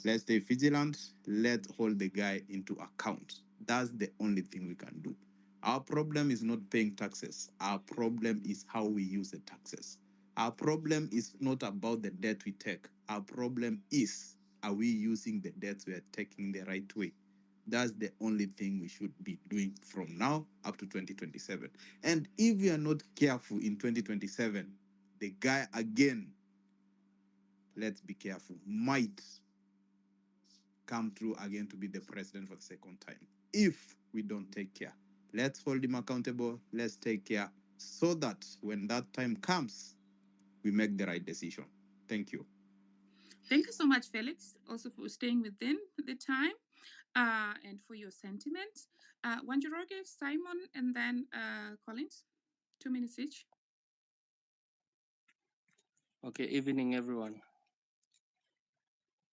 Let's stay vigilant. Let's hold the guy into account. That's the only thing we can do. Our problem is not paying taxes. Our problem is how we use the taxes. Our problem is not about the debt we take. Our problem is, are we using the debts we are taking the right way? That's the only thing we should be doing from now up to 2027. And if we are not careful in 2027, the guy again, let's be careful, might come through again to be the president for the second time. If we don't take care, let's hold him accountable. Let's take care so that when that time comes, we make the right decision. Thank you. Thank you so much, Felix, also for staying within the time and for your sentiments. Wanjiroge, Simon, and then Collins. 2 minutes each. Okay, evening everyone.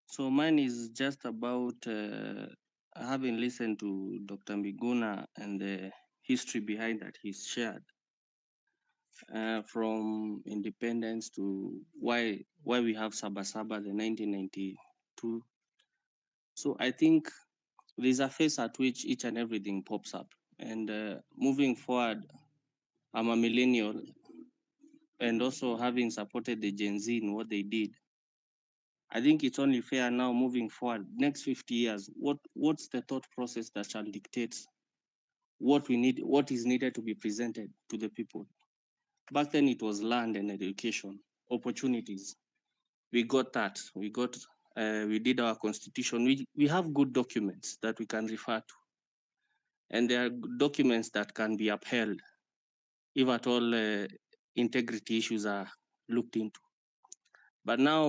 So mine is just about having listened to Dr. Miguna and the history behind that he's shared, from independence to why we have Saba Saba, the 1992. So I think there's a phase at which each and everything pops up. And moving forward, I'm a millennial, and also having supported the Gen Z in what they did, I think it's only fair now moving forward, next 50 years, what's the thought process that shall dictate what we need, what is needed to be presented to the people? Back then it was land and education, opportunities. We got that. We did our constitution. We have good documents that we can refer to. And there are documents that can be upheld if at all integrity issues are looked into. But now,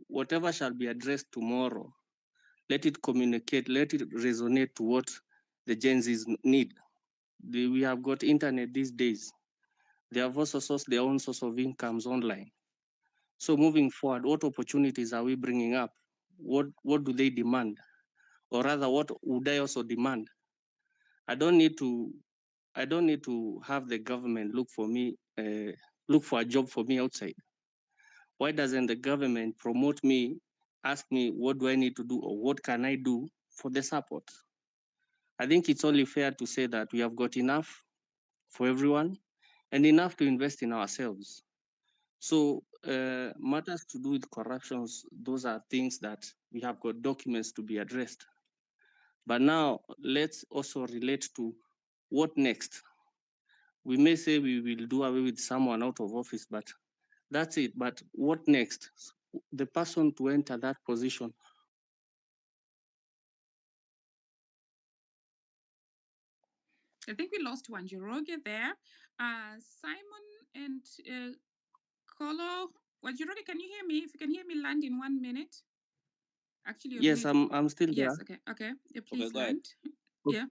whatever shall be addressed tomorrow, let it communicate, let it resonate to what the Gen Zs need. We have got internet these days. They have also sourced their own source of incomes online. So moving forward, what opportunities are we bringing up? What do they demand? Or rather, what would I also demand? I don't need to have the government look for me, look for a job for me outside. Why doesn't the government promote me, ask me what do I need to do or what can I do for the support? I think it's only fair to say that we have got enough for everyone and enough to invest in ourselves. So matters to do with corruptions, those are things that we have got documents to be addressed. But now let's also relate to what next. We may say we will do away with someone out of office, but that's it. But what next? The person to enter that position. I think we lost Wanjiroge there. Simon and Kolo. Wanjiroge, can you hear me? If you can hear me, land in 1 minute. Actually, yes, I'm still there. Yes, okay. Yeah, please Okay, land. Okay. Yeah.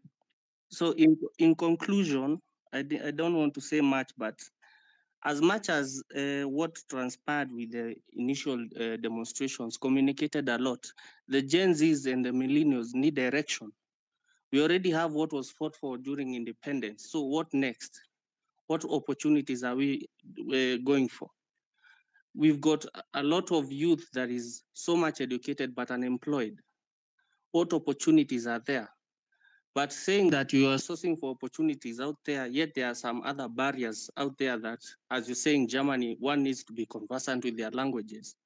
So in conclusion, I don't want to say much, but as much as what transpired with the initial demonstrations communicated a lot, the Gen Zs and the millennials need direction. We already have what was fought for during independence. So what next? What opportunities are we going for? We've got a lot of youth that is so much educated but unemployed. What opportunities are there? But saying that you are sourcing for opportunities out there, yet there are some other barriers out there that, as you're saying, Germany, one needs to be conversant with their languages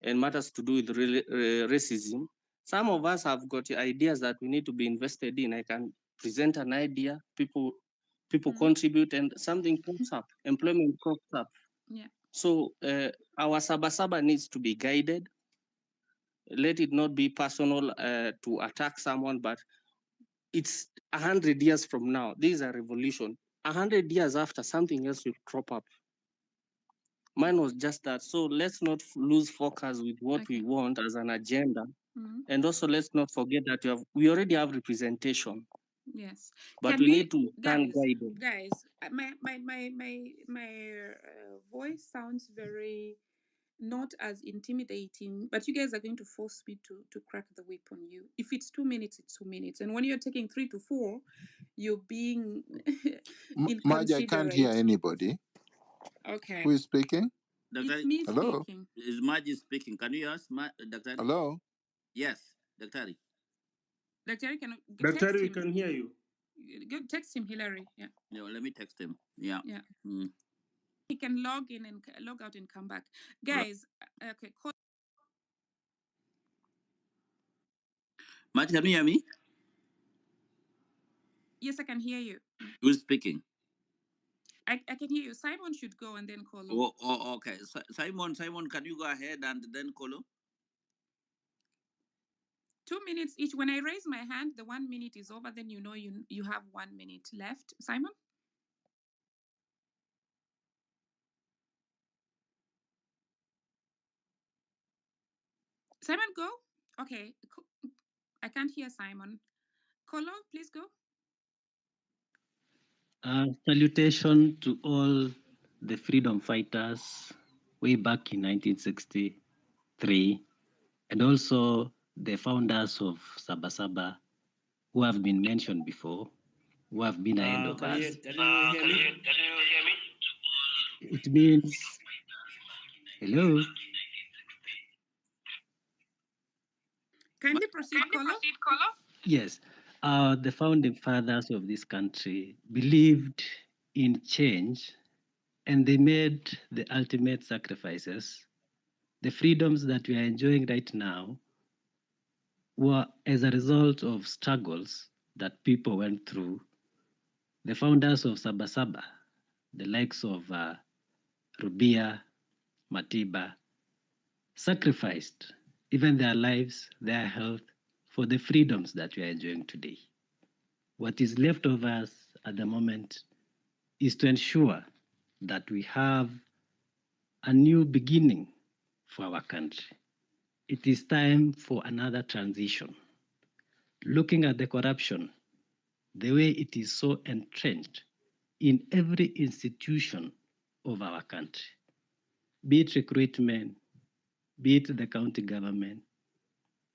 and matters to do with racism. Some of us have got ideas that we need to be invested in. I can present an idea, people contribute, and something pops up, employment pops up. Yeah. So our Saba needs to be guided. Let it not be personal to attack someone, but it's 100 years from now. This is a revolution. 100 years after, something else will crop up. Mine was just that. So let's not lose focus with what we want as an agenda. And also let's not forget that we already have representation. Yes. But Can we need to stand guided. Guys, my voice sounds very not as intimidating, but you guys are going to force me to crack the whip on you. If it's 2 minutes, it's 2 minutes. And when you're taking 3 to 4, you're being Maj, I can't hear inconsiderate. anybody. Okay. Who is speaking? It's me Hello? speaking. Is Maji speaking? Can you ask Dr. Hello? Yes, Dr. Dr. Can Dr. text we him. can hear you. Go text him, Hillary. Yeah. No, let me text him. Yeah. Yeah. He can log in and log out and come back. Guys, okay. Maji, can you hear me? Yes, I can hear you. Who's speaking? I can hear you. Simon should go and then Kolo. Oh, okay. Simon, can you go ahead and then Kolo? 2 minutes each. When I raise my hand, the 1 minute is over. Then you know you have 1 minute left. Simon? Simon, go. Okay. I can't hear Simon. Kolo, please go. Salutation to all the freedom fighters way back in 1963, and also the founders of Saba Saba, who have been mentioned before, who have been ahead of Can us. you hear me? It means, hello? Kindly proceed, Kolo. Yes, the founding fathers of this country believed in change, and they made the ultimate sacrifices. The freedoms that we are enjoying right now were as a result of struggles that people went through. The founders of Saba Saba, the likes of Rubia, Matiba, sacrificed even their lives, their health, for the freedoms that we are enjoying today. What is left of us at the moment is to ensure that we have a new beginning for our country. It is time for another transition. Looking at the corruption, the way it is so entrenched in every institution of our country, be it recruitment, be it the county government,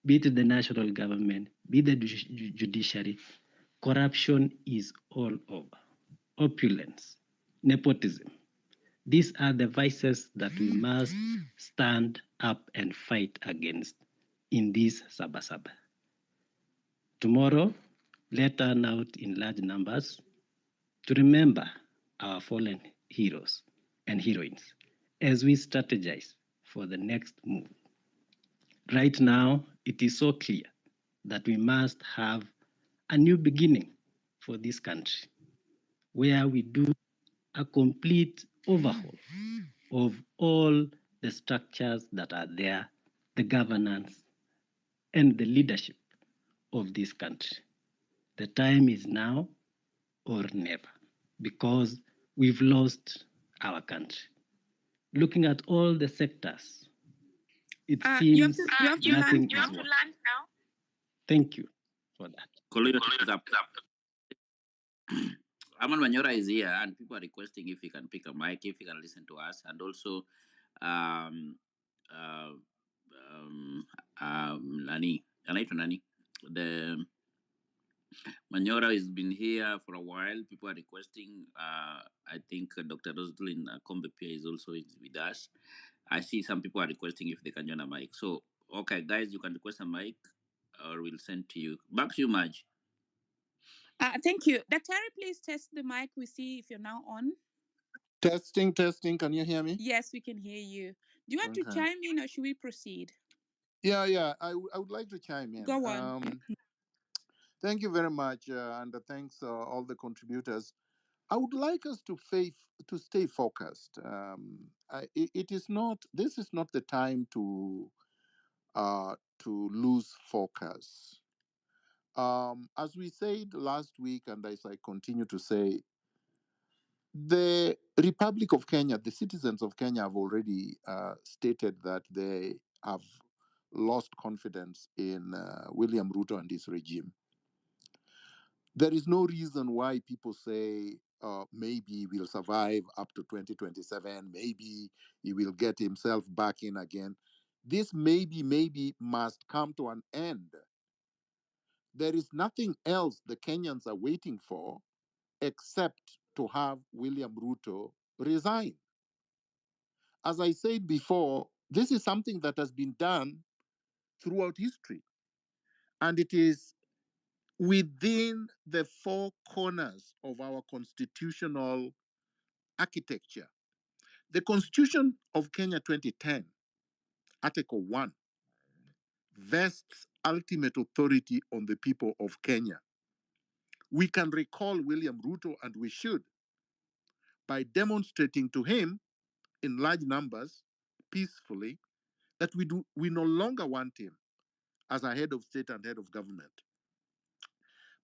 be it the national government, be the judiciary, corruption is all over. Opulence, nepotism. These are the vices that we must stand up and fight against in this Saba Saba. Tomorrow, let turn out in large numbers to remember our fallen heroes and heroines as we strategize for the next move. Right now, it is so clear that we must have a new beginning for this country where we do a complete overhaul of all the structures that are there, the governance, and the leadership of this country. The time is now or never, because we've lost our country. Looking at all the sectors, it seems you have to nothing land is working. Thank you for that. Kolo, your time is up. Aman Manyora is here, and people are requesting if he can pick a mic, if he can listen to us, and also, um, uh, Nani, the Manyora has been here for a while. People are requesting. I think Dr. Roslyn Kombepia is also with us. I see some people are requesting if they can join a mic. So, okay, guys, you can request a mic, or we'll send to you. Back to you, Maj. Thank you. Daktari, please test the mic. We see if you're now on. Testing, testing. Can you hear me? Yes, we can hear you. Do you want to Okay. chime in or should we proceed? Yeah. I would like to chime in. Go on. Thank you very much, and thanks all the contributors. I would like us to stay focused. It is not. This is not the time to lose focus. As we said last week, and as I continue to say, the Republic of Kenya, the citizens of Kenya have already stated that they have lost confidence in William Ruto and his regime. There is no reason why people say maybe we'll survive up to 2027, maybe he will get himself back in again. This maybe must come to an end. There is nothing else the Kenyans are waiting for except to have William Ruto resign. As I said before, this is something that has been done throughout history, and it is within the four corners of our constitutional architecture. The Constitution of Kenya 2010, Article 1, vests ultimate authority on the people of Kenya. We can recall William Ruto, and we should, by demonstrating to him in large numbers, peacefully, that we no longer want him as a head of state and head of government.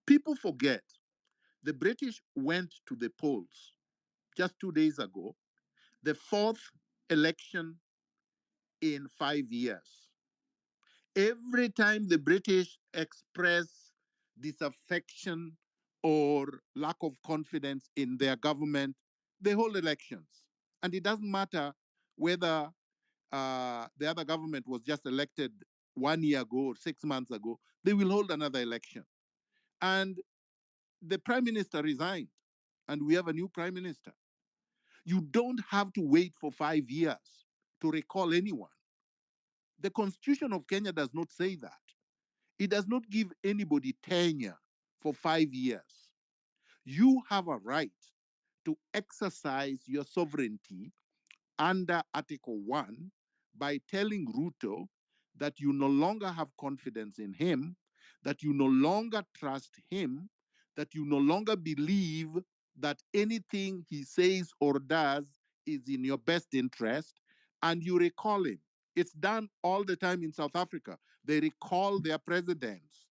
People forget the British went to the polls just 2 days ago, the fourth election in 5 years. Every time the British express disaffection or lack of confidence in their government, they hold elections. And it doesn't matter whether the other government was just elected 1 year ago or 6 months ago, they will hold another election. And the prime minister resigned, and we have a new prime minister. You don't have to wait for 5 years to recall anyone. The Constitution of Kenya does not say that. It does not give anybody tenure for 5 years. You have a right to exercise your sovereignty under Article 1 by telling Ruto that you no longer have confidence in him, that you no longer trust him, that you no longer believe that anything he says or does is in your best interest, and you recall him. It's done all the time in South Africa. They recall their presidents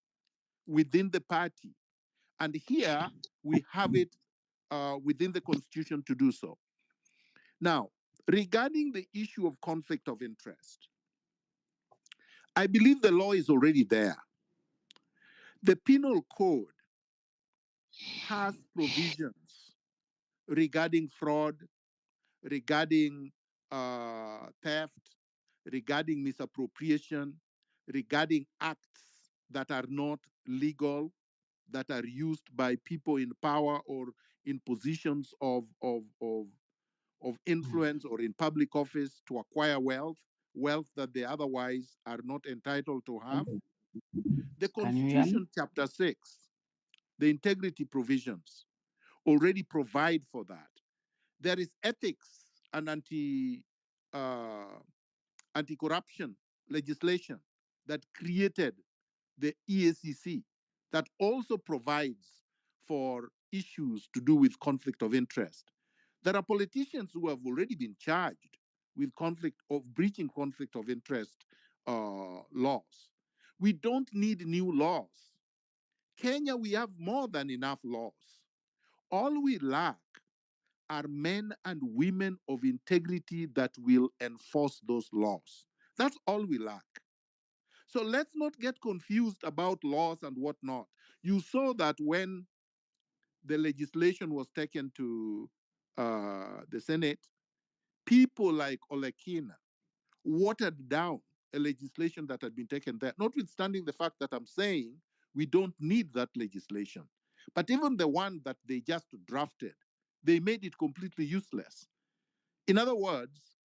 within the party. And here we have it within the constitution to do so. Now, regarding the issue of conflict of interest, I believe the law is already there. The penal code has provisions regarding fraud, regarding theft, regarding misappropriation, regarding acts that are not legal, that are used by people in power or in positions of influence or in public office to acquire wealth that they otherwise are not entitled to have. The Can you hear me? Constitution, chapter 6, the integrity provisions already provide for that. There is ethics and anti-corruption legislation that created the EACC that also provides for issues to do with conflict of interest. There are politicians who have already been charged with conflict of breaching conflict of interest laws. We don't need new laws. Kenya, we have more than enough laws. All we lack are men and women of integrity that will enforce those laws. That's all we lack. So let's not get confused about laws and whatnot. You saw that when the legislation was taken to the Senate, people like Olekina watered down a legislation that had been taken there, notwithstanding the fact that I'm saying we don't need that legislation. But even the one that they just drafted, they made it completely useless. In other words,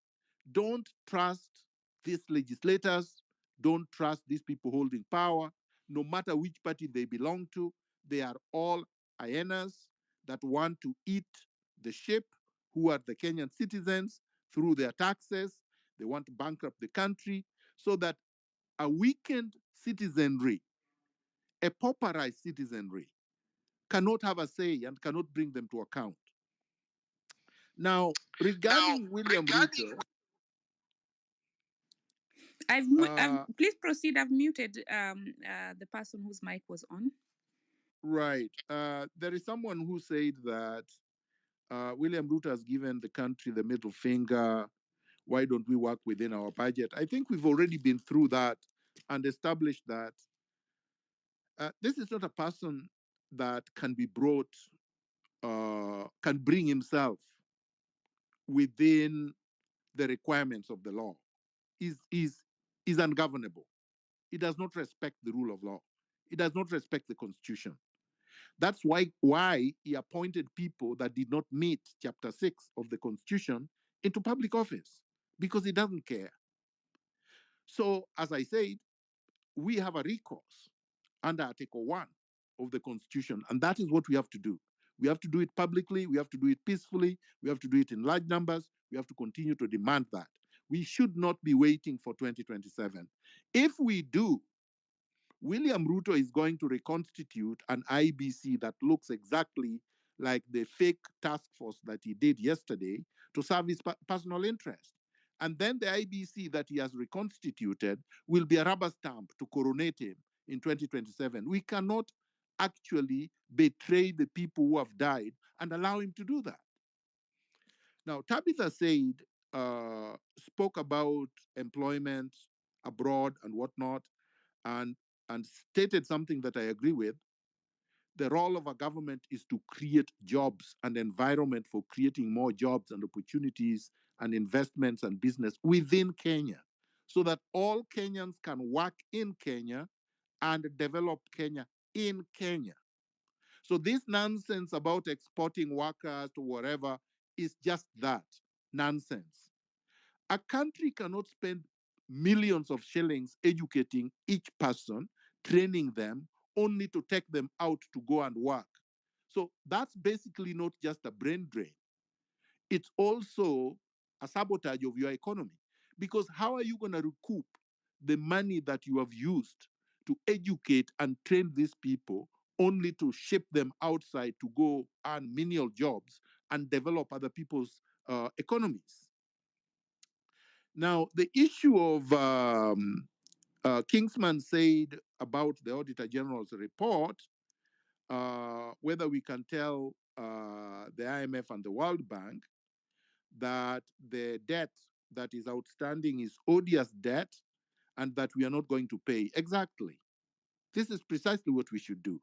don't trust these legislators, don't trust these people holding power, no matter which party they belong to. They are all hyenas that want to eat the sheep, who are the Kenyan citizens, through their taxes. They want to bankrupt the country so that a weakened citizenry, a pauperized citizenry, cannot have a say and cannot bring them to account. Now, regarding William Ruto, Please proceed. I've muted the person whose mic was on. right. There is someone who said that William Ruto has given the country the middle finger. Why don't we work within our budget? I think we've already been through that and established that this is not a person that can be brought, can bring himself within the requirements of the law. Is ungovernable. He does not respect the rule of law. He does not respect the constitution. That's why he appointed people that did not meet chapter 6 of the constitution into public office, because he doesn't care. So, as I said, we have a recourse under Article 1 of the Constitution, and that is what we have to do. We have to do it publicly, we have to do it peacefully, we have to do it in large numbers, we have to continue to demand that. We should not be waiting for 2027. If we do, William Ruto is going to reconstitute an IBC that looks exactly like the fake task force that he did yesterday to serve his personal interest. And then the IBC that he has reconstituted will be a rubber stamp to coronate him in 2027. We cannot actually betray the people who have died and allow him to do that. Now, Tabitha said, spoke about employment abroad and whatnot, and stated something that I agree with. The role of a government is to create jobs and environment for creating more jobs and opportunities and investments and business within Kenya, so that all Kenyans can work in Kenya and develop Kenya in Kenya. So this nonsense about exporting workers to wherever is just that, nonsense. A country cannot spend millions of shillings educating each person, training them, only to take them out to go and work. So that's basically not just a brain drain. It's also a sabotage of your economy. Because how are you going to recoup the money that you have used to educate and train these people, only to ship them outside to go earn menial jobs and develop other people's economies? Now, the issue of Kingsman said about the Auditor General's report, whether we can tell the IMF and the World Bank that the debt that is outstanding is odious debt and that we are not going to pay. Exactly. This is precisely what we should do.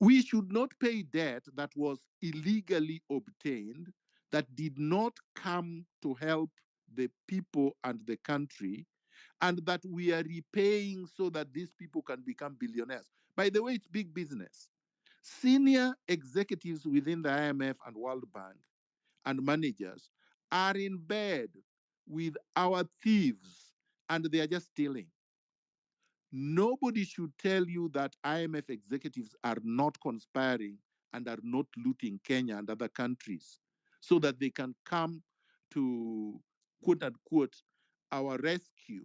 We should not pay debt that was illegally obtained, that did not come to help the people and the country, and that we are repaying so that these people can become billionaires. By the way, it's big business. Senior executives within the IMF and World Bank and managers are in bed with our thieves, and they are just stealing. Nobody should tell you that IMF executives are not conspiring and are not looting Kenya and other countries so that they can come to, quote unquote, our rescue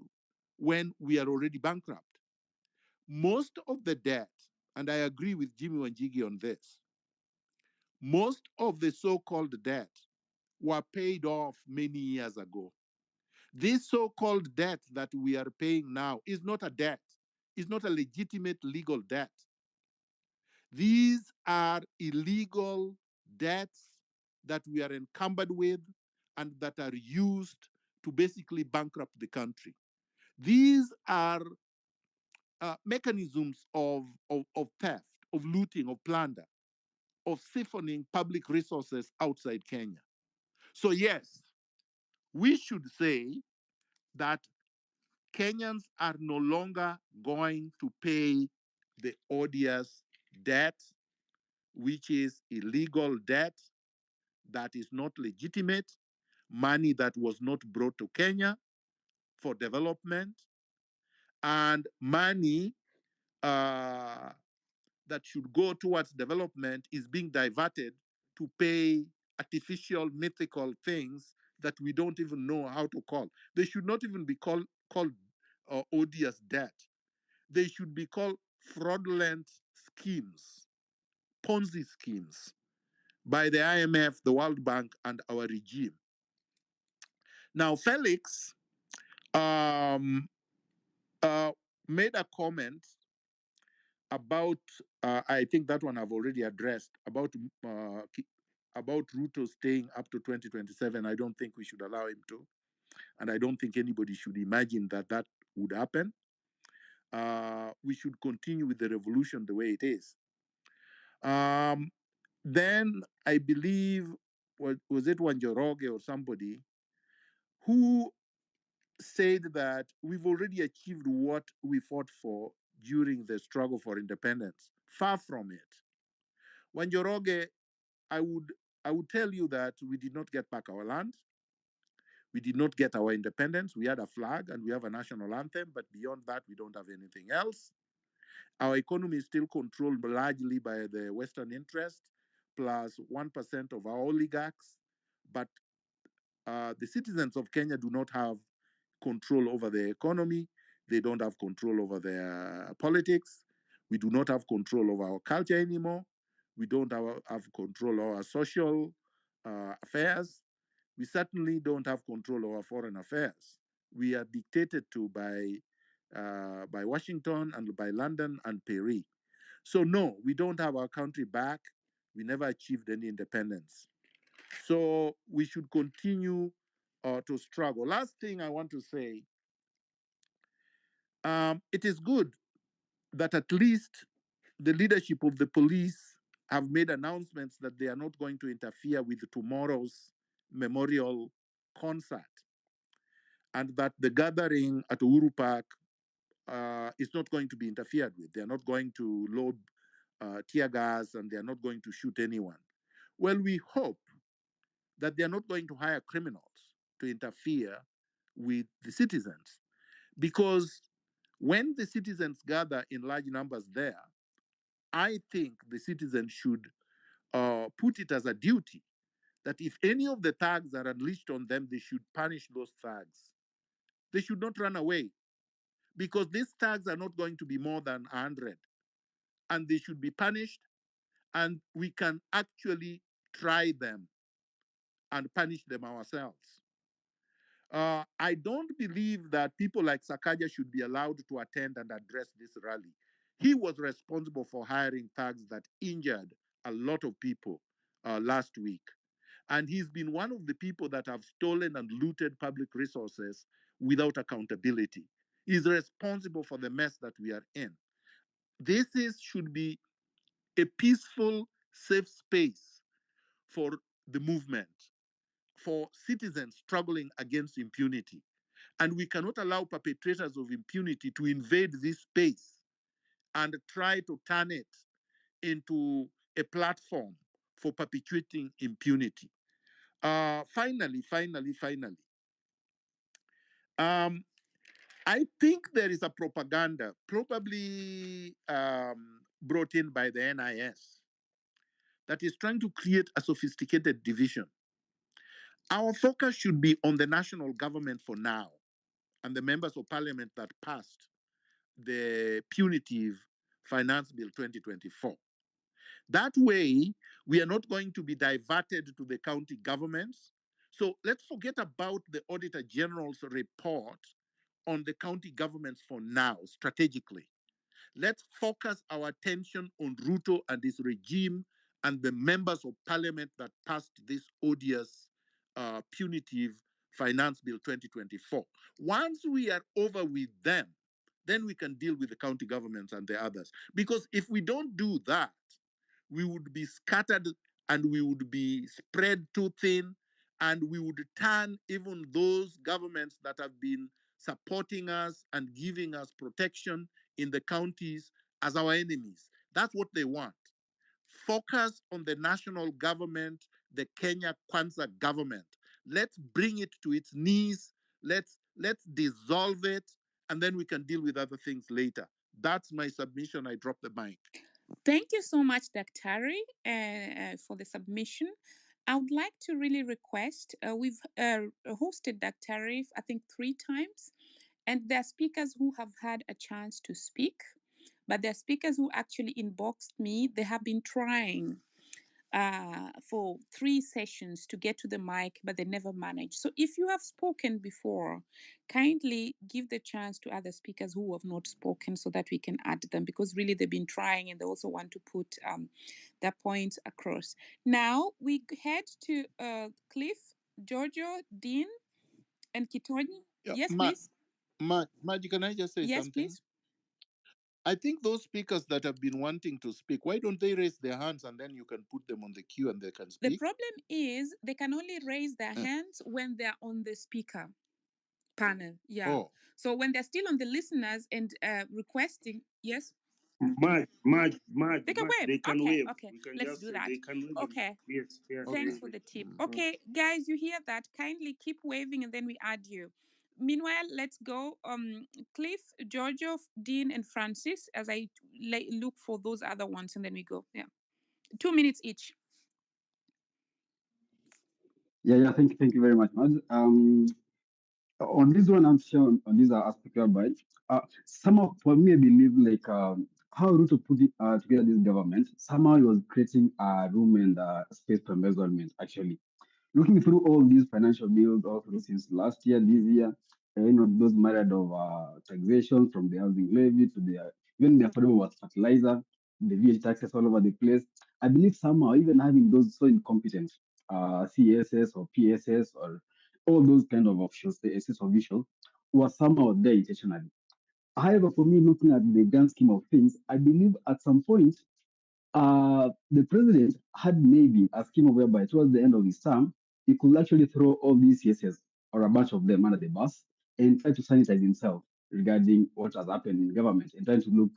when we are already bankrupt. Most of the debt, and I agree with Jimmy Wanjigi on this, most of the so-called debt were paid off many years ago. This so-called debt that we are paying now is not a debt. It's not a legitimate legal debt. These are illegal debts that we are encumbered with and that are used to basically bankrupt the country. These are mechanisms of theft, of looting, of plunder, of siphoning public resources outside Kenya. So, yes, we should say that Kenyans are no longer going to pay the odious debt, which is illegal debt that is not legitimate, money that was not brought to Kenya for development, and money that should go towards development is being diverted to pay artificial, mythical things that we don't even know how to call. They should not even be called odious debt. They should be called fraudulent schemes, Ponzi schemes by the IMF, the World Bank, and our regime. Now, Felix um, made a comment about, I think that one I've already addressed, about Ruto staying up to 2027. I don't think we should allow him to. And I don't think anybody should imagine that that would happen. We should continue with the revolution the way it is. Then I believe, was it Wanjoroge or somebody who said that we've already achieved what we fought for during the struggle for independence. Far from it. Wanjoroge, I would I would tell you that we did not get back our land. We did not get our independence. We had a flag and we have a national anthem, but beyond that, we don't have anything else. Our economy is still controlled largely by the Western interest, plus 1% of our oligarchs. But the citizens of Kenya do not have control over the economy. They don't have control over their politics. We do not have control over our culture anymore. We don't have control over our social affairs. We certainly don't have control over foreign affairs. We are dictated to by Washington and by London and Paris. So no, we don't have our country back. We never achieved any independence. So we should continue to struggle. Last thing I want to say, it is good that at least the leadership of the police have made announcements that they are not going to interfere with tomorrow's memorial concert, and that the gathering at Uhuru Park is not going to be interfered with. They are not going to load tear gas and they are not going to shoot anyone. Well, we hope that they are not going to hire criminals to interfere with the citizens, because when the citizens gather in large numbers there, I think the citizens should put it as a duty that if any of the thugs are unleashed on them, they should punish those thugs. They should not run away, because these thugs are not going to be more than 100, and they should be punished, and we can actually try them and punish them ourselves. I don't believe that people like Sakaja should be allowed to attend and address this rally. He was responsible for hiring thugs that injured a lot of people last week. And he's been one of the people that have stolen and looted public resources without accountability. He's responsible for the mess that we are in. Should be a peaceful, safe space for the movement, for citizens struggling against impunity. And we cannot allow perpetrators of impunity to invade this space and try to turn it into a platform for perpetuating impunity. Finally, I think there is a propaganda, probably brought in by the NIS, that is trying to create a sophisticated division. Our focus should be on the national government for now and the members of parliament that passed the punitive Finance Bill 2024. That way, we are not going to be diverted to the county governments. So let's forget about the Auditor General's report on the county governments for now, strategically. Let's focus our attention on Ruto and his regime and the members of parliament that passed this odious punitive Finance Bill 2024. Once we are over with them, then we can deal with the county governments and the others. Because if we don't do that, we would be scattered and we would be spread too thin, and we would turn even those governments that have been supporting us and giving us protection in the counties as our enemies. That's what they want. Focus on the national government, the Kenya Kwanza government. Let's bring it to its knees. Let's dissolve it, and then we can deal with other things later. That's my submission. I drop the mic. Thank you so much, Daktari, for the submission. I would like to really request, we've hosted Daktari, I think 3 times, and there are speakers who have had a chance to speak, but there are speakers who actually inboxed me. They have been trying for 3 sessions to get to the mic, but they never managed. So if you have spoken before, kindly give the chance to other speakers who have not spoken so that we can add them, because really they've been trying and they also want to put their points across. Now we head to Cliff, Giorgio, Dean, and Kitoni. Yeah, Yes, please. Maji, can I just say Yes, something? please. I think those speakers that have been wanting to speak, why don't they raise their hands and then you can put them on the queue and they can The speak? problem is they can only raise their hands when they're on the speaker panel. Yeah. Oh, So when they're still on the listeners and requesting, yes, March, they can wave. they can Okay, wave. okay. We can Let's just do say that. they can wave. Okay. Yes, yes. Thanks okay. for the tip. Okay, guys, you hear that? Kindly keep waving and then we add you. Meanwhile, let's go. Cliff, Giorgio, Dean, and Francis, as I look for those other ones, and then we go. Yeah. 2 minutes each. Yeah. Thank you very much, Maj. On this one, I'm sure on this aspect whereby somehow for me, I believe like how Ruto put it together this government. Somehow he was creating a room and space for embezzlement. Actually, looking through all these financial bills, all through since last year, this year, those myriad of taxation from the housing levy to the even the affordable was fertilizer, the VAT taxes all over the place. I believe somehow even having those so incompetent CSS or PSS or all those kind of officials, the SS officials, was somehow there intentionally. However, for me, looking at the grand scheme of things, I believe at some point the president had maybe a scheme whereby towards the end of his term, he could actually throw all these CSS or a bunch of them under the bus and try to sanitize himself regarding what has happened in government and trying to look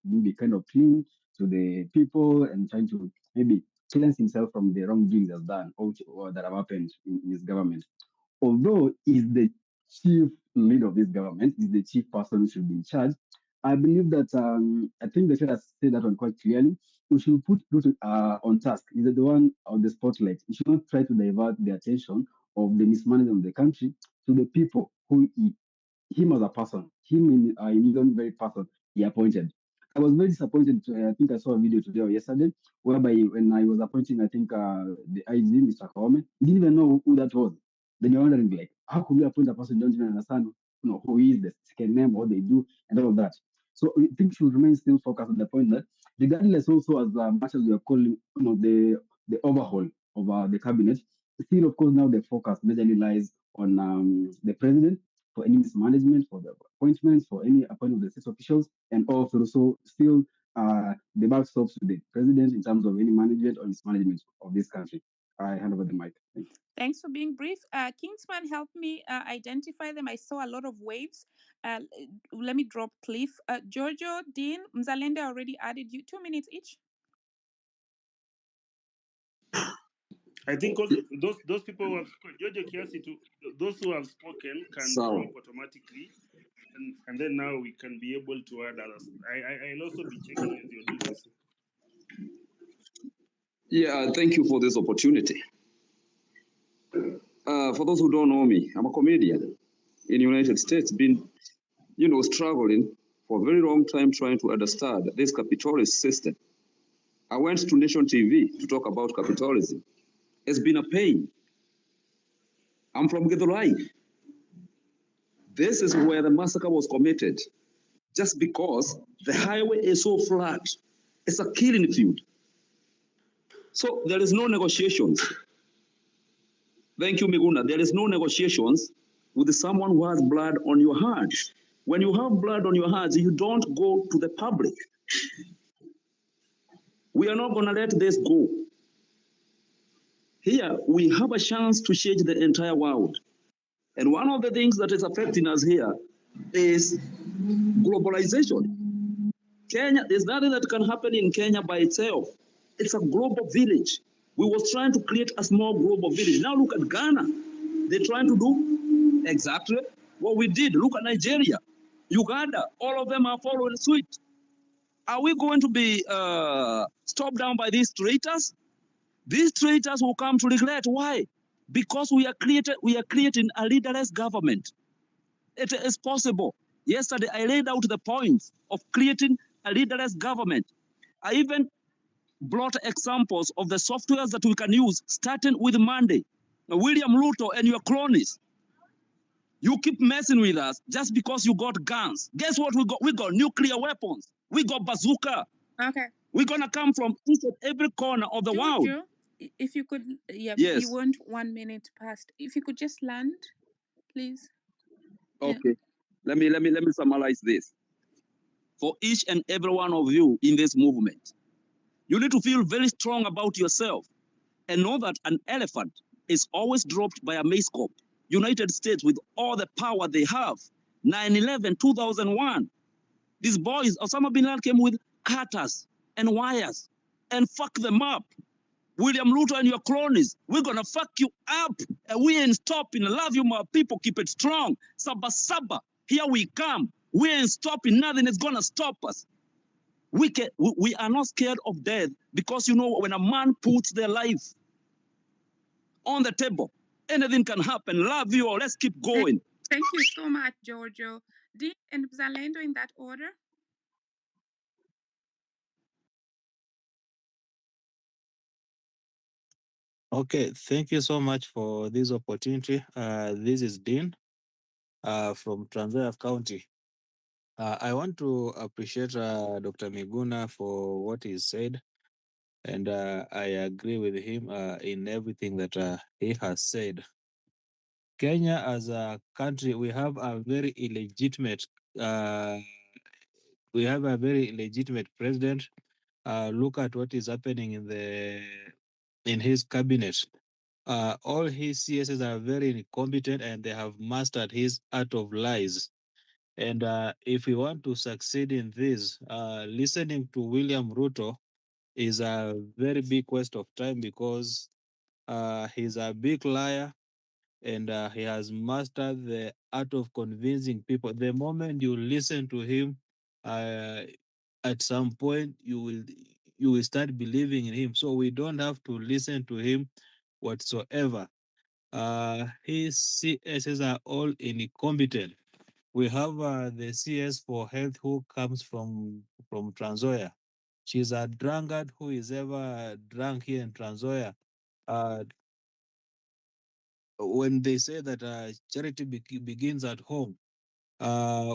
maybe kind of clean to the people and trying to maybe cleanse himself from the wrongdoings that's done or that have happened in his government. Although he's the chief leader of this government, he's the chief person who should be in charge. I believe that I think the chair has said that one quite clearly. We should put Ruto on task. He's the one on the spotlight. We should not try to divert the attention of the mismanagement of the country to the people who him as a person, him in his own very person, he appointed. I was very disappointed. I think I saw a video today or yesterday whereby when I was appointing, I think the IG, Mr. Kawame, he didn't even know who that was. Then you're wondering, like, how could we appoint a person who don't even understand, who is the second name, what they do, and all of that. So I think we should remain still focused on the point that, regardless also as much as we are calling, the overhaul of the cabinet, still, of course, now the focus majorly lies on the president for any mismanagement, for the appointments, for any appointment of the state officials, and also still the buck stops with the president in terms of any management or mismanagement of this country. I hand over the mic. Thank you. Thanks for being brief. Kingsman, help me identify them. I saw a lot of waves. Let me drop Cliff. Giorgio, Dean, Mzalenda already added you. 2 minutes each. I think also those people who have spoken, Georgia Kiasi, those who have spoken can drop automatically, and then now we can be able to add others. I'll also be checking as you're doing this. Yeah, thank you for this opportunity. For those who don't know me, I'm a comedian in the United States, been, struggling for a very long time trying to understand this capitalist system. I went to Nation TV to talk about capitalism. It's been a pain. I'm from Githurai. This is where the massacre was committed. Just because the highway is so flat, it's a killing field. So there is no negotiations. Thank you, Miguna. There is no negotiations with someone who has blood on your hands. When you have blood on your hands, you don't go to the public. We are not going to let this go. Here, we have a chance to change the entire world. And one of the things that is affecting us here is globalization. Kenya, there's nothing that can happen in Kenya by itself. It's a global village. We was trying to create a small global village. Now look at Ghana. They're trying to do exactly what we did. Look at Nigeria, Uganda. All of them are following suit. Are we going to be stopped down by these traitors? These traitors will come to regret. Why? Because we are creating a leaderless government. It is possible. Yesterday, I laid out the points of creating a leaderless government. I even brought examples of the softwares that we can use, starting with Monday. Now, William Ruto and your cronies, you keep messing with us just because you got guns. Guess what we got? We got nuclear weapons. We got bazooka. Okay. We're gonna come from each and every corner of the world. Giorgio, if you could, yeah, you Yes. want 1 minute past. If you could just land, please. Yeah. Okay. Let me summarize this. For each and every one of you in this movement, you need to feel very strong about yourself and know that an elephant is always dropped by a mace corp. United States, with all the power they have, 9/11, 2001, these boys, Osama bin Laden came with cutters and wires and fuck them up. William Ruto and your cronies, we're gonna fuck you up. And we ain't stopping. Love you, my people. Keep it strong. Saba Saba, here we come. We ain't stopping. Nothing is gonna stop us. We are not scared of death because you know when a man puts their life on the table, anything can happen. Love you all. Let's keep going. Thank you so much, Giorgio. Dean and Zalendo in that order. Okay, thank you so much for this opportunity. This is Dean from Trans County. I want to appreciate Dr. Miguna for what he said, and I agree with him in everything that he has said. Kenya, as a country, we have a very illegitimate. We have a very illegitimate president. Look at what is happening in his cabinet. All his CSs are very incompetent and they have mastered his art of lies. And if we want to succeed in this, listening to William Ruto is a very big waste of time because he's a big liar and he has mastered the art of convincing people. The moment you listen to him, at some point you will start believing in him. So we don't have to listen to him whatsoever. His CSs are all incompetent. We have the CS for health who comes from Transoya. She's a drunkard who is ever drunk here in Transoya. When they say that charity begins at home,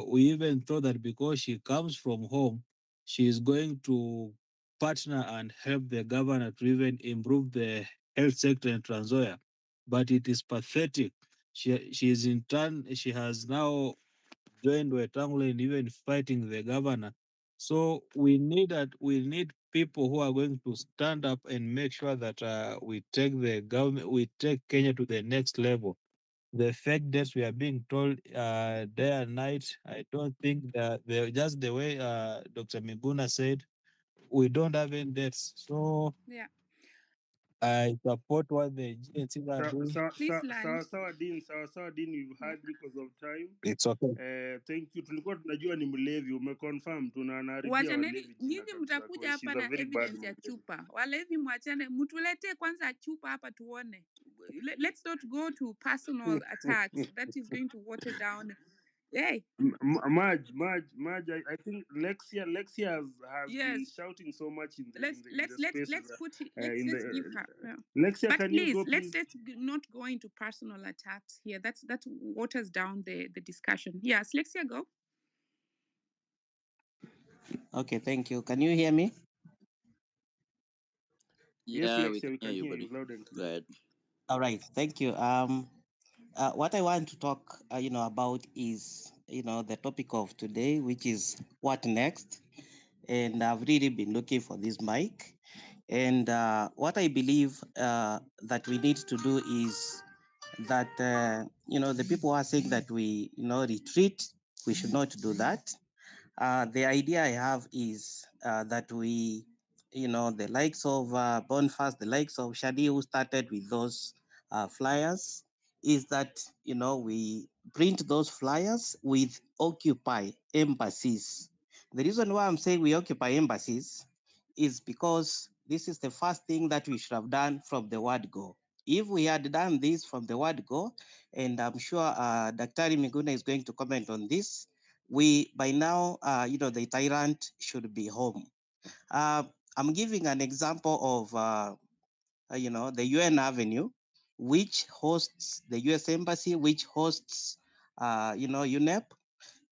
we even thought that because she comes from home, she is going to partner and help the governor to even improve the health sector in Transoya. But it is pathetic. She is in turn, she has now joined Wetangula in even fighting the governor. So we need people who are going to stand up and make sure that we take the government, we take Kenya to the next level. The fact that we are being told day and night, I don't think that just the way Dr. Miguna said, we don't have any deaths. So yeah, I support what the GNCs are doing. Please land. Sawa Dean, you've had because of time. It's okay. Thank you. Tulikuwa tunajua ni mlevi, umeconfirm. Tunanaribia Wachaneni, walevi jina nyinyi kabisa. mtakuja hapa She's a na very bad evidence ya man. chupa. Walevi mwachane, mtuletee kwanza chupa hapa tuone. Let's not go to personal attacks. That is going to water down. Hey. Maj, I think Lexia has been Yes. shouting so much in the Let's spaces. let's give her. Lexia, But can you go, please? let's not go into personal attacks here. That waters down the discussion. Yes, Lexia, go. Okay, thank you. Can you hear me? Yes, Yeah, we Lexia, can we hear can you, hear you buddy. loud and Go clear. ahead. All right, thank you. What I want to talk, about is, the topic of today, which is what next. And I've really been looking for this mic. And what I believe that we need to do is that, the people are saying that we, retreat. We should not do that. The idea I have is that we, the likes of Boniface, the likes of Shadi, who started with those flyers, is that, we print those flyers with Occupy embassies. The reason why I'm saying we occupy embassies is because this is the first thing that we should have done from the word go. If we had done this from the word go, and I'm sure Dr. Miguna is going to comment on this, we by now, the tyrant should be home. I'm giving an example of, the UN Avenue, which hosts the US Embassy, which hosts, UNEP.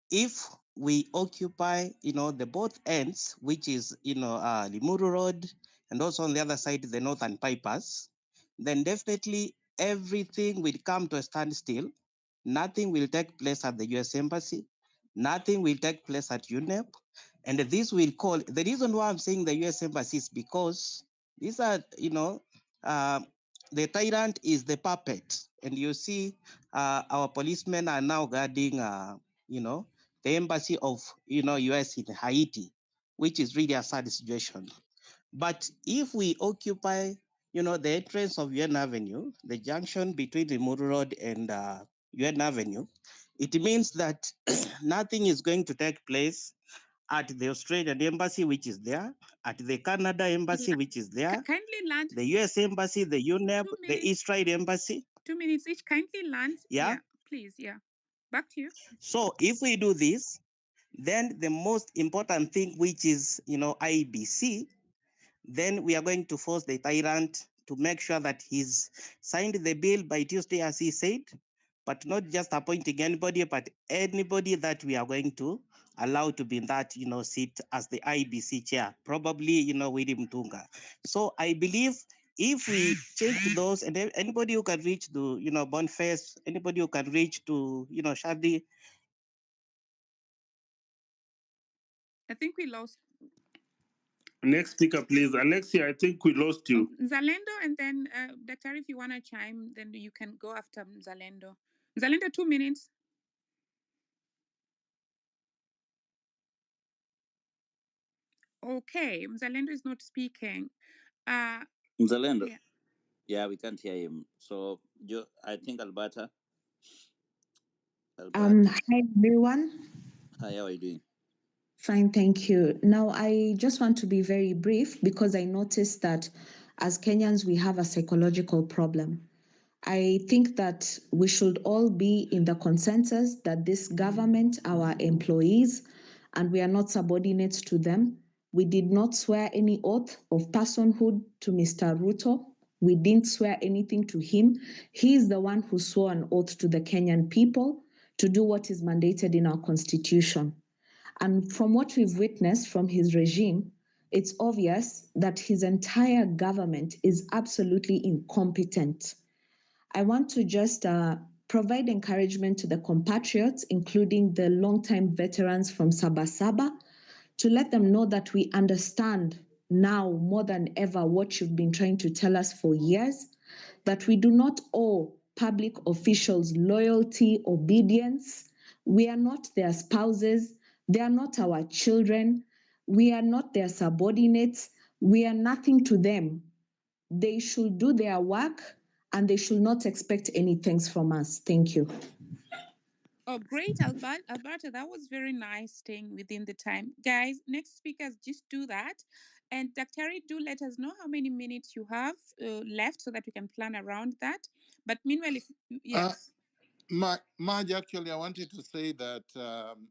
If we occupy, the both ends, which is, Limuru Road, and also on the other side, the Northern Bypass, then definitely everything will come to a standstill. Nothing will take place at the US Embassy. Nothing will take place at UNEP. And this will call, the reason why I'm saying the US Embassy is because these are, the tyrant is the puppet. And you see, our policemen are now guarding, the embassy of, US in Haiti, which is really a sad situation. But if we occupy, the entrance of UN Avenue, the junction between the Rimuru Road and UN Avenue, it means that nothing is going to take place at the Australian embassy, which is there, at the Canada embassy, which is there, Kindly land. the US embassy, the UNEP, the Israel embassy. 2 minutes each. Kindly land. Yeah, please. Yeah. Back to you. So if we do this, then the most important thing, which is, IBC, then we are going to force the tyrant to make sure that he's signed the bill by Tuesday, as he said, but not just appointing anybody, but anybody that we are going to allow to be in that, seat as the IBC chair, probably, William Tunga. So I believe if we change those, and anybody who can reach to, Boniface, anybody who can reach to, Shadi. I think we lost. Next speaker, please. Alexia, I think we lost you. Zalendo, and then Dr. If you want to chime, then you can go after Zalendo. Zalendo, 2 minutes. Okay, Zalendo is not speaking. Zalendo. Yeah. Yeah, we can't hear him. So, I think Alberta. Hi everyone. Hi, how are you doing? Fine, thank you. Now, I just want to be very brief because I noticed that as Kenyans, we have a psychological problem. I think that we should all be in the consensus that this government, our employees, and we are not subordinates to them. We did not swear any oath of personhood to Mr. Ruto. We didn't swear anything to him. He is the one who swore an oath to the Kenyan people to do what is mandated in our constitution. And from what we've witnessed from his regime, it's obvious that his entire government is absolutely incompetent. I want to just provide encouragement to the compatriots, including the longtime veterans from Saba, to let them know that we understand now more than ever what you've been trying to tell us for years, that we do not owe public officials loyalty, obedience. We are not their spouses. They are not our children. We are not their subordinates. We are nothing to them. They should do their work and they should not expect any thanks from us. Thank you. Oh, great, Alberta. That was very nice staying within the time. Guys, next speakers, just do that. And Dr. do let us know how many minutes you have left so that we can plan around that. But meanwhile, yes. Maj, actually, I wanted to say that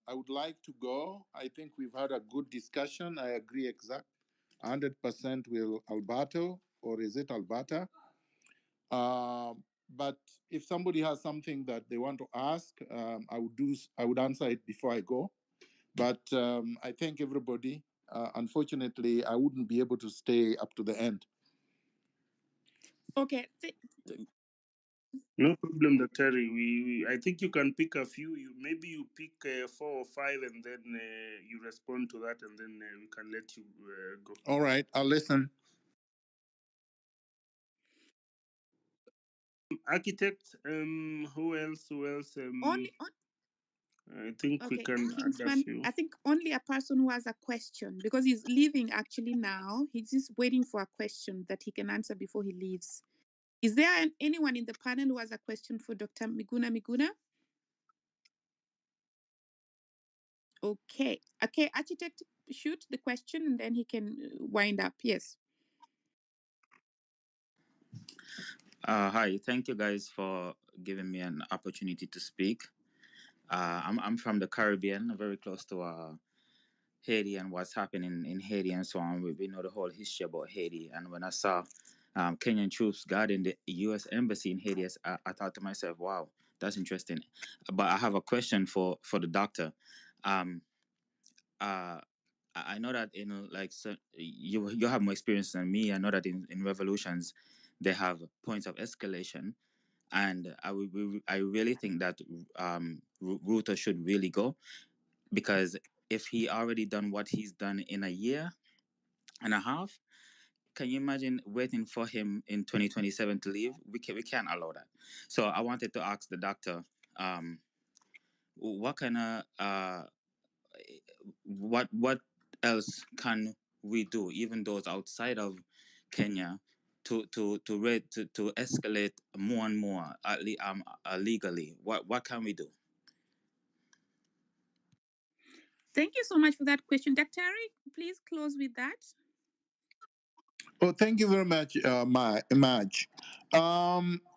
I would like to go. I think we've had a good discussion. I agree 100% with Alberto, or is it Alberta? But if somebody has something that they want to ask, I would answer it before I go. But I thank everybody. Unfortunately, I wouldn't be able to stay up to the end. Okay. No problem, Dr. I think you can pick a few. Maybe you pick 4 or 5, and then you respond to that, and then we can let you go. All right, I'll listen. Architect. Who else? I think we can Kingsman, add a few. I think only a person who has a question, because he's leaving actually now. He's just waiting for a question that he can answer before he leaves. Is there anyone in the panel who has a question for Dr. Miguna? Okay. Okay, architect, shoot the question and then he can wind up. Yes. Hi, thank you guys for giving me an opportunity to speak. I'm from the Caribbean, very close to Haiti and what's happening in Haiti and so on. We know the whole history about Haiti. And when I saw Kenyan troops guarding the U.S. embassy in Haiti, I thought to myself, "Wow, that's interesting." But I have a question for the doctor. Um, uh, I know that you have more experience than me. I know that in revolutions they have points of escalation, and I really think that Ruto should really go, because if he already done what he's done in a year and a half, can you imagine waiting for him in 2027 to leave? We can't allow that. So I wanted to ask the doctor, what kind of what else can we do, even those outside of Kenya, to escalate more and more legally? What can we do? Thank you so much for that question. Dr. Ari, please close with that. Oh, thank you very much, Maj.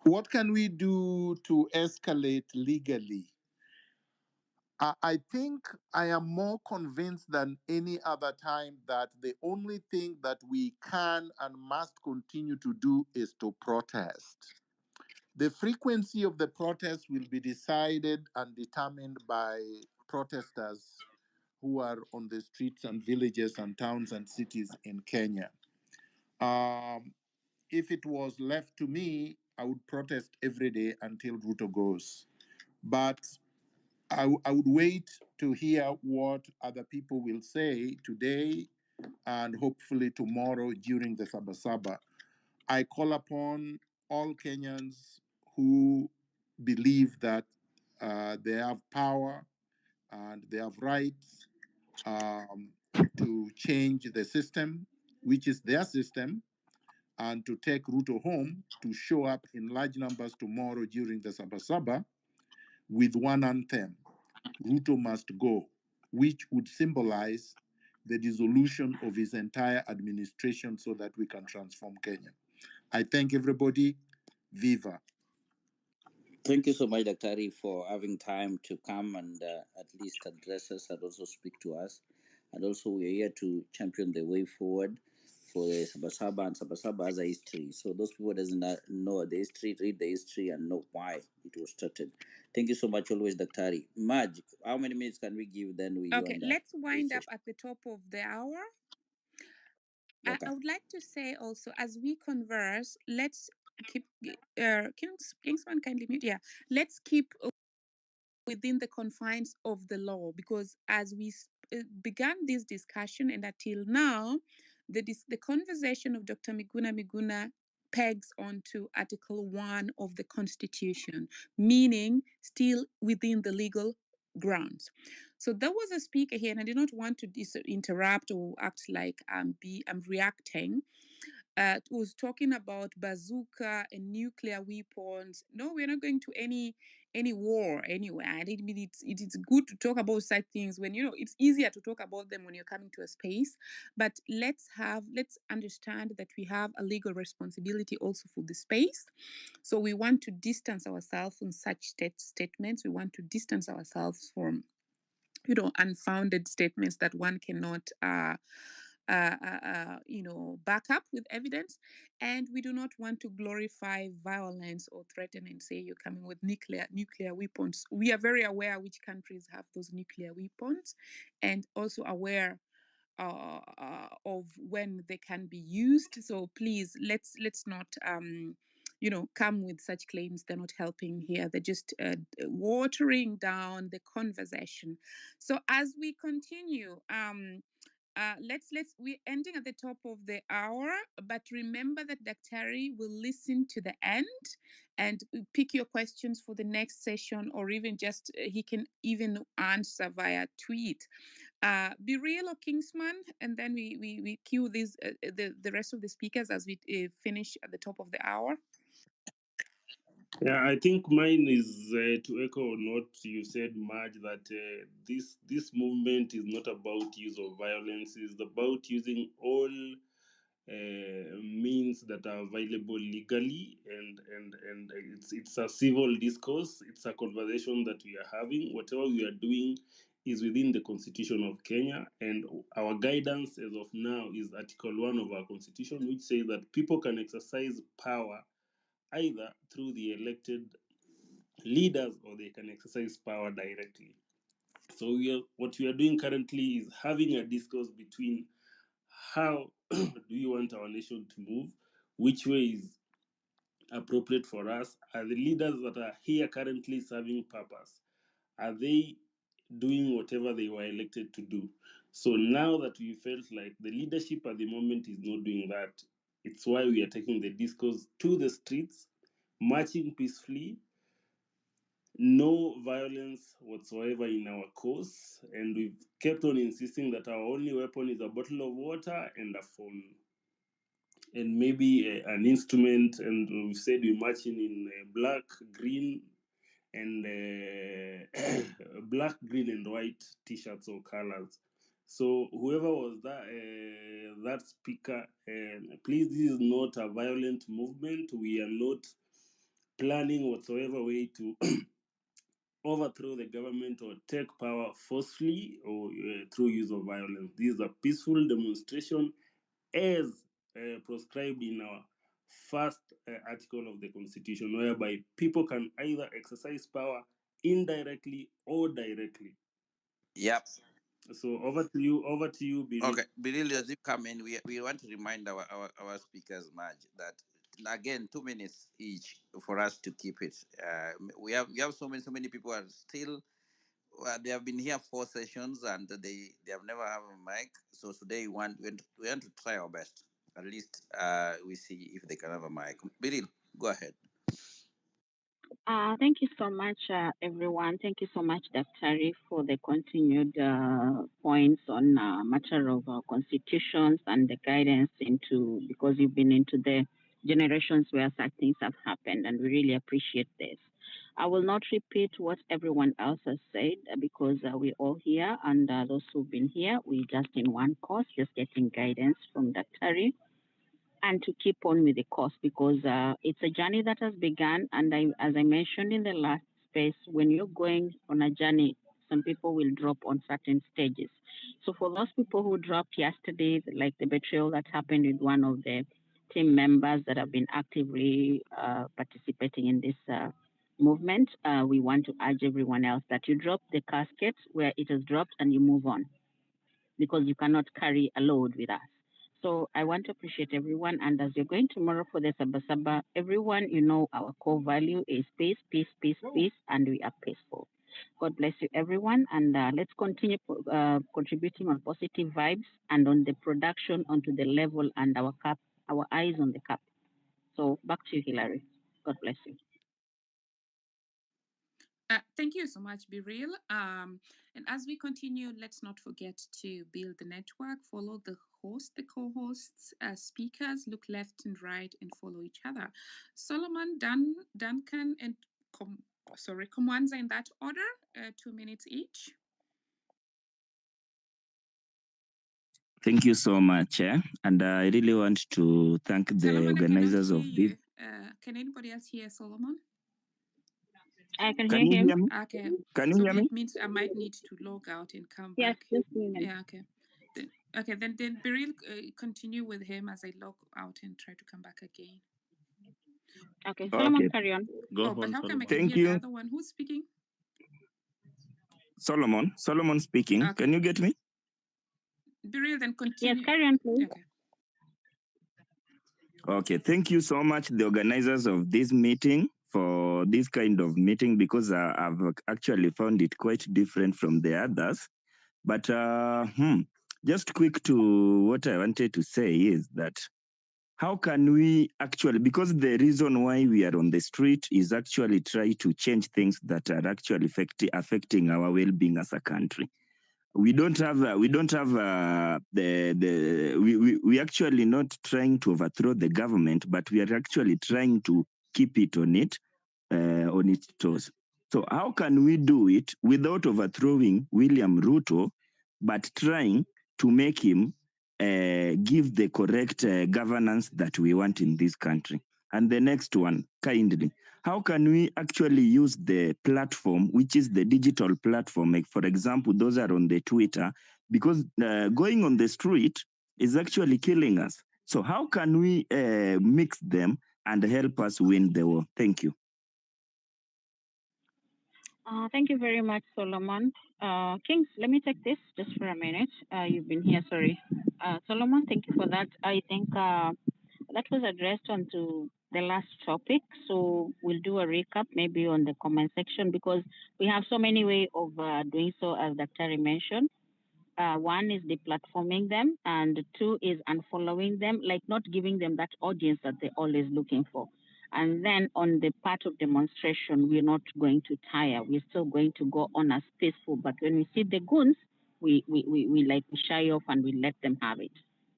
What can we do to escalate legally? I think I am more convinced than any other time that the only thing that we can and must continue to do is to protest. The frequency of the protest will be decided and determined by protesters who are on the streets and villages and towns and cities in Kenya. If it was left to me, I would protest every day until Ruto goes. But I would wait to hear what other people will say today and hopefully tomorrow during the Sabasaba. I call upon all Kenyans who believe that they have power and they have rights to change the system, which is their system, and to take Ruto home, to show up in large numbers tomorrow during the Sabasaba with one anthem: Ruto must go, which would symbolize the dissolution of his entire administration so that we can transform Kenya. I thank everybody. Viva. Thank you so much, Dr. Ari, for having time to come and at least address us and also speak to us. And also, we're here to champion the way forward for the Sabasaba, and Sabasaba has a history. So those people doesn't know the history, read the history and know why it was started. Thank you so much, always, Dr. Ari. Maj, how many minutes can we give? Then we Okay, wind up. let's wind up at the top of the hour. Okay. I would like to say also, as we converse, let's keep Kingsman, kindly mute. Yeah, let's keep within the confines of the law, because as we began this discussion and until now, the conversation of Dr. Miguna pegs onto Article 1 of the Constitution, meaning still within the legal grounds. So there was a speaker here, and I did not want to interrupt or act like I'm reacting. Was talking about bazooka and nuclear weapons. No, we're not going to any war anywhere. I mean, it's good to talk about such things when it's easier to talk about them when you're coming to a space. But let's understand that we have a legal responsibility also for the space. So we want to distance ourselves from such statements. We want to distance ourselves from unfounded statements that one cannot back up with evidence. And we do not want to glorify violence or threaten and say you're coming with nuclear weapons. We are very aware which countries have those nuclear weapons, and also aware of when they can be used. So please, let's not come with such claims. They're not helping here. They're just watering down the conversation. So as we continue, we're ending at the top of the hour, but remember that Daktari will listen to the end and pick your questions for the next session, or even just he can even answer via tweet. Be Real or Kingsman, and then we cue these the rest of the speakers as we finish at the top of the hour. Yeah, I think mine is to echo on what you said, Marge, that this movement is not about use of violence. It's about using all means that are available legally, and it's a civil discourse. It's a conversation that we are having. Whatever we are doing is within the Constitution of Kenya, and our guidance as of now is Article 1 of our Constitution, which says that people can exercise power either through the elected leaders or they can exercise power directly. So what we are doing currently is having a discourse between how do we want our nation to move, which way is appropriate for us. Are the leaders that are here currently serving purpose? Are they doing whatever they were elected to do? So now that we felt like the leadership at the moment is not doing that, it's why we are taking the discourse to the streets, marching peacefully, no violence whatsoever in our cause, and we've kept on insisting that our only weapon is a bottle of water and a phone and maybe an instrument, and we've said we're marching in black, green, and black, green, and white t-shirts or colors. So whoever was that speaker, please, this is not a violent movement. We are not planning whatsoever way to overthrow the government or take power forcefully or through use of violence. This is a peaceful demonstration as prescribed in our first article of the Constitution, whereby people can either exercise power indirectly or directly. Yep. So over to you, Biril. Okay, Biril, as you come in, we want to remind our speakers, Maj, that again 2 minutes each for us to keep it. We have so many people are still. Well, they have been here 4 sessions and they have never have a mic. So today we want to try our best. At least we see if they can have a mic. Biril, go ahead. Thank you so much, everyone. Thank you so much, Dr. for the continued points on matter of constitutions and the guidance into, because you've been into the generations where such things have happened, and we really appreciate this. I will not repeat what everyone else has said because we're all here, and those who've been here, we're just in one course, just getting guidance from Dr. and to keep on with the course because it's a journey that has begun. And as I mentioned in the last space, when you're going on a journey, some people will drop on certain stages. So for those people who dropped yesterday, like the betrayal that happened with one of the team members that have been actively participating in this movement, we want to urge everyone else that you drop the casket where it has dropped and you move on because you cannot carry a load with us. So I want to appreciate everyone. And as you're going tomorrow for the Saba Saba, everyone, you know, our core value is peace, peace, peace, peace, and we are peaceful. God bless you, everyone. And let's continue contributing on positive vibes and on the production onto the level and our cup, our eyes on the cup. So back to you, Hilary. God bless you. Thank you so much, Biril. And as we continue, let's not forget to build the network, follow the host, the co-hosts, speakers, look left and right, and follow each other. Solomon, Duncan, and Komwanza in that order, 2 minutes each. Thank you so much. And I really want to thank the Solomon, organizers of this. Can anybody else hear Solomon? I can Can hear you him. hear me? Okay. Can you So hear me? it means I might need to log out and come Yes, back. just a minute. Yeah, okay. Then Biril, continue with him as I log out and try to come back again. Okay, Solomon, Okay. carry on. Go but on, how come I Solomon. can Thank hear the you. other one? Who's speaking? Solomon speaking. Okay. Can you get me? Biril, then continue. Yes, carry on, please. Okay. Okay, thank you so much, the organizers of this meeting, for this kind of meeting, because I've actually found it quite different from the others. But just quick to what I wanted to say is that how can we actually, because the reason why we are on the street is actually try to change things that are actually affecting our well-being as a country. We actually not trying to overthrow the government, but we are actually trying to keep it on it on its toes. So how can we do it without overthrowing William Ruto, but trying to make him give the correct governance that we want in this country? And the next one, kindly, how can we actually use the platform, which is the digital platform, like for example, those are on the Twitter, because going on the street is actually killing us. So how can we mix them and help us win the war? Thank you. Thank you very much, Solomon. Kings, let me take this just for a minute. You've been here, sorry. Solomon, thank you for that. I think that was addressed onto the last topic. So we'll do a recap maybe on the comment section because we have so many ways of doing so, as Dr. mentioned. One is deplatforming them, and two is unfollowing them, like not giving them that audience that they're always looking for. And then on the part of demonstration, we're not going to tire. We're still going to go on as peaceful. But when we see the goons, we shy off and we let them have it.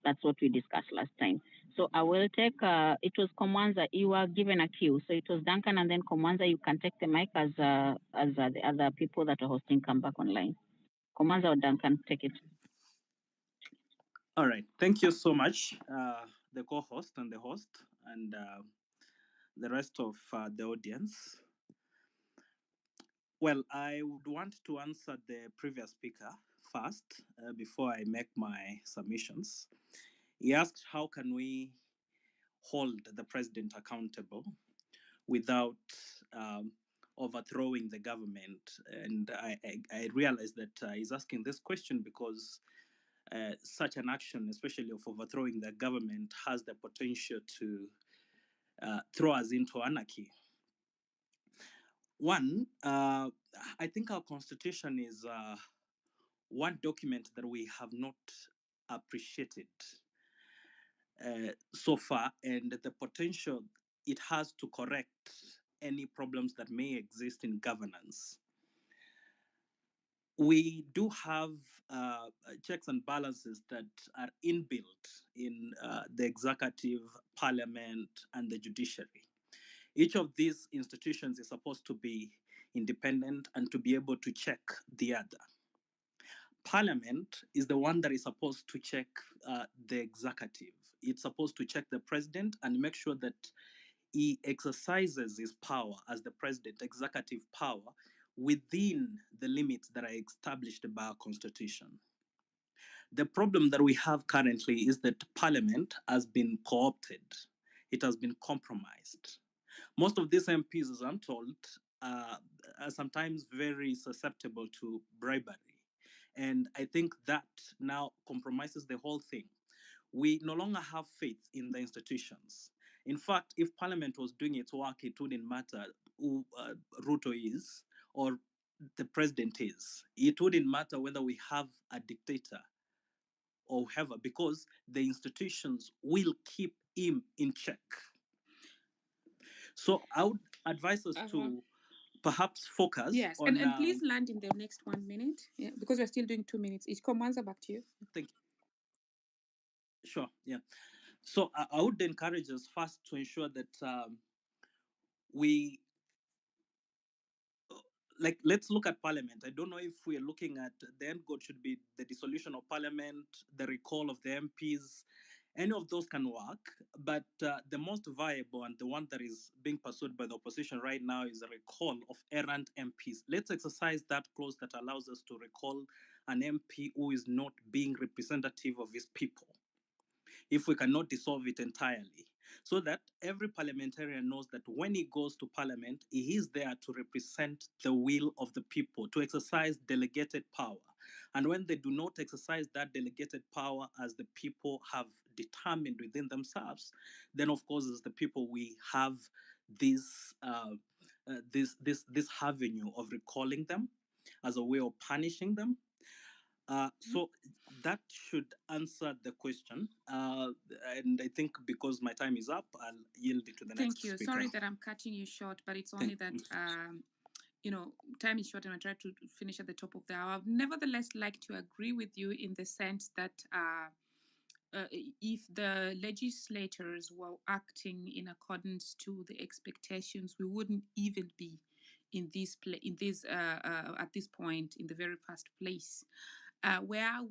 That's what we discussed last time. So I will take, it was Komanza, you were given a cue. So it was Duncan and then Komanza, you can take the mic as the other people that are hosting come back online. Komanza or Duncan, take it. All right. Thank you so much, the co-host and the host, and the rest of the audience. Well, I would want to answer the previous speaker first before I make my submissions. He asked, how can we hold the president accountable without overthrowing the government? And I realized that he's asking this question because such an action, especially of overthrowing the government, has the potential to throw us into anarchy. One, I think our constitution is one document that we have not appreciated so far, and the potential it has to correct any problems that may exist in governance. We do have checks and balances that are inbuilt in the executive, parliament, and the judiciary. Each of these institutions is supposed to be independent and to be able to check the other. Parliament is the one that is supposed to check the executive. It's supposed to check the president and make sure that he exercises his power as the president, executive power, within the limits that are established by our constitution. The problem that we have currently is that Parliament has been co-opted. It has been compromised. Most of these MPs, as I'm told, are sometimes very susceptible to bribery. And I think that now compromises the whole thing. We no longer have faith in the institutions. In fact, if Parliament was doing its work, it wouldn't matter who Ruto is or the president is. It wouldn't matter whether we have a dictator or whoever, because the institutions will keep him in check. So I would advise us to perhaps focus on... and please land in the next 1 minute, because we're still doing 2 minutes each. Komanza, back to you. Thank you. Sure, yeah. So I would encourage us first to ensure that we... let's look at Parliament. I don't know if we're looking at the end goal should be the dissolution of Parliament, the recall of the MPs. Any of those can work, but the most viable and the one that is being pursued by the opposition right now is a recall of errant MPs. Let's exercise that clause that allows us to recall an MP who is not being representative of his people, if we cannot dissolve it entirely, so that every parliamentarian knows that when he goes to parliament, he is there to represent the will of the people, to exercise delegated power. And when they do not exercise that delegated power as the people have determined within themselves, then of course as the people we have this avenue of recalling them as a way of punishing them. So that should answer the question. And I think because my time is up, I'll yield it to the next speaker. Thank you. Sorry that I'm cutting you short, but it's only that, time is short and I try to finish at the top of the hour. I would nevertheless like to agree with you in the sense that if the legislators were acting in accordance to the expectations, we wouldn't even be in this at this point in the very first place. Where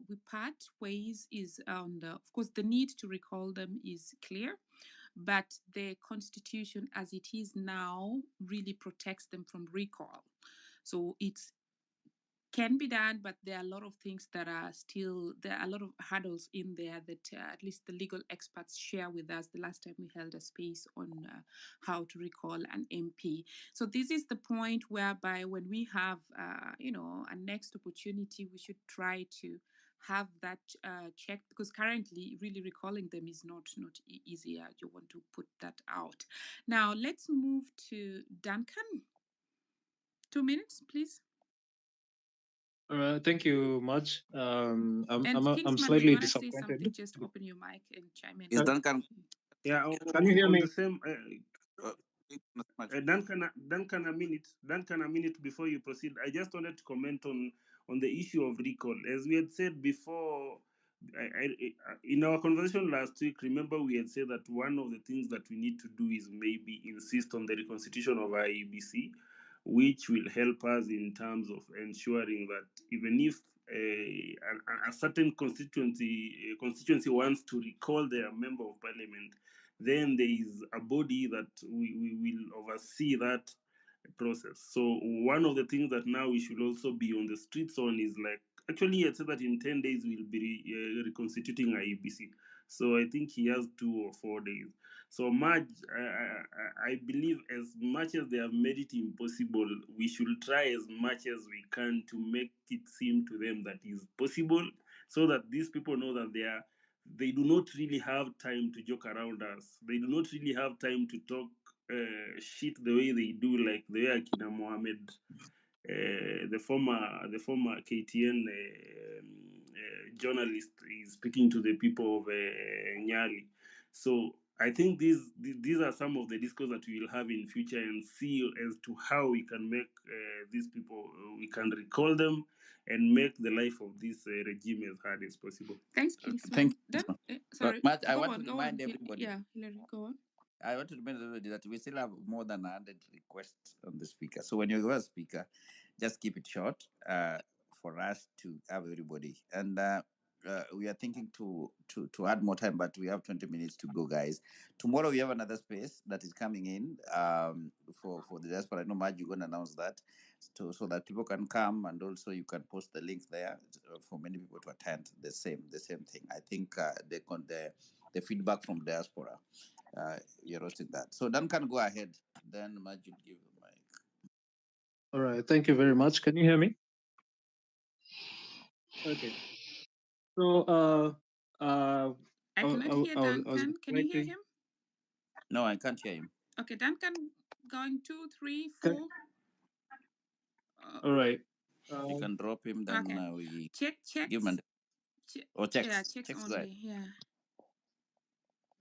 we part ways is on of course, the need to recall them is clear, but the constitution as it is now really protects them from recall. So it's can be done, but there are a lot of things that are still, there are a lot of hurdles in there that at least the legal experts share with us the last time we held a space on how to recall an MP. So this is the point whereby when we have, a next opportunity, we should try to have that checked, because currently really recalling them is not easy. You want to put that out. Now let's move to Duncan. 2 minutes, please. Thank you much. And I'm Kingsman, when slightly you want to say something, disappointed. just open your mic and chime in. Is Duncan? Yeah, Can you hear on me? the same. Uh, Duncan, a minute before you proceed. I just wanted to comment on the issue of recall. As we had said before, in our conversation last week, remember we had said that one of the things that we need to do is maybe insist on the reconstitution of IEBC, which will help us in terms of ensuring that even if a certain constituency wants to recall their member of parliament, then there is a body that we will oversee that process. So one of the things that now we should also be on the streets on is like, actually it said that in 10 days we'll be reconstituting IEBC. So I think he has 2 or 4 days. So much, I believe as much as they have made it impossible, we should try as much as we can to make it seem to them that is possible, so that these people know that they do not really have time to joke around us. They do not really have time to talk shit the way they do, like the way Akina Mohammed, the former KTN journalist, is speaking to the people of Nyali. So I think these are some of the discourse that we will have in future, and see as to how we can make these people, we can recall them and make the life of this regime as hard as possible. Thanks, Thank Kingsman. you. Then, sorry, Matt, I go want on, to go on. remind everybody. Yeah, Hillary, go on. I want to remind everybody that we still have more than 100 requests on the speaker. So when you go a speaker, just keep it short for us to have everybody. And we are thinking to add more time, but we have 20 minutes to go, guys. Tomorrow we have another space that is coming in for the diaspora. I know, Marge, you're going to announce that so that people can come, and also you can post the links there for many people to attend the same thing. I think the feedback from diaspora, you're roasting that. So Duncan, go ahead. Then Majid, give the mic. All right. Thank you very much. Can you hear me? Okay. So I cannot hear Duncan. Can you hear him? No, I can't hear him. Okay, Duncan, going 2, 3, 4. All right. You can drop him, then Okay. we Checks. give him or checks. Yeah, checks Go only. ahead. Yeah.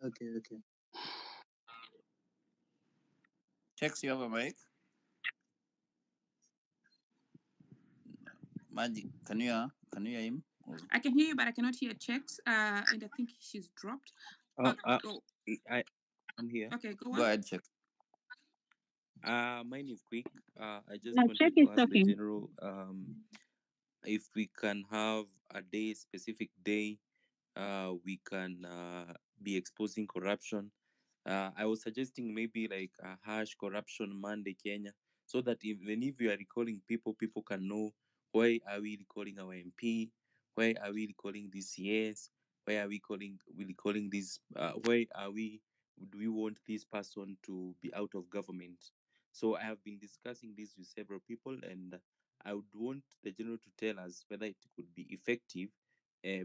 Okay. Checks, you have a mic? Magic, can you hear him? I can hear you, but I cannot hear checks. And I think she's dropped. Go. I'm here. Okay, go on. Go ahead, check. Mine is quick. I just Check wanted is to ask the talking. general if we can have a specific day we can be exposing corruption. I was suggesting maybe like a harsh corruption Monday Kenya, so that even if we are recalling people, people can know why are we recalling our MP, why are we recalling this CS, why are we recalling this, why are we, do we want this person to be out of government? So I have been discussing this with several people, and I would want the general to tell us whether it could be effective,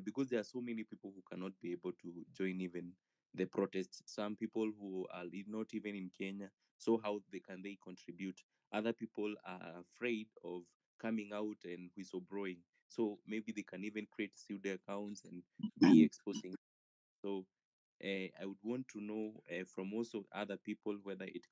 because there are so many people who cannot be able to join even the protests. Some people who are not even in Kenya, so how they contribute? Other people are afraid of coming out and whistleblowing, so maybe they can even create pseudo accounts and be exposing. So I would want to know from also other people whether it